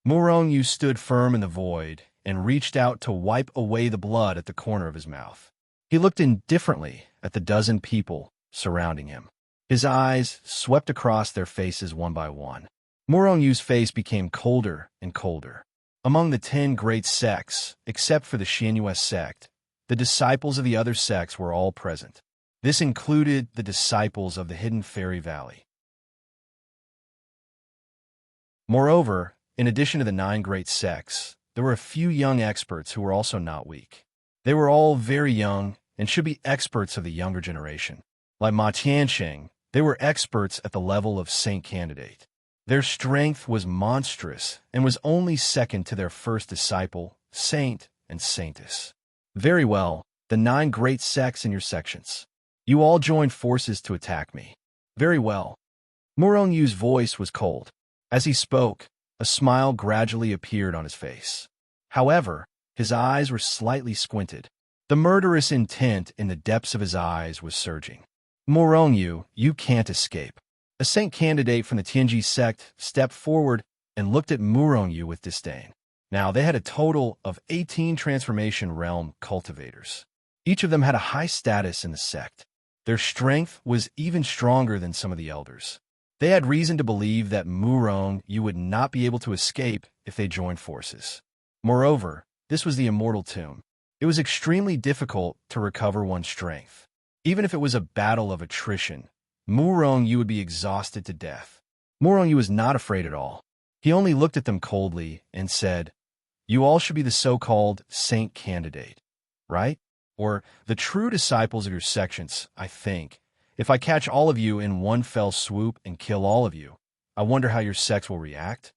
Murong Yu stood firm in the void and reached out to wipe away the blood at the corner of his mouth. He looked indifferently at the dozen people surrounding him. His eyes swept across their faces one by one. Murong Yu's face became colder and colder. Among the 10 great sects, except for the Xianyue sect, the disciples of the other sects were all present. This included the disciples of the Hidden Fairy Valley. Moreover, in addition to the 9 great sects, there were a few young experts who were also not weak. They were all very young and should be experts of the younger generation. Like Ma Tianqing, they were experts at the level of Saint Candidate. Their strength was monstrous and was only second to their first disciple, Saint and Saintess. Very well, the 9 great sects in your sections. You all joined forces to attack me. Very well. Murong Yu's voice was cold. As he spoke, a smile gradually appeared on his face. However, his eyes were slightly squinted. The murderous intent in the depths of his eyes was surging. Murong Yu, you can't escape. A Saint Candidate from the Tianji sect stepped forward and looked at Murong Yu with disdain. Now, they had a total of 18 Transformation Realm cultivators. Each of them had a high status in the sect. Their strength was even stronger than some of the elders. They had reason to believe that Murong Yu would not be able to escape if they joined forces. Moreover, this was the immortal tomb. It was extremely difficult to recover one's strength. Even if it was a battle of attrition, Murong Yu would be exhausted to death. Murong Yu was not afraid at all. He only looked at them coldly and said, "You all should be the so-called Saint Candidate, right? Or the true disciples of your sections, I think. If I catch all of you in one fell swoop and kill all of you, I wonder how your sects will react.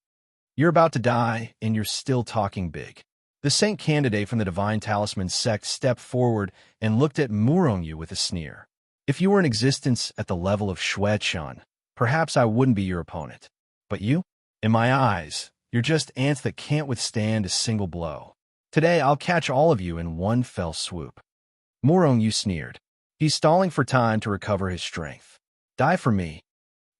You're about to die, and you're still talking big." The Saint Candidate from the Divine Talisman sect stepped forward and looked at Murong Yu with a sneer. "If you were in existence at the level of Xuechan, perhaps I wouldn't be your opponent. But you? In my eyes, you're just ants that can't withstand a single blow. Today, I'll catch all of you in one fell swoop." Murong Yu sneered. He's stalling for time to recover his strength. "Die for me."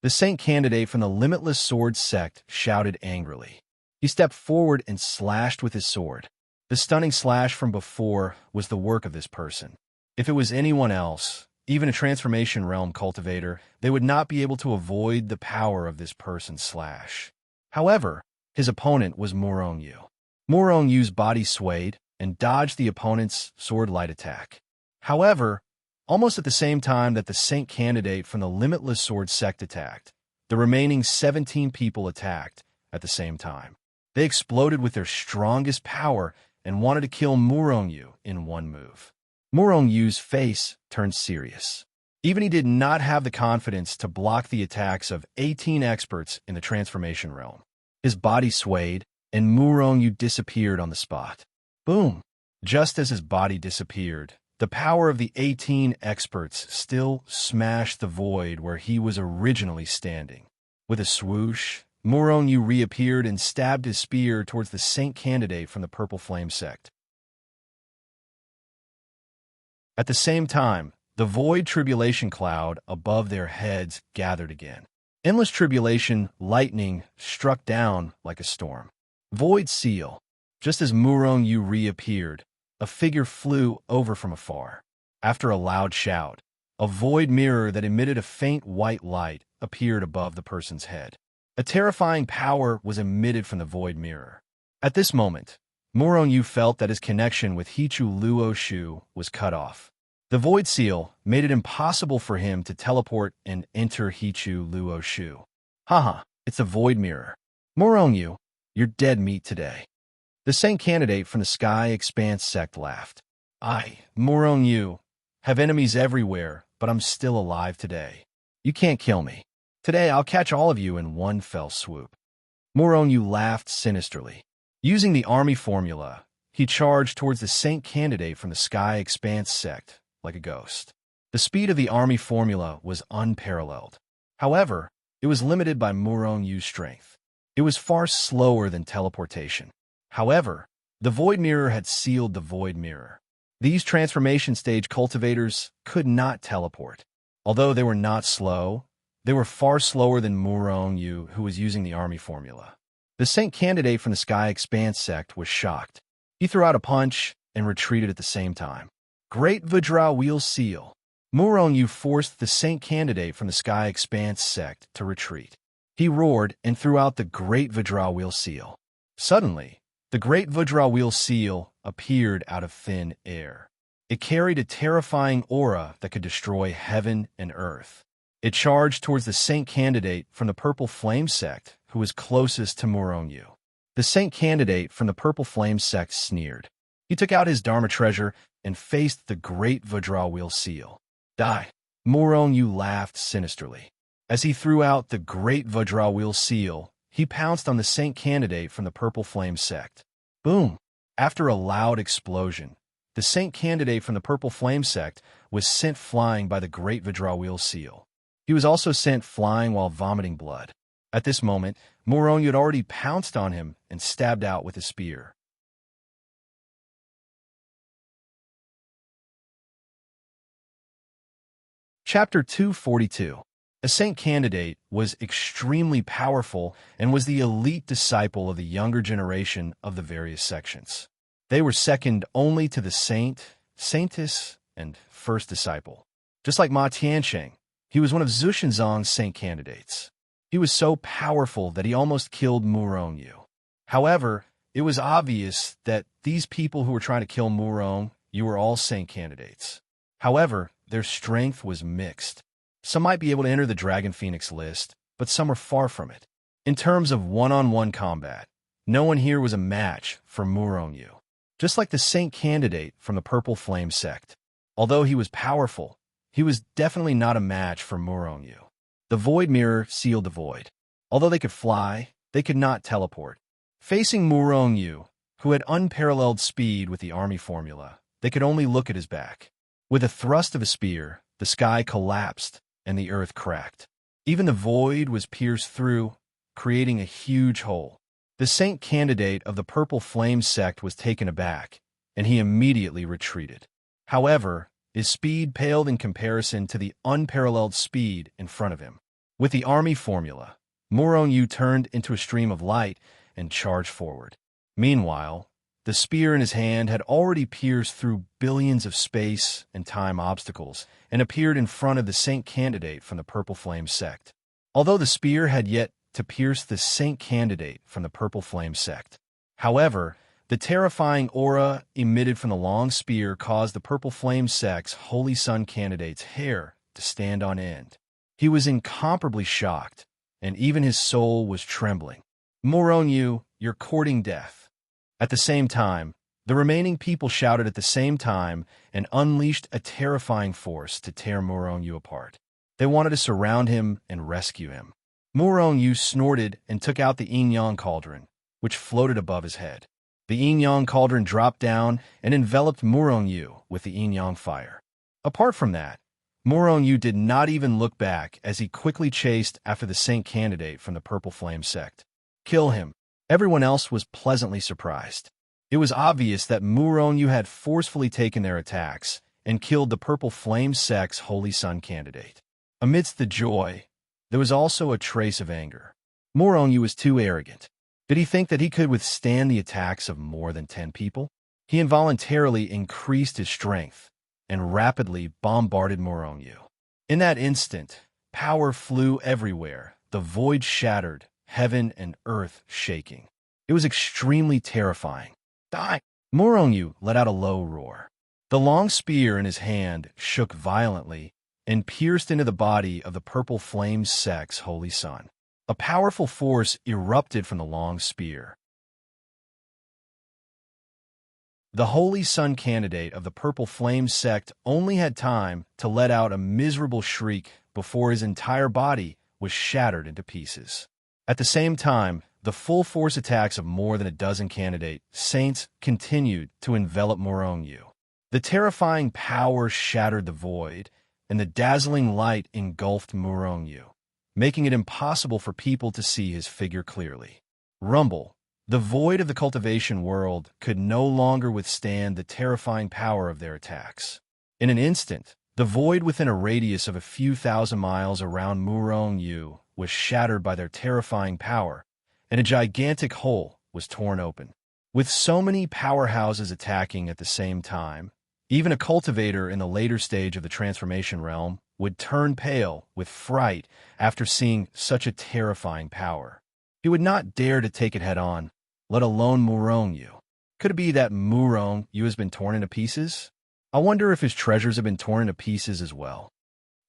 The Saint Candidate from the Limitless Sword sect shouted angrily. He stepped forward and slashed with his sword. The stunning slash from before was the work of this person. If it was anyone else, even a Transformation Realm cultivator, they would not be able to avoid the power of this person's slash. However, his opponent was Murong Yu. Murong Yu's body swayed and dodged the opponent's sword light attack. However, almost at the same time that the Saint Candidate from the Limitless Sword sect attacked, the remaining 17 people attacked at the same time. They exploded with their strongest power and wanted to kill Murong Yu in one move. Murong Yu's face turned serious. Even he did not have the confidence to block the attacks of 18 experts in the Transformation Realm. His body swayed, and Murong Yu disappeared on the spot. Boom! Just as his body disappeared, The power of the 18 experts still smashed the void where he was originally standing. With a swoosh, Muronyu reappeared and stabbed his spear towards the saint candidate from the Purple Flame sect. At the same time, the void tribulation cloud above their heads gathered again. Endless tribulation lightning struck down like a storm. Void seal. Just as Muronyu reappeared, a figure flew over from afar. After a loud shout, a void mirror that emitted a faint white light appeared above the person's head. A terrifying power was emitted from the void mirror. At this moment, Muronyu felt that his connection with Hichu Luo Shu was cut off. The void seal made it impossible for him to teleport and enter Hichu Luo Shu. Haha, it's a void mirror. Muronyu, you're dead meat today. The saint candidate from the Sky Expanse sect laughed. I, Muronyu, have enemies everywhere, but I'm still alive today. You can't kill me. Today I'll catch all of you in one fell swoop. Muronyu laughed sinisterly. Using the army formula, he charged towards the saint candidate from the Sky Expanse sect like a ghost. The speed of the army formula was unparalleled. However, it was limited by Muronyu's strength. It was far slower than teleportation. However, the void mirror had sealed the void mirror. These transformation stage cultivators could not teleport. Although they were not slow, they were far slower than Muronyu, who was using the army formula. The saint candidate from the Sky Expanse sect was shocked. He threw out a punch and retreated at the same time. Great Vajra Wheel Seal. Muronyu forced the saint candidate from the Sky Expanse sect to retreat. He roared and threw out the Great Vajra Wheel Seal. Suddenly, the Great Vajra Wheel Seal appeared out of thin air. It carried a terrifying aura that could destroy heaven and earth. It charged towards the saint candidate from the Purple Flame sect, who was closest to Muronyu. The saint candidate from the Purple Flame sect sneered. He took out his Dharma treasure and faced the Great Vajra Wheel Seal. Die! Muronyu laughed sinisterly. As he threw out the Great Vajra Wheel Seal, he pounced on the saint candidate from the Purple Flame sect. Boom! After a loud explosion, the saint candidate from the Purple Flame sect was sent flying by the Great Vajra Wheel Seal. He was also sent flying while vomiting blood. At this moment, Muronyu had already pounced on him and stabbed out with his spear. Chapter 242. A saint candidate was extremely powerful and was the elite disciple of the younger generation of the various sections. They were second only to the saint, saintess, and first disciple. Just like Ma Tiansheng, he was one of Zhu Xinzong's saint candidates. He was so powerful that he almost killed Muronyu. However, it was obvious that these people who were trying to kill Muronyu were all saint candidates. However, their strength was mixed. Some might be able to enter the Dragon Phoenix list, but some were far from it. In terms of one-on-one combat, no one here was a match for Muronyu. Just like the saint candidate from the Purple Flame sect. Although he was powerful, he was definitely not a match for Muronyu. The void mirror sealed the void. Although they could fly, they could not teleport. Facing Muronyu, who had unparalleled speed with the army formula, they could only look at his back. With a thrust of a spear, the sky collapsed and the earth cracked. Even the void was pierced through, creating a huge hole. The saint candidate of the Purple Flame sect was taken aback, and he immediately retreated. However, his speed paled in comparison to the unparalleled speed in front of him. With the army formula, Muronyu turned into a stream of light and charged forward. Meanwhile, the spear in his hand had already pierced through billions of space and time obstacles and appeared in front of the saint candidate from the Purple Flame sect. Although the spear had yet to pierce the saint candidate from the Purple Flame sect. However, the terrifying aura emitted from the long spear caused the Purple Flame sect's Holy Sun candidate's hair to stand on end. He was incomparably shocked, and even his soul was trembling. Muronyu, you're courting death. At the same time, the remaining people shouted at the same time and unleashed a terrifying force to tear Muronyu apart. They wanted to surround him and rescue him. Muronyu snorted and took out the yin-yang cauldron, which floated above his head. The yin-yang cauldron dropped down and enveloped Murong-Yu with the yin-yang fire. Apart from that, Murong-Yu did not even look back as he quickly chased after the saint candidate from the Purple Flame sect. Kill him. Everyone else was pleasantly surprised. It was obvious that Murong-Yu had forcefully taken their attacks and killed the Purple Flame sect's Holy Sun candidate. Amidst the joy, there was also a trace of anger. Murong-Yu was too arrogant. Did he think that he could withstand the attacks of more than 10 people? He involuntarily increased his strength and rapidly bombarded Murong-Yu. In that instant, power flew everywhere, the void shattered, heaven and earth shaking. It was extremely terrifying. Die! Murong-Yu let out a low roar. The long spear in his hand shook violently and pierced into the body of the Purple Flame sect's Holy Sun. A powerful force erupted from the long spear. The Holy Sun candidate of the Purple Flame sect only had time to let out a miserable shriek before his entire body was shattered into pieces. At the same time, the full-force attacks of more than a dozen candidate saints continued to envelop Murong-Yu. The terrifying power shattered the void, and the dazzling light engulfed Murong-Yu, making it impossible for people to see his figure clearly. Rumble, the void of the cultivation world, could no longer withstand the terrifying power of their attacks. In an instant, the void within a radius of a few thousand miles around Murong-Yu was shattered by their terrifying power, and a gigantic hole was torn open. With so many powerhouses attacking at the same time, even a cultivator in the later stage of the transformation realm would turn pale with fright after seeing such a terrifying power. He would not dare to take it head-on, let alone Murong-Yu. Could it be that Murong-Yu has been torn into pieces? I wonder if his treasures have been torn into pieces as well.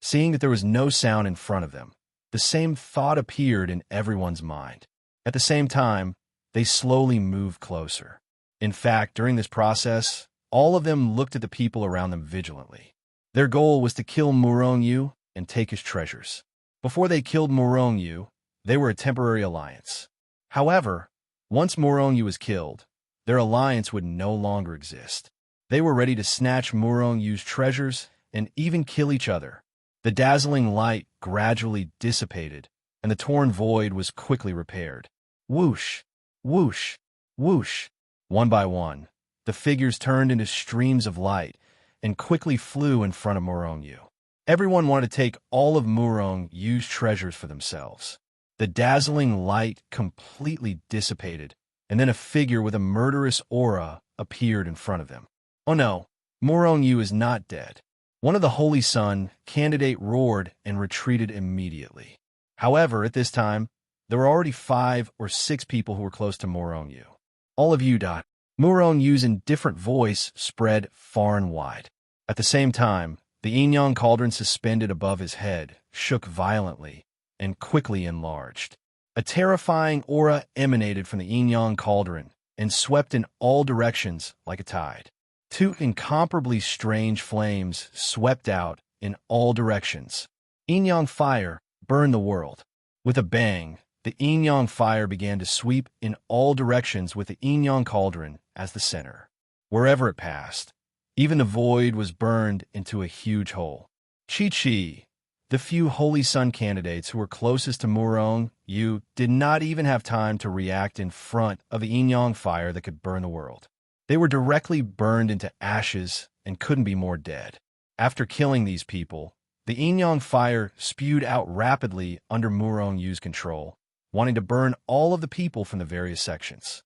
Seeing that there was no sound in front of them, the same thought appeared in everyone's mind. At the same time, they slowly moved closer. In fact, during this process, all of them looked at the people around them vigilantly. Their goal was to kill Murong-Yu and take his treasures. Before they killed Murong-Yu, they were a temporary alliance. However, once Murong-Yu was killed, their alliance would no longer exist. They were ready to snatch Murong-Yu's treasures and even kill each other. The dazzling light gradually dissipated, and the torn void was quickly repaired. Whoosh, whoosh, whoosh. One by one, the figures turned into streams of light and quickly flew in front of Murong-Yu. Everyone wanted to take all of Murong-Yu's treasures for themselves. The dazzling light completely dissipated, and then a figure with a murderous aura appeared in front of them. Oh no, Murong-Yu is not dead. One of the Holy Sun candidate roared and retreated immediately. However, at this time, there were already 5 or 6 people who were close to Murong-Yu. All of you, Murong-Yu's indifferent voice spread far and wide. At the same time, the yin-yang cauldron suspended above his head shook violently and quickly enlarged. A terrifying aura emanated from the yin-yang cauldron and swept in all directions like a tide. 2 incomparably strange flames swept out in all directions. Yin-yang fire burned the world. With a bang, the yin-yang fire began to sweep in all directions with the yin-yang cauldron as the center. Wherever it passed, even the void was burned into a huge hole. Chi-Chi, the few Holy Sun candidates who were closest to Murong-Yu, did not even have time to react in front of the yin-yang fire that could burn the world. They were directly burned into ashes and couldn't be more dead. After killing these people, the yin-yang fire spewed out rapidly under Murong-Yu's control, wanting to burn all of the people from the various sections.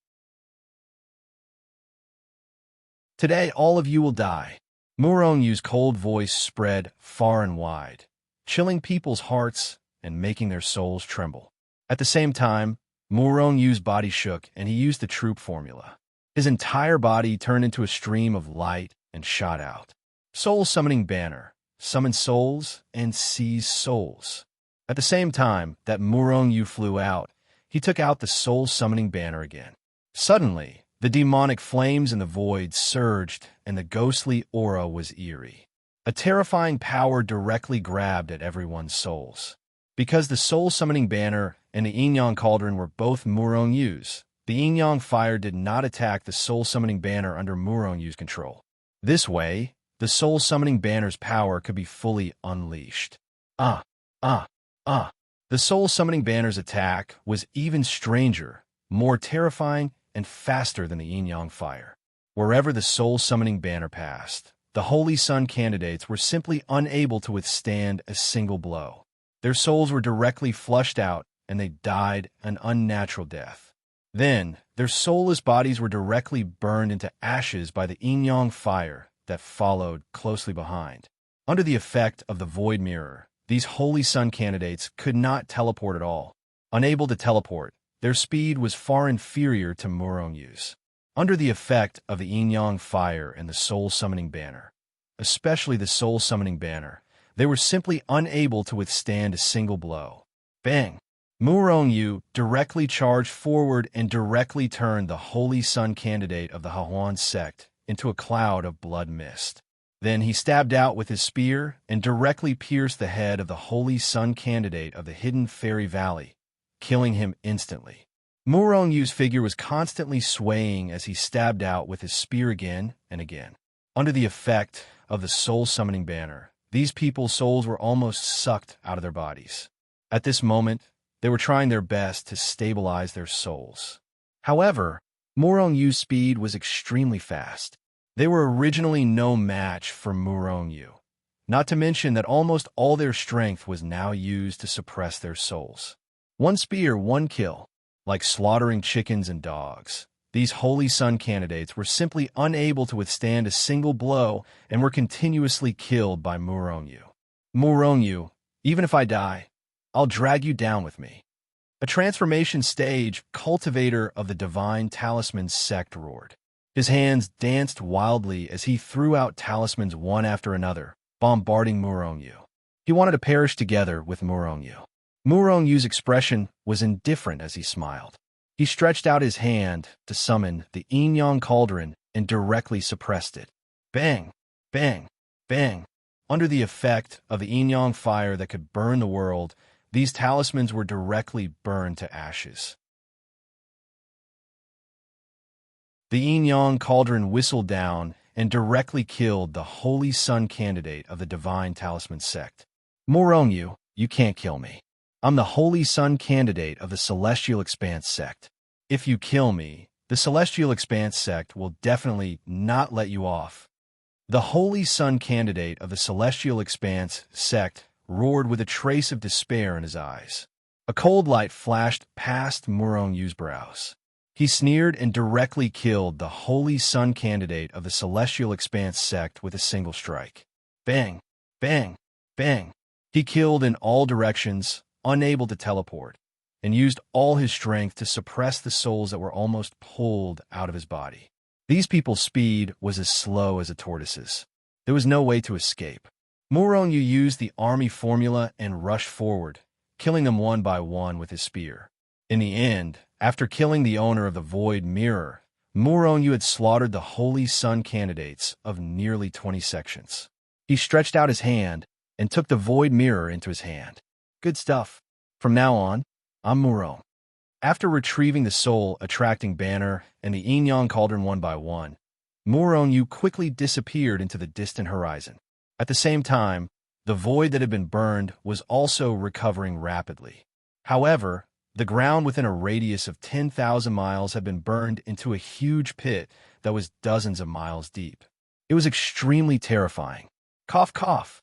Today, all of you will die. Murong-Yu's cold voice spread far and wide, chilling people's hearts and making their souls tremble. At the same time, Murong-Yu's body shook and he used the troop formula. His entire body turned into a stream of light and shot out. Soul Summoning Banner. Summon souls and seize souls. At the same time that Murong-Yu flew out, he took out the Soul Summoning Banner again. Suddenly, the demonic flames in the void surged and the ghostly aura was eerie. A terrifying power directly grabbed at everyone's souls. Because the Soul Summoning Banner and the yin-yang cauldron were both Murong-Yu's, the yin-yang fire did not attack the soul-summoning banner under Murongyu's control. This way, the soul-summoning banner's power could be fully unleashed. Ah, ah, ah. The soul-summoning banner's attack was even stranger, more terrifying, and faster than the yin-yang fire. Wherever the soul-summoning banner passed, the Holy Sun candidates were simply unable to withstand a single blow. Their souls were directly flushed out, and they died an unnatural death. Then, their soulless bodies were directly burned into ashes by the yin-yang fire that followed closely behind. Under the effect of the void mirror, these Holy Sun candidates could not teleport at all. Unable to teleport, their speed was far inferior to Murongyu's. Under the effect of the yin-yang fire and the soul-summoning banner, especially the soul-summoning banner, they were simply unable to withstand a single blow. Bang! Murongyu directly charged forward and directly turned the Holy Sun candidate of the Hahuan sect into a cloud of blood mist. Then he stabbed out with his spear and directly pierced the head of the Holy Sun candidate of the hidden Fairy Valley, killing him instantly. Murongyu's figure was constantly swaying as he stabbed out with his spear again and again. Under the effect of the soul-summoning banner, these people's souls were almost sucked out of their bodies. At this moment, they were trying their best to stabilize their souls. However, Murongyu's speed was extremely fast. They were originally no match for Murongyu, not to mention that almost all their strength was now used to suppress their souls. One spear, one kill. Like slaughtering chickens and dogs, these Holy Sun candidates were simply unable to withstand a single blow and were continuously killed by Murongyu. Murongyu, even if I die, I'll drag you down with me. A transformation stage, cultivator of the divine talisman sect roared. His hands danced wildly as he threw out talismans one after another, bombarding Murongyu. He wanted to perish together with Murongyu. Murongyu's expression was indifferent as he smiled. He stretched out his hand to summon the yin-yang cauldron and directly suppressed it. Bang! Bang! Bang! Under the effect of the yin-yang fire that could burn the world, these talismans were directly burned to ashes. The yin-yang cauldron whistled down and directly killed the Holy Sun candidate of the divine talisman sect. Murongyu, you can't kill me. I'm the Holy Sun candidate of the Celestial Expanse sect. If you kill me, the Celestial Expanse sect will definitely not let you off. The Holy Sun candidate of the Celestial Expanse sect roared with a trace of despair in his eyes. A cold light flashed past Murongyu's brows. He sneered and directly killed the Holy Sun candidate of the Celestial Expanse sect with a single strike. Bang! Bang! Bang! He killed in all directions, unable to teleport, and used all his strength to suppress the souls that were almost pulled out of his body. These people's speed was as slow as a tortoise's. There was no way to escape. Murongyu used the army formula and rushed forward, killing them one by one with his spear. In the end, after killing the owner of the Void Mirror, Murongyu had slaughtered the Holy Sun candidates of nearly 20 sections. He stretched out his hand and took the Void Mirror into his hand. Good stuff. From now on, I'm Murong. After retrieving the soul-attracting banner and the yin-yang cauldron one by one, Murongyu quickly disappeared into the distant horizon. At the same time, the void that had been burned was also recovering rapidly. However, the ground within a radius of 10,000 miles had been burned into a huge pit that was dozens of miles deep. It was extremely terrifying. Cough, cough.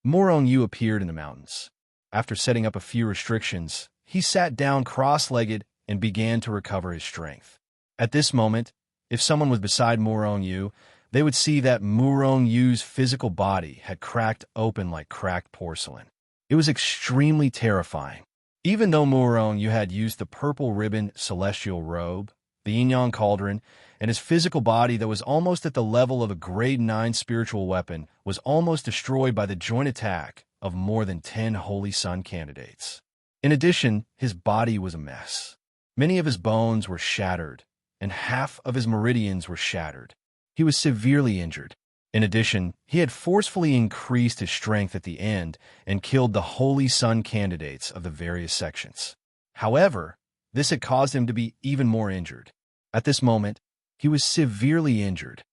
Murongyu appeared in the mountains. After setting up a few restrictions, he sat down cross-legged and began to recover his strength. At this moment, if someone was beside Murongyu, they would see that Murongyu's physical body had cracked open like cracked porcelain. It was extremely terrifying. Even though Murongyu had used the purple ribbon celestial robe, the yin-yang cauldron, and his physical body that was almost at the level of a grade 9 spiritual weapon was almost destroyed by the joint attack of more than 10 Holy Sun candidates. In addition, his body was a mess. Many of his bones were shattered, and half of his meridians were shattered. He was severely injured. In addition, he had forcefully increased his strength at the end and killed the Holy Sun candidates of the various sections. However, This had caused him to be even more injured. At this moment, he was severely injured.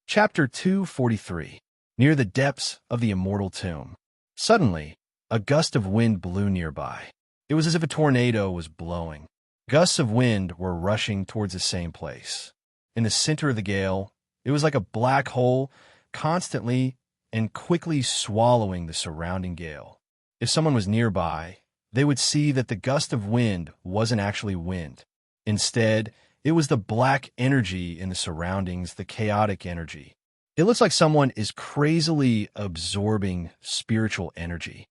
Chapter 243. Near the depths of the immortal tomb. Suddenly, a gust of wind blew nearby. It was as if a tornado was blowing. Gusts of wind were rushing towards the same place. In the center of the gale, it was like a black hole, constantly and quickly swallowing the surrounding gale. If someone was nearby, they would see that the gust of wind wasn't actually wind. Instead, it was the black energy in the surroundings, the chaotic energy. It looks like someone is crazily absorbing spiritual energy.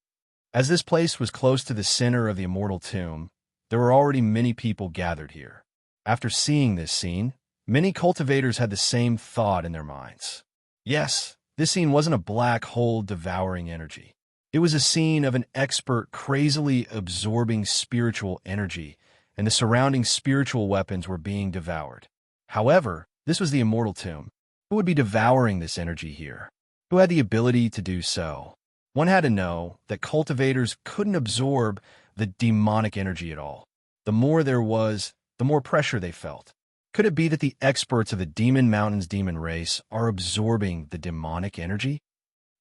As this place was close to the center of the immortal tomb, there were already many people gathered here. After seeing this scene, many cultivators had the same thought in their minds. Yes, this scene wasn't a black hole devouring energy. It was a scene of an expert crazily absorbing spiritual energy, and the surrounding spiritual weapons were being devoured. However, this was the immortal tomb. Who would be devouring this energy here? Who had the ability to do so? One had to know that cultivators couldn't absorb the demonic energy at all. The more there was, the more pressure they felt. Could it be that the experts of the Demon Mountain's demon race are absorbing the demonic energy?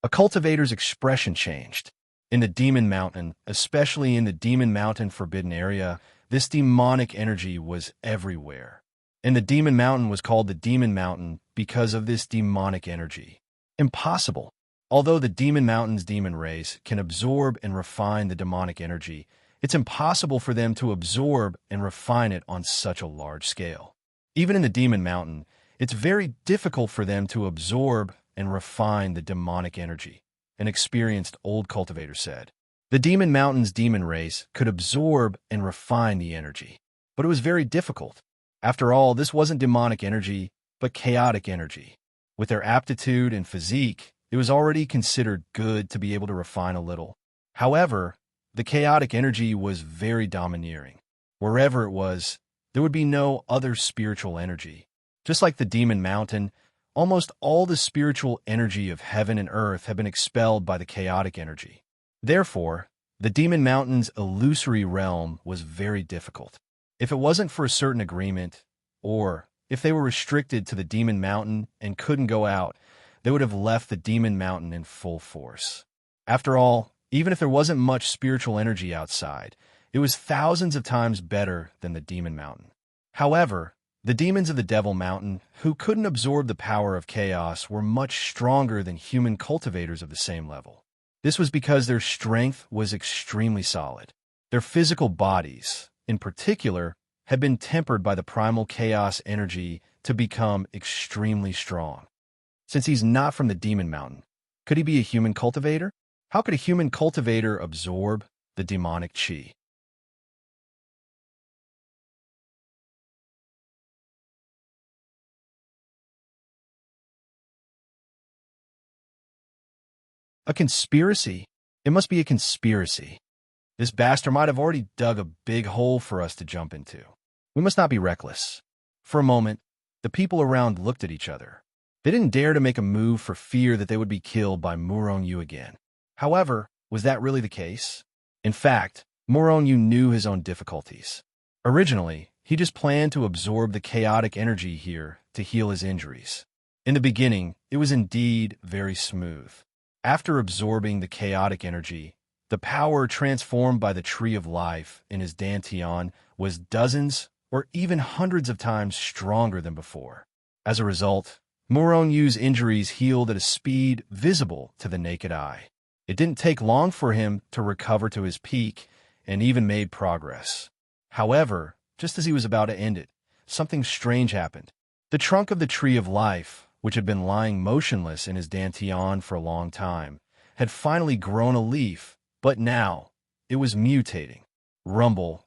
A cultivator's expression changed. In the Demon Mountain, especially in the Demon Mountain Forbidden Area, this demonic energy was everywhere. And the Demon Mountain was called the Demon Mountain because of this demonic energy. Impossible. Although the Demon Mountain's demon race can absorb and refine the demonic energy, it's impossible for them to absorb and refine it on such a large scale. Even in the Demon Mountain, it's very difficult for them to absorb and refine the demonic energy, an experienced old cultivator said. The Demon Mountain's demon race could absorb and refine the energy, but it was very difficult. After all, this wasn't demonic energy, but chaotic energy. With their aptitude and physique, it was already considered good to be able to refine a little. However, the chaotic energy was very domineering. Wherever it was, there would be no other spiritual energy. Just like the Demon Mountain, almost all the spiritual energy of heaven and earth have been expelled by the chaotic energy. Therefore, the Demon Mountain's illusory realm was very difficult. If it wasn't for a certain agreement, or if they were restricted to the Demon Mountain and couldn't go out, they would have left the Demon Mountain in full force. After all, even if there wasn't much spiritual energy outside, it was thousands of times better than the Demon Mountain. However, the demons of the Devil Mountain, who couldn't absorb the power of chaos, were much stronger than human cultivators of the same level. This was because their strength was extremely solid. Their physical bodies, in particular, had been tempered by the primal chaos energy to become extremely strong. Since he's not from the Demon Mountain, could he be a human cultivator? How could a human cultivator absorb the demonic chi? A conspiracy? It must be a conspiracy. This bastard might have already dug a big hole for us to jump into. We must not be reckless. For a moment, the people around looked at each other. They didn't dare to make a move for fear that they would be killed by Murong Yu again. However, was that really the case? In fact, Murong Yu knew his own difficulties. Originally, he just planned to absorb the chaotic energy here to heal his injuries. In the beginning, it was indeed very smooth. After absorbing the chaotic energy, the power transformed by the Tree of Life in his dantian was dozens or even hundreds of times stronger than before. As a result, Murong Yu's injuries healed at a speed visible to the naked eye. It didn't take long for him to recover to his peak and even made progress. However, just as he was about to end it, something strange happened. The trunk of the Tree of Life, which had been lying motionless in his dantian for a long time, had finally grown a leaf, but now it was mutating. Rumble.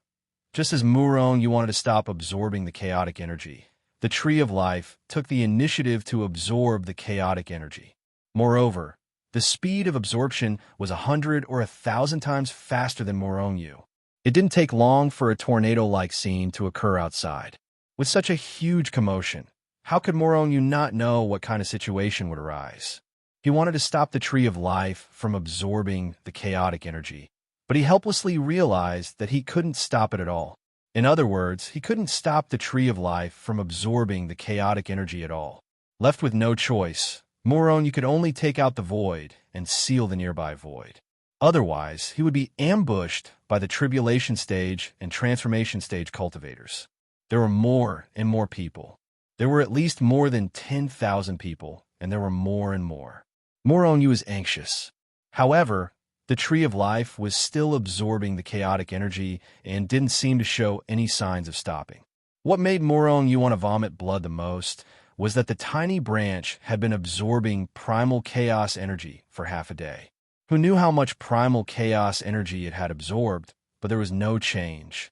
Just as Murong Yu wanted to stop absorbing the chaotic energy, the Tree of Life took the initiative to absorb the chaotic energy. Moreover, the speed of absorption was 100 or 1,000 times faster than Murong Yu. It didn't take long for a tornado-like scene to occur outside. With such a huge commotion, how could Murong Yu not know what kind of situation would arise? He wanted to stop the Tree of Life from absorbing the chaotic energy, but he helplessly realized that he couldn't stop it at all. In other words, he couldn't stop the Tree of Life from absorbing the chaotic energy at all. Left with no choice, Moronyu could only take out the void and seal the nearby void. Otherwise, he would be ambushed by the tribulation stage and transformation stage cultivators. There were more and more people. There were at least more than 10,000 people, and there were more and more. Moronyu was anxious. However, the Tree of Life was still absorbing the chaotic energy and didn't seem to show any signs of stopping. What made Moronyu want to vomit blood the most was that the tiny branch had been absorbing primal chaos energy for half a day. Who knew how much primal chaos energy it had absorbed, but there was no change.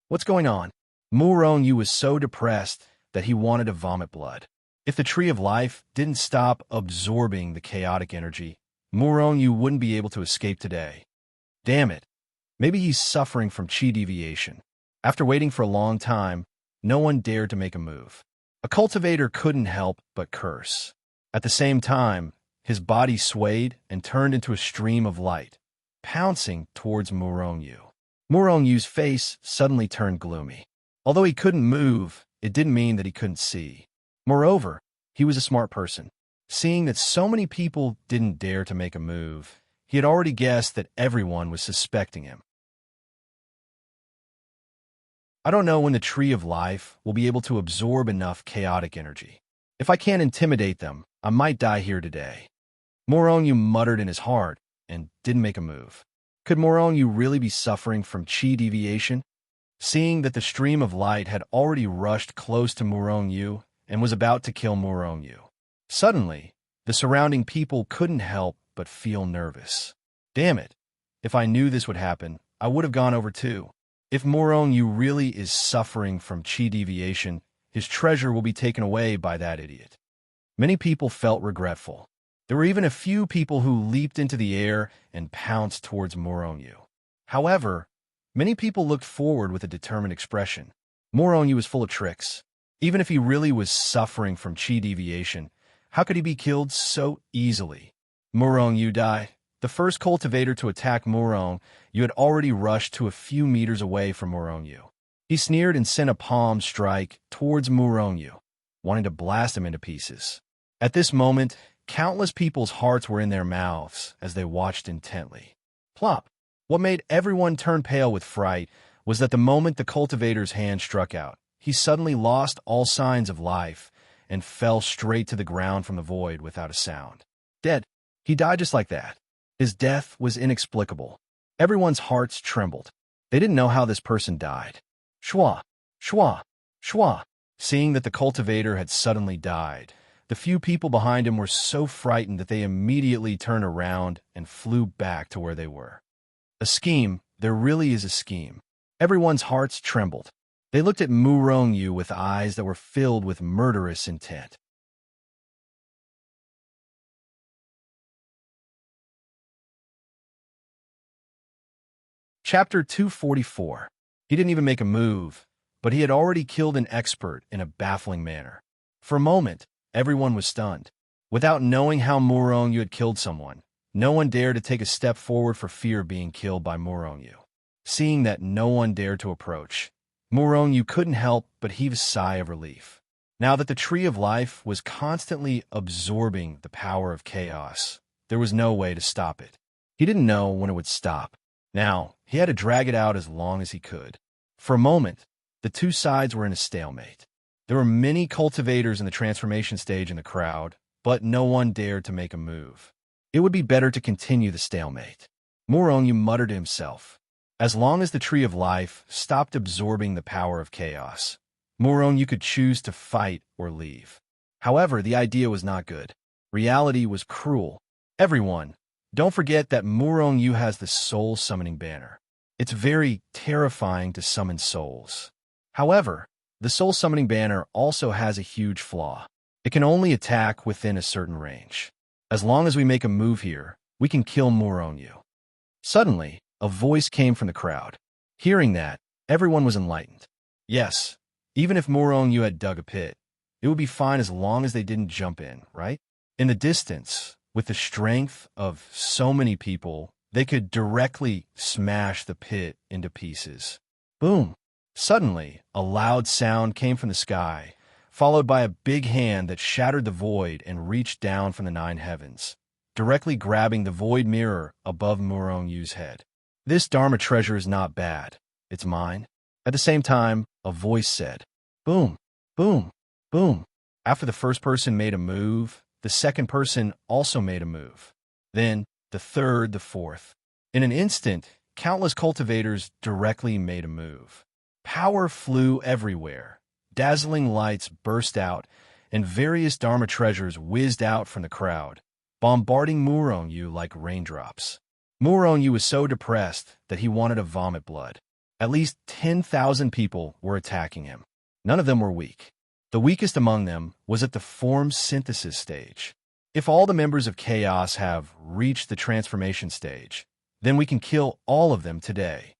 What's going on? Moronyu was so depressed that he wanted to vomit blood. If the Tree of Life didn't stop absorbing the chaotic energy, Moronyu wouldn't be able to escape today. Damn it. Maybe he's suffering from chi deviation. After waiting for a long time, no one dared to make a move. A cultivator couldn't help but curse. At the same time, his body swayed and turned into a stream of light, pouncing towards Moronyu. Moronyu's face suddenly turned gloomy. Although he couldn't move, it didn't mean that he couldn't see. Moreover, he was a smart person. Seeing that so many people didn't dare to make a move, he had already guessed that everyone was suspecting him. I don't know when the Tree of Life will be able to absorb enough chaotic energy. If I can't intimidate them, I might die here today. Moronyu muttered in his heart and didn't make a move. Could Moronyu really be suffering from chi deviation? Seeing that the stream of light had already rushed close to Moronyu and was about to kill Moronyu. Suddenly, the surrounding people couldn't help but feel nervous. Damn it. If I knew this would happen, I would have gone over too. If Moronyu really is suffering from chi deviation, his treasure will be taken away by that idiot. Many people felt regretful. There were even a few people who leaped into the air and pounced towards Moronyu. However, many people looked forward with a determined expression. Moronyu was full of tricks. Even if he really was suffering from chi deviation, how could he be killed so easily? Moronyu died. The first cultivator to attack Moronyu had already rushed to a few meters away from Moronyu. He sneered and sent a palm strike towards Moronyu, wanting to blast him into pieces. At this moment, countless people's hearts were in their mouths as they watched intently. Plop! What made everyone turn pale with fright was that the moment the cultivator's hand struck out, he suddenly lost all signs of life and fell straight to the ground from the void without a sound. Dead. He died just like that. His death was inexplicable. Everyone's hearts trembled. They didn't know how this person died. Shwa! Shwa! Shwa! Seeing that the cultivator had suddenly died, the few people behind him were so frightened that they immediately turned around and flew back to where they were. A scheme. There really is a scheme. Everyone's hearts trembled. They looked at Moronyu with eyes that were filled with murderous intent. Chapter 244. He didn't even make a move, but he had already killed an expert in a baffling manner. For a moment, everyone was stunned. Without knowing how Moronyu had killed someone, no one dared to take a step forward for fear of being killed by Moronyu. Seeing that no one dared to approach, Moronyu couldn't help but heave a sigh of relief. Now that the Tree of Life was constantly absorbing the power of chaos, there was no way to stop it. He didn't know when it would stop. Now, he had to drag it out as long as he could. For a moment, the two sides were in a stalemate. There were many cultivators in the transformation stage in the crowd, but no one dared to make a move. It would be better to continue the stalemate. Moronyu muttered to himself. As long as the Tree of Life stopped absorbing the power of chaos, Moronyu could choose to fight or leave. However, the idea was not good. Reality was cruel. Everyone, don't forget that Moronyu has the soul summoning banner. It's very terrifying to summon souls. However, the soul summoning banner also has a huge flaw. It can only attack within a certain range. As long as we make a move here, we can kill Moronyu. Suddenly, a voice came from the crowd. Hearing that, everyone was enlightened. Yes, even if Moronyu had dug a pit, it would be fine as long as they didn't jump in, right? In the distance, With the strength of so many people, they could directly smash the pit into pieces. Boom! Suddenly, a loud sound came from the sky, followed by a big hand that shattered the void and reached down from the nine heavens, directly grabbing the void mirror above Murong Yu's head. This Dharma treasure is not bad. It's mine. At the same time, a voice said, boom, boom, boom. After the first person made a move, the second person also made a move. Then, the third, the fourth. In an instant, countless cultivators directly made a move. Power flew everywhere. Dazzling lights burst out, and various Dharma treasures whizzed out from the crowd, bombarding Murong Yu like raindrops. Murong Yu was so depressed that he wanted to vomit blood. At least 10,000 people were attacking him. None of them were weak. The weakest among them was at the form synthesis stage. If all the members of Chaos have reached the transformation stage, then we can kill all of them today.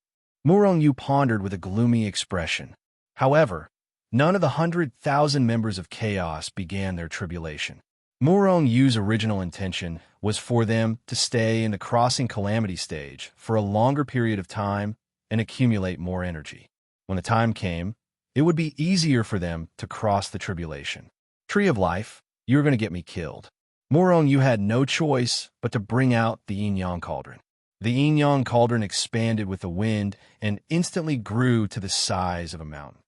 Murong Yu pondered with a gloomy expression. However, none of the 100,000 members of Chaos began their tribulation. Murong Yu's original intention was for them to stay in the crossing calamity stage for a longer period of time and accumulate more energy. When the time came, it would be easier for them to cross the tribulation. Tree of Life, you're going to get me killed. Murong Yu had no choice but to bring out the yin-yang cauldron. The yin-yang cauldron expanded with the wind and instantly grew to the size of a mountain.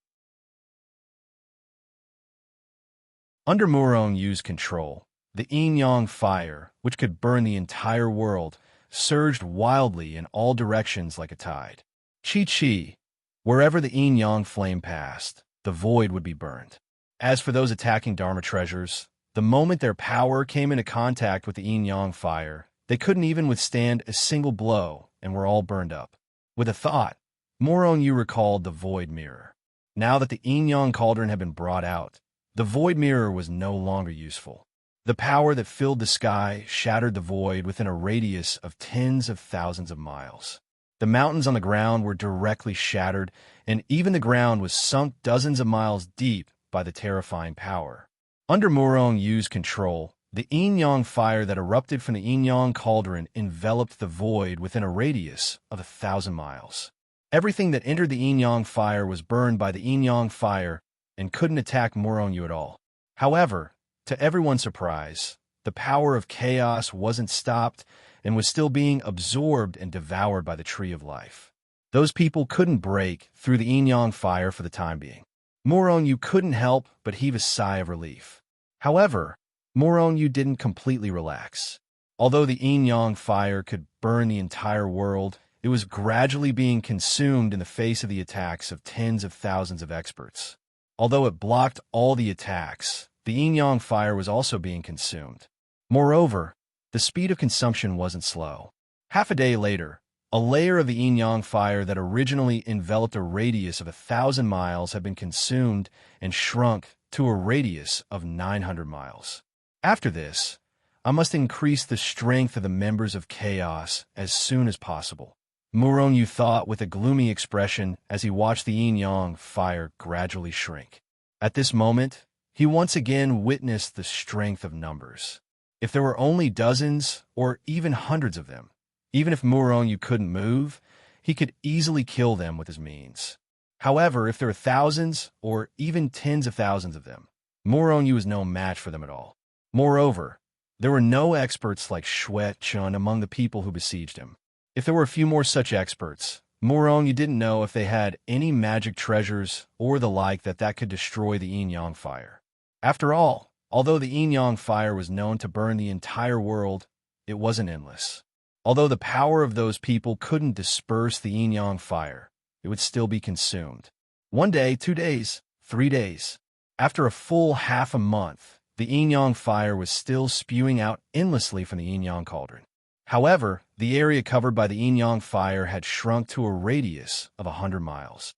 Under Murong Yu's control, the yin-yang fire, which could burn the entire world, surged wildly in all directions like a tide. Chi-chi, wherever the yin-yang flame passed, the void would be burned. As for those attacking Dharma treasures, the moment their power came into contact with the yin-yang fire, they couldn't even withstand a single blow and were all burned up. With a thought, Murong Yu recalled the void mirror. Now that the yin-yang cauldron had been brought out, the void mirror was no longer useful. The power that filled the sky shattered the void within a radius of tens of thousands of miles. The mountains on the ground were directly shattered, and even the ground was sunk dozens of miles deep by the terrifying power. Under Murong Yu's control, the yin-yang fire that erupted from the yin-yang cauldron enveloped the void within a radius of 1,000 miles. Everything that entered the yin-yang fire was burned by the yin-yang fire and couldn't attack Murong Yu at all. However, to everyone's surprise, the power of chaos wasn't stopped and was still being absorbed and devoured by the Tree of Life. Those people couldn't break through the yin-yang fire for the time being. Murong Yu couldn't help but heave a sigh of relief. However, Murong Yu didn't completely relax. Although the yin-yang fire could burn the entire world, it was gradually being consumed in the face of the attacks of tens of thousands of experts. Although it blocked all the attacks, the yin-yang fire was also being consumed. Moreover, the speed of consumption wasn't slow. Half a day later, a layer of the yin-yang fire that originally enveloped a radius of 1,000 miles had been consumed and shrunk to a radius of 900 miles. After this, I must increase the strength of the members of Chaos as soon as possible. Murong Yu thought with a gloomy expression as he watched the yin-yang fire gradually shrink. At this moment, he once again witnessed the strength of numbers. If there were only dozens or even hundreds of them, even if Murong Yu couldn't move, he could easily kill them with his means. However, if there were thousands or even tens of thousands of them, Murong Yu was no match for them at all. Moreover, there were no experts like Shuet Chun among the people who besieged him. If there were a few more such experts, Murong Yu didn't know if they had any magic treasures or the like that could destroy the yin-yang fire. After all, although the yin-yang fire was known to burn the entire world, it wasn't endless. Although the power of those people couldn't disperse the yin-yang fire, it would still be consumed. 1 day, 2 days, 3 days. After a full half a month, the yin-yang fire was still spewing out endlessly from the yin-yang cauldron. However, the area covered by the yin-yang fire had shrunk to a radius of 100 miles.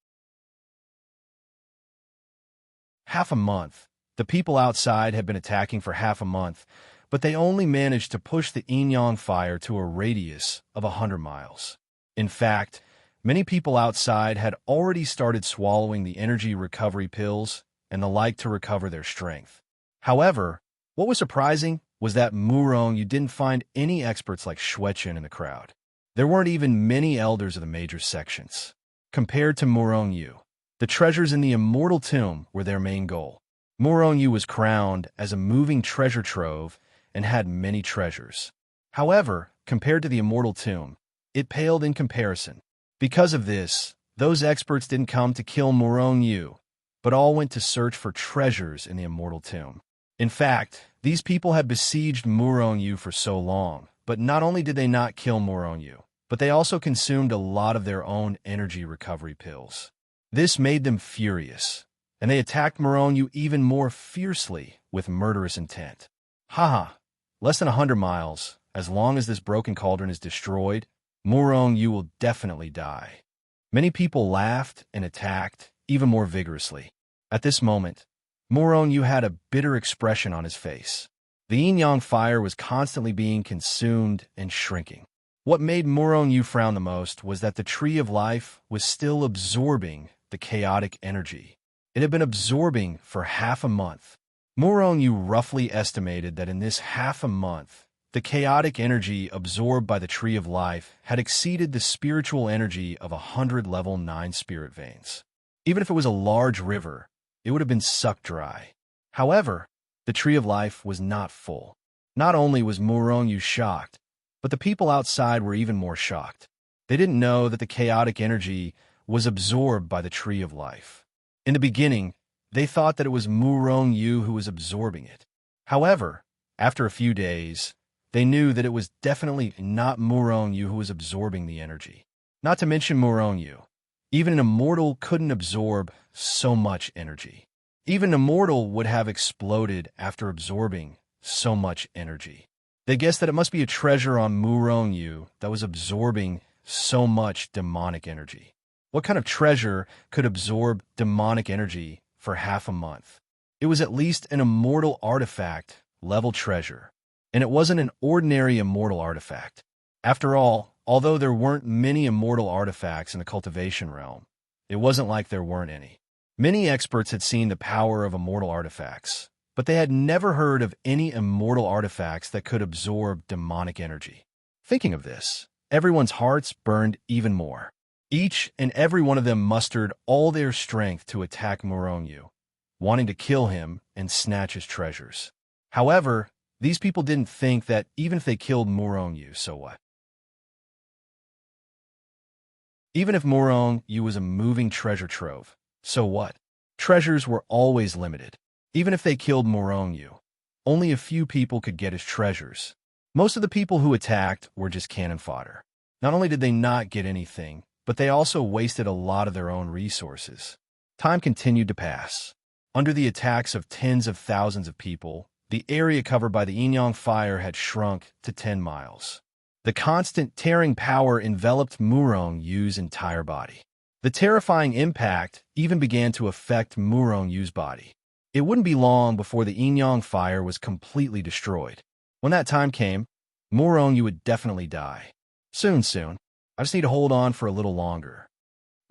Half a month. The people outside had been attacking for half a month, but they only managed to push the yin-yang fire to a radius of 100 miles. In fact, many people outside had already started swallowing the energy recovery pills and the like to recover their strength. However, what was surprising was that Murong, you didn't find any experts like Shuechen in the crowd. There weren't even many elders of the major sections. Compared to Murong Yu, the treasures in the immortal tomb were their main goal. Murong Yu was crowned as a moving treasure trove and had many treasures. However, compared to the immortal tomb, it paled in comparison. Because of this, those experts didn't come to kill Murong Yu, but all went to search for treasures in the immortal tomb. In fact, these people had besieged Murong Yu for so long, but not only did they not kill Murong Yu, but they also consumed a lot of their own energy recovery pills. This made them furious, and they attacked Murong Yu even more fiercely with murderous intent. Haha, less than 100 miles. As long as this broken cauldron is destroyed, Murong Yu will definitely die. Many people laughed and attacked even more vigorously. At this moment, Murong Yu had a bitter expression on his face. The yin-yang fire was constantly being consumed and shrinking. What made Murong Yu frown the most was that the Tree of Life was still absorbing the chaotic energy. It had been absorbing for half a month. Murong Yu roughly estimated that in this half a month, the chaotic energy absorbed by the Tree of Life had exceeded the spiritual energy of 100 level 9 spirit veins. Even if it was a large river, it would have been sucked dry. However, the Tree of Life was not full. Not only was Murong Yu shocked, but the people outside were even more shocked. They didn't know that the chaotic energy was absorbed by the Tree of Life. In the beginning, they thought that it was Murong Yu who was absorbing it. However, after a few days, they knew that it was definitely not Murong Yu who was absorbing the energy. Not to mention Murong Yu. Even an immortal couldn't absorb so much energy. Even an immortal would have exploded after absorbing so much energy. They guessed that it must be a treasure on Murong Yu that was absorbing so much demonic energy. What kind of treasure could absorb demonic energy for half a month? It was at least an immortal artifact level treasure. And it wasn't an ordinary immortal artifact. After all, although there weren't many immortal artifacts in the cultivation realm, it wasn't like there weren't any. Many experts had seen the power of immortal artifacts, but they had never heard of any immortal artifacts that could absorb demonic energy. Thinking of this, everyone's hearts burned even more. Each and every one of them mustered all their strength to attack Murong Yu, wanting to kill him and snatch his treasures. However, these people didn't think that even if they killed Murong Yu, so what? Even if Murong Yu was a moving treasure trove, so what? Treasures were always limited. Even if they killed Murong Yu, only a few people could get his treasures. Most of the people who attacked were just cannon fodder. Not only did they not get anything, but they also wasted a lot of their own resources. Time continued to pass. Under the attacks of tens of thousands of people, the area covered by the yin-yang fire had shrunk to 10 miles. The constant tearing power enveloped Murong Yu's entire body. The terrifying impact even began to affect Murong Yu's body. It wouldn't be long before the yin-yang fire was completely destroyed. When that time came, Murong Yu would definitely die. Soon. I just need to hold on for a little longer.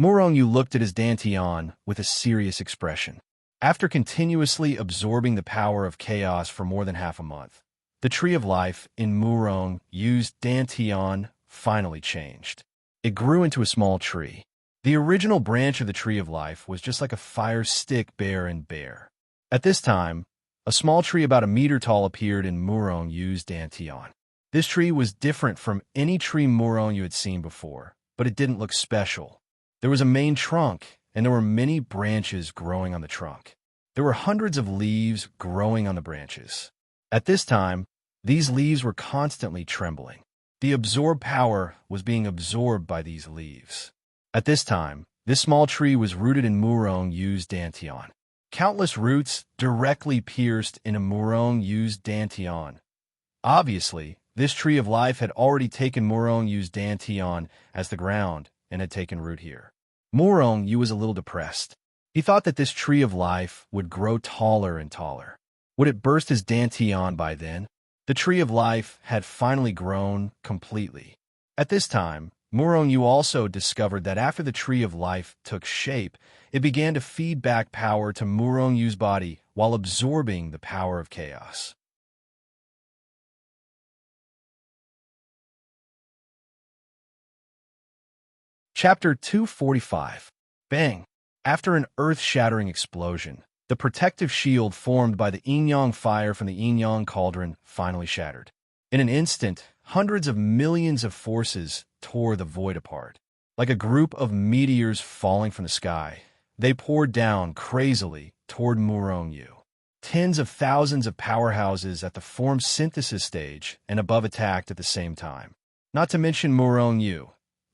Murong Yu looked at his dantian with a serious expression. After continuously absorbing the power of chaos for more than half a month, the Tree of Life in Murong Yu's dantian finally changed. It grew into a small tree. The original branch of the Tree of Life was just like a fire stick bare. At this time, a small tree about a meter tall appeared in Murong Yu's dantian. This tree was different from any tree Murong Yu had seen before, but it didn't look special. There was a main trunk, and there were many branches growing on the trunk. There were hundreds of leaves growing on the branches. At this time, these leaves were constantly trembling. The absorbed power was being absorbed by these leaves. At this time, this small tree was rooted in Murong Yu's dantian. Countless roots directly pierced into Murong Yu's dantian. Obviously, this Tree of Life had already taken Murong Yu's dantian as the ground and had taken root here. Murong Yu was a little depressed. He thought that this Tree of Life would grow taller and taller. Would it burst his dantian by then? The Tree of Life had finally grown completely. At this time, Murong Yu also discovered that after the Tree of Life took shape, it began to feed back power to Murong Yu's body while absorbing the power of chaos. Chapter 245. Bang! After an earth-shattering explosion, the protective shield formed by the yin-yang fire from the yin-yang cauldron finally shattered. In an instant, hundreds of millions of forces tore the void apart. Like a group of meteors falling from the sky, they poured down crazily toward Murong-Yu. Tens of thousands of powerhouses at the form synthesis stage and above attacked at the same time. Not to mention Murong-Yu.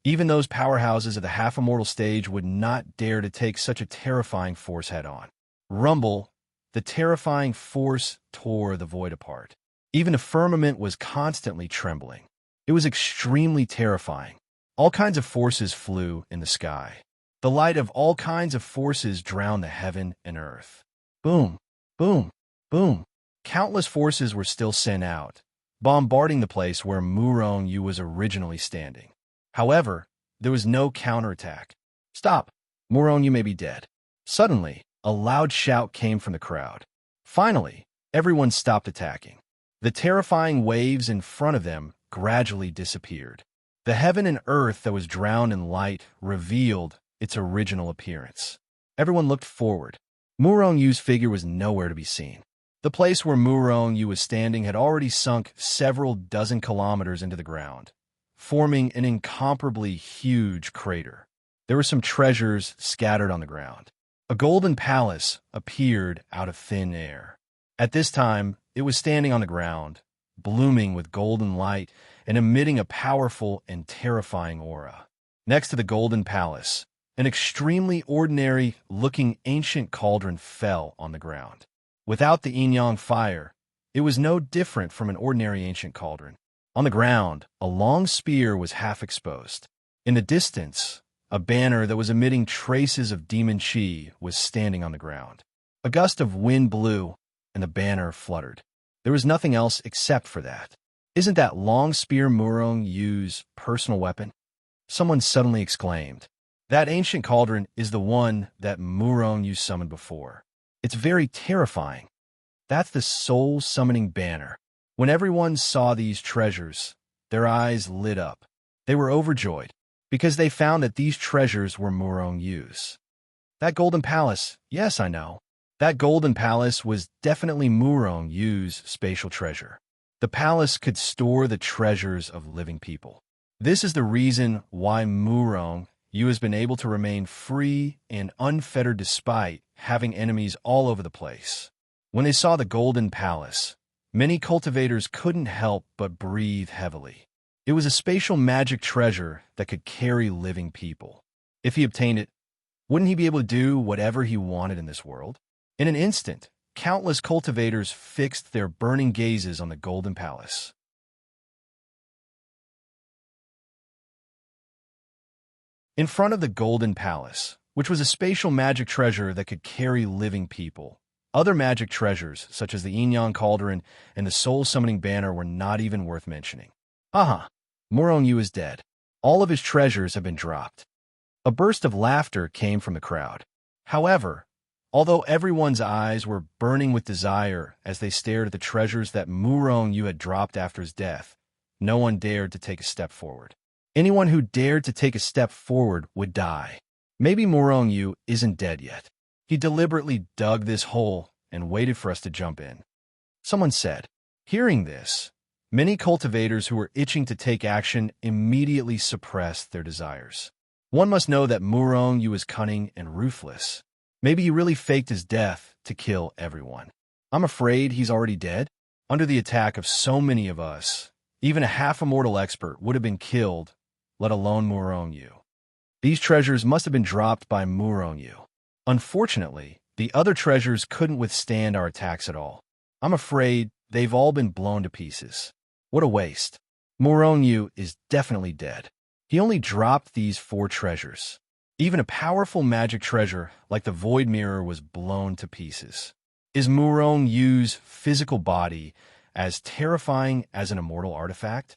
Even those powerhouses at the half-immortal stage would not dare to take such a terrifying force head-on. Rumble, the terrifying force tore the void apart. Even the firmament was constantly trembling. It was extremely terrifying. All kinds of forces flew in the sky. The light of all kinds of forces drowned the heaven and earth. Boom, boom, boom. Countless forces were still sent out, bombarding the place where Murong-Yu was originally standing. However, there was no counterattack. Stop! Murong-Yu may be dead. Suddenly, a loud shout came from the crowd. Finally, everyone stopped attacking. The terrifying waves in front of them gradually disappeared. The heaven and earth that was drowned in light revealed its original appearance. Everyone looked forward. Murong-Yu's figure was nowhere to be seen. The place where Murong-Yu was standing had already sunk several dozen kilometers into the ground, forming an incomparably huge crater. There were some treasures scattered on the ground. A golden palace appeared out of thin air. At this time, it was standing on the ground, blooming with golden light and emitting a powerful and terrifying aura. Next to the golden palace, an extremely ordinary-looking ancient cauldron fell on the ground. Without the yin-yang fire, it was no different from an ordinary ancient cauldron. On the ground, a long spear was half exposed. In the distance, a banner that was emitting traces of demon chi was standing on the ground. A gust of wind blew, and the banner fluttered. There was nothing else except for that. Isn't that long spear Murong-Yu's personal weapon? Someone suddenly exclaimed. That ancient cauldron is the one that Murong-Yu summoned before. It's very terrifying. That's the soul-summoning banner. When everyone saw these treasures, their eyes lit up. They were overjoyed, because they found that these treasures were Murong-Yu's. That golden palace, yes, I know. That golden palace was definitely Murong-Yu's spatial treasure. The palace could store the treasures of living people. This is the reason why Murong-Yu has been able to remain free and unfettered despite having enemies all over the place. When they saw the golden palace, many cultivators couldn't help but breathe heavily. It was a spatial magic treasure that could carry living people. If he obtained it, wouldn't he be able to do whatever he wanted in this world? In an instant, countless cultivators fixed their burning gazes on the golden palace. In front of the golden palace, which was a spatial magic treasure that could carry living people, other magic treasures, such as the yin-yang cauldron and the soul-summoning banner, were not even worth mentioning. Haha, Murong-Yu is dead. All of his treasures have been dropped. A burst of laughter came from the crowd. However, although everyone's eyes were burning with desire as they stared at the treasures that Murong-Yu had dropped after his death, no one dared to take a step forward. Anyone who dared to take a step forward would die. Maybe Murong-Yu isn't dead yet. He deliberately dug this hole and waited for us to jump in. Someone said. Hearing this, many cultivators who were itching to take action immediately suppressed their desires. One must know that Murong-Yu is cunning and ruthless. Maybe he really faked his death to kill everyone. I'm afraid he's already dead. Under the attack of so many of us, even a half-immortal expert would have been killed, let alone Murong-Yu. These treasures must have been dropped by Murong-Yu. Unfortunately, the other treasures couldn't withstand our attacks at all. I'm afraid they've all been blown to pieces. What a waste. Murong-Yu is definitely dead. He only dropped these 4 treasures. Even a powerful magic treasure like the Void Mirror was blown to pieces. Is Murong-Yu's physical body as terrifying as an immortal artifact?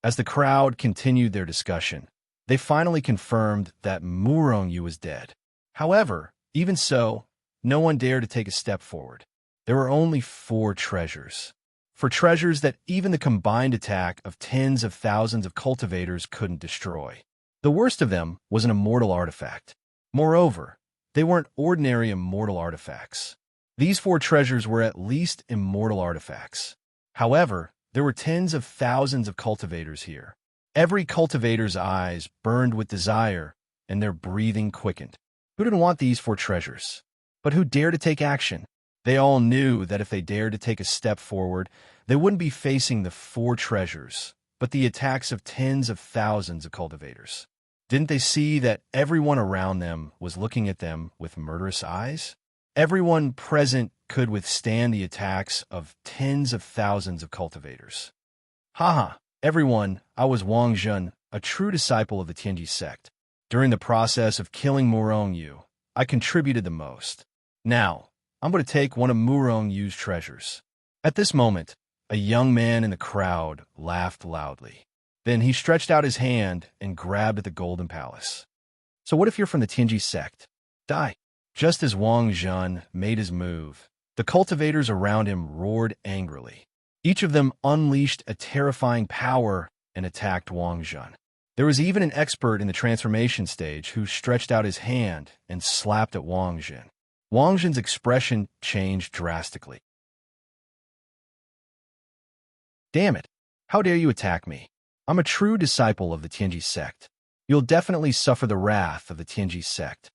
As the crowd continued their discussion, they finally confirmed that Murong-Yu was dead. However, even so, no one dared to take a step forward. There were only 4 treasures. 4 treasures that even the combined attack of tens of thousands of cultivators couldn't destroy. The worst of them was an immortal artifact. Moreover, they weren't ordinary immortal artifacts. These 4 treasures were at least immortal artifacts. However, there were tens of thousands of cultivators here. Every cultivator's eyes burned with desire, and their breathing quickened. Who didn't want these 4 treasures? But who dared to take action? They all knew that if they dared to take a step forward, they wouldn't be facing the 4 treasures, but the attacks of tens of thousands of cultivators. Didn't they see that everyone around them was looking at them with murderous eyes? Everyone present could withstand the attacks of tens of thousands of cultivators. Haha, everyone, I was Wang Zhen, a true disciple of the Tianji sect. During the process of killing Murong Yu, I contributed the most. Now, I'm going to take one of Murong Yu's treasures. At this moment, a young man in the crowd laughed loudly. Then he stretched out his hand and grabbed at the golden palace. So what if you're from the Tianji sect? Die. Just as Wang Zhen made his move, the cultivators around him roared angrily. Each of them unleashed a terrifying power and attacked Wang Zhen. There was even an expert in the transformation stage who stretched out his hand and slapped at Wang Zhen. Wang Zhen's expression changed drastically. Damn it! How dare you attack me? I'm a true disciple of the Tianji sect. You'll definitely suffer the wrath of the Tianji sect.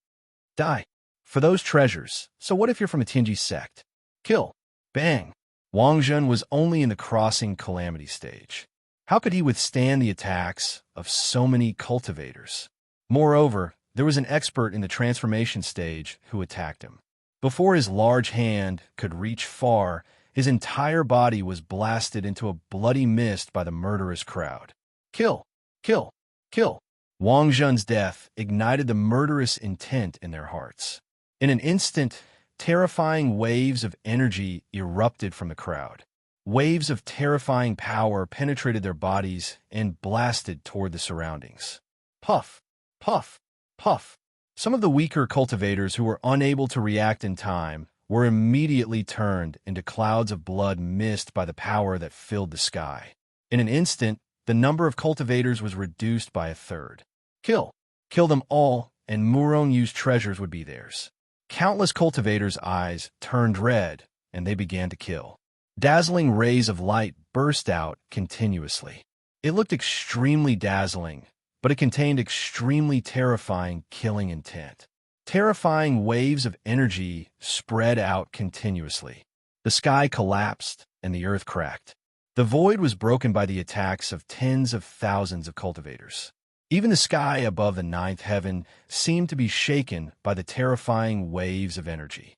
Die. For those treasures. So what if you're from the Tianji sect? Kill. Bang. Wang Zhen was only in the crossing calamity stage. How could he withstand the attacks of so many cultivators? Moreover, there was an expert in the transformation stage who attacked him. Before his large hand could reach far, his entire body was blasted into a bloody mist by the murderous crowd. Kill. Kill. Kill. Wang Zhen's death ignited the murderous intent in their hearts. In an instant, terrifying waves of energy erupted from the crowd. Waves of terrifying power penetrated their bodies and blasted toward the surroundings. Puff, puff, puff. Some of the weaker cultivators who were unable to react in time were immediately turned into clouds of blood mist by the power that filled the sky. In an instant, the number of cultivators was reduced by a third. Kill. Kill them all, and Murong Yu's treasures would be theirs. Countless cultivators' eyes turned red, and they began to kill. Dazzling rays of light burst out continuously. It looked extremely dazzling, but it contained extremely terrifying killing intent. Terrifying waves of energy spread out continuously. The sky collapsed, and the earth cracked. The void was broken by the attacks of tens of thousands of cultivators. Even the sky above the 9th heaven seemed to be shaken by the terrifying waves of energy.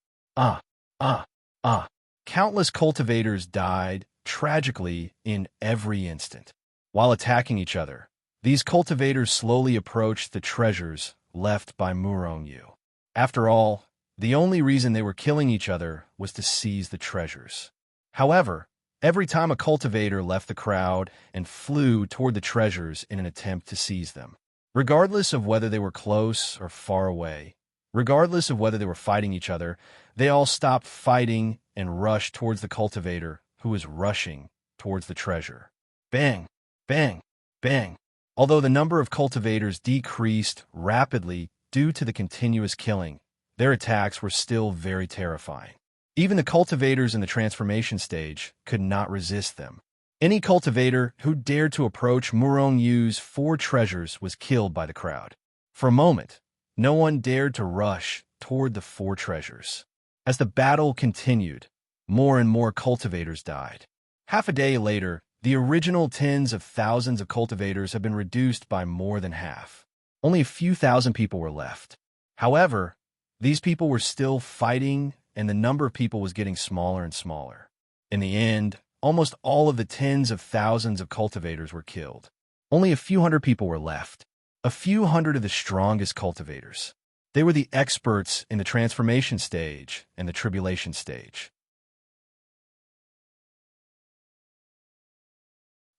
Countless cultivators died tragically in every instant. While attacking each other, these cultivators slowly approached the treasures left by Murong Yu. After all, the only reason they were killing each other was to seize the treasures. However, every time a cultivator left the crowd and flew toward the treasures in an attempt to seize them, regardless of whether they were close or far away, regardless of whether they were fighting each other, they all stopped fighting and rushed towards the cultivator who was rushing towards the treasure. Bang, bang, bang. Although the number of cultivators decreased rapidly due to the continuous killing, their attacks were still very terrifying. Even the cultivators in the transformation stage could not resist them. Any cultivator who dared to approach Murong Yu's 4 treasures was killed by the crowd. For a moment, no one dared to rush toward the 4 treasures. As the battle continued, more and more cultivators died. Half a day later, the original tens of thousands of cultivators had been reduced by more than half. Only a few thousand people were left. However, these people were still fighting, and the number of people was getting smaller and smaller. In the end, almost all of the tens of thousands of cultivators were killed. Only a few hundred people were left. A few hundred of the strongest cultivators. They were the experts in the transformation stage and the tribulation stage.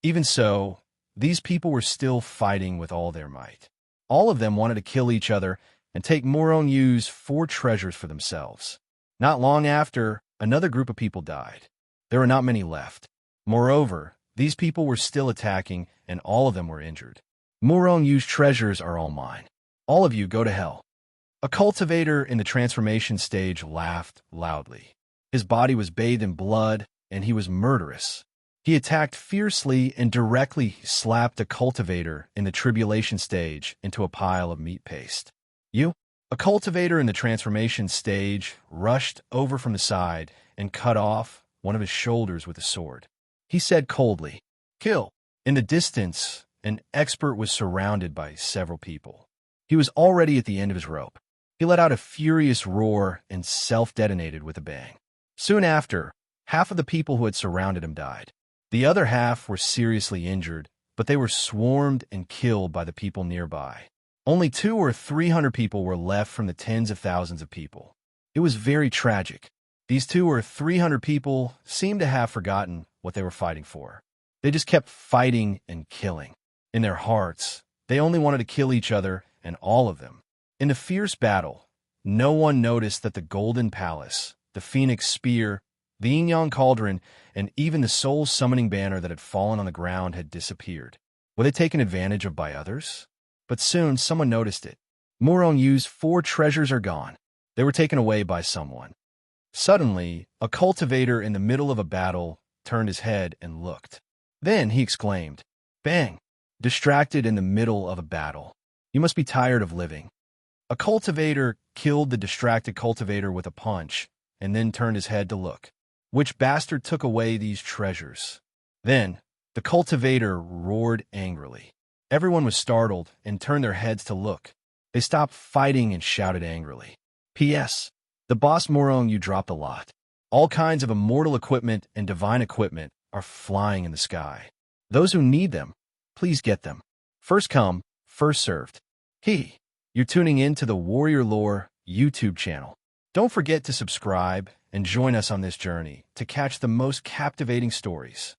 Even so, these people were still fighting with all their might. All of them wanted to kill each other and take Murong Yu's 4 treasures for themselves. Not long after, another group of people died. There were not many left. Moreover, these people were still attacking, and all of them were injured. Murong Yu's treasures are all mine. All of you go to hell. A cultivator in the transformation stage laughed loudly. His body was bathed in blood, and he was murderous. He attacked fiercely and directly slapped a cultivator in the tribulation stage into a pile of meat paste. You? A cultivator in the transformation stage rushed over from the side and cut off one of his shoulders with a sword. He said coldly, "Kill." In the distance, an expert was surrounded by several people. He was already at the end of his rope. He let out a furious roar and self-detonated with a bang. Soon after, half of the people who had surrounded him died. The other half were seriously injured, but they were swarmed and killed by the people nearby. Only 200 or 300 people were left from the tens of thousands of people. It was very tragic. These 200 or 300 people seemed to have forgotten what they were fighting for. They just kept fighting and killing. In their hearts, they only wanted to kill each other, and all of them. In the fierce battle, no one noticed that the Golden Palace, the Phoenix Spear, the Yin-Yang Cauldron, and even the soul-summoning banner that had fallen on the ground had disappeared. Were they taken advantage of by others? But soon someone noticed it. Murong Yu's 4 treasures are gone. They were taken away by someone. Suddenly, a cultivator in the middle of a battle turned his head and looked. Then he exclaimed, "Bang!" Distracted in the middle of a battle. You must be tired of living. A cultivator killed the distracted cultivator with a punch and then turned his head to look. Which bastard took away these treasures? Then the cultivator roared angrily. Everyone was startled and turned their heads to look. They stopped fighting and shouted angrily. P.S. The boss Murong Yu dropped a lot. All kinds of immortal equipment and divine equipment are flying in the sky. Those who need them, please get them. First come, first served. You're tuning in to the Warrior Lore YouTube channel. Don't forget to subscribe and join us on this journey to catch the most captivating stories.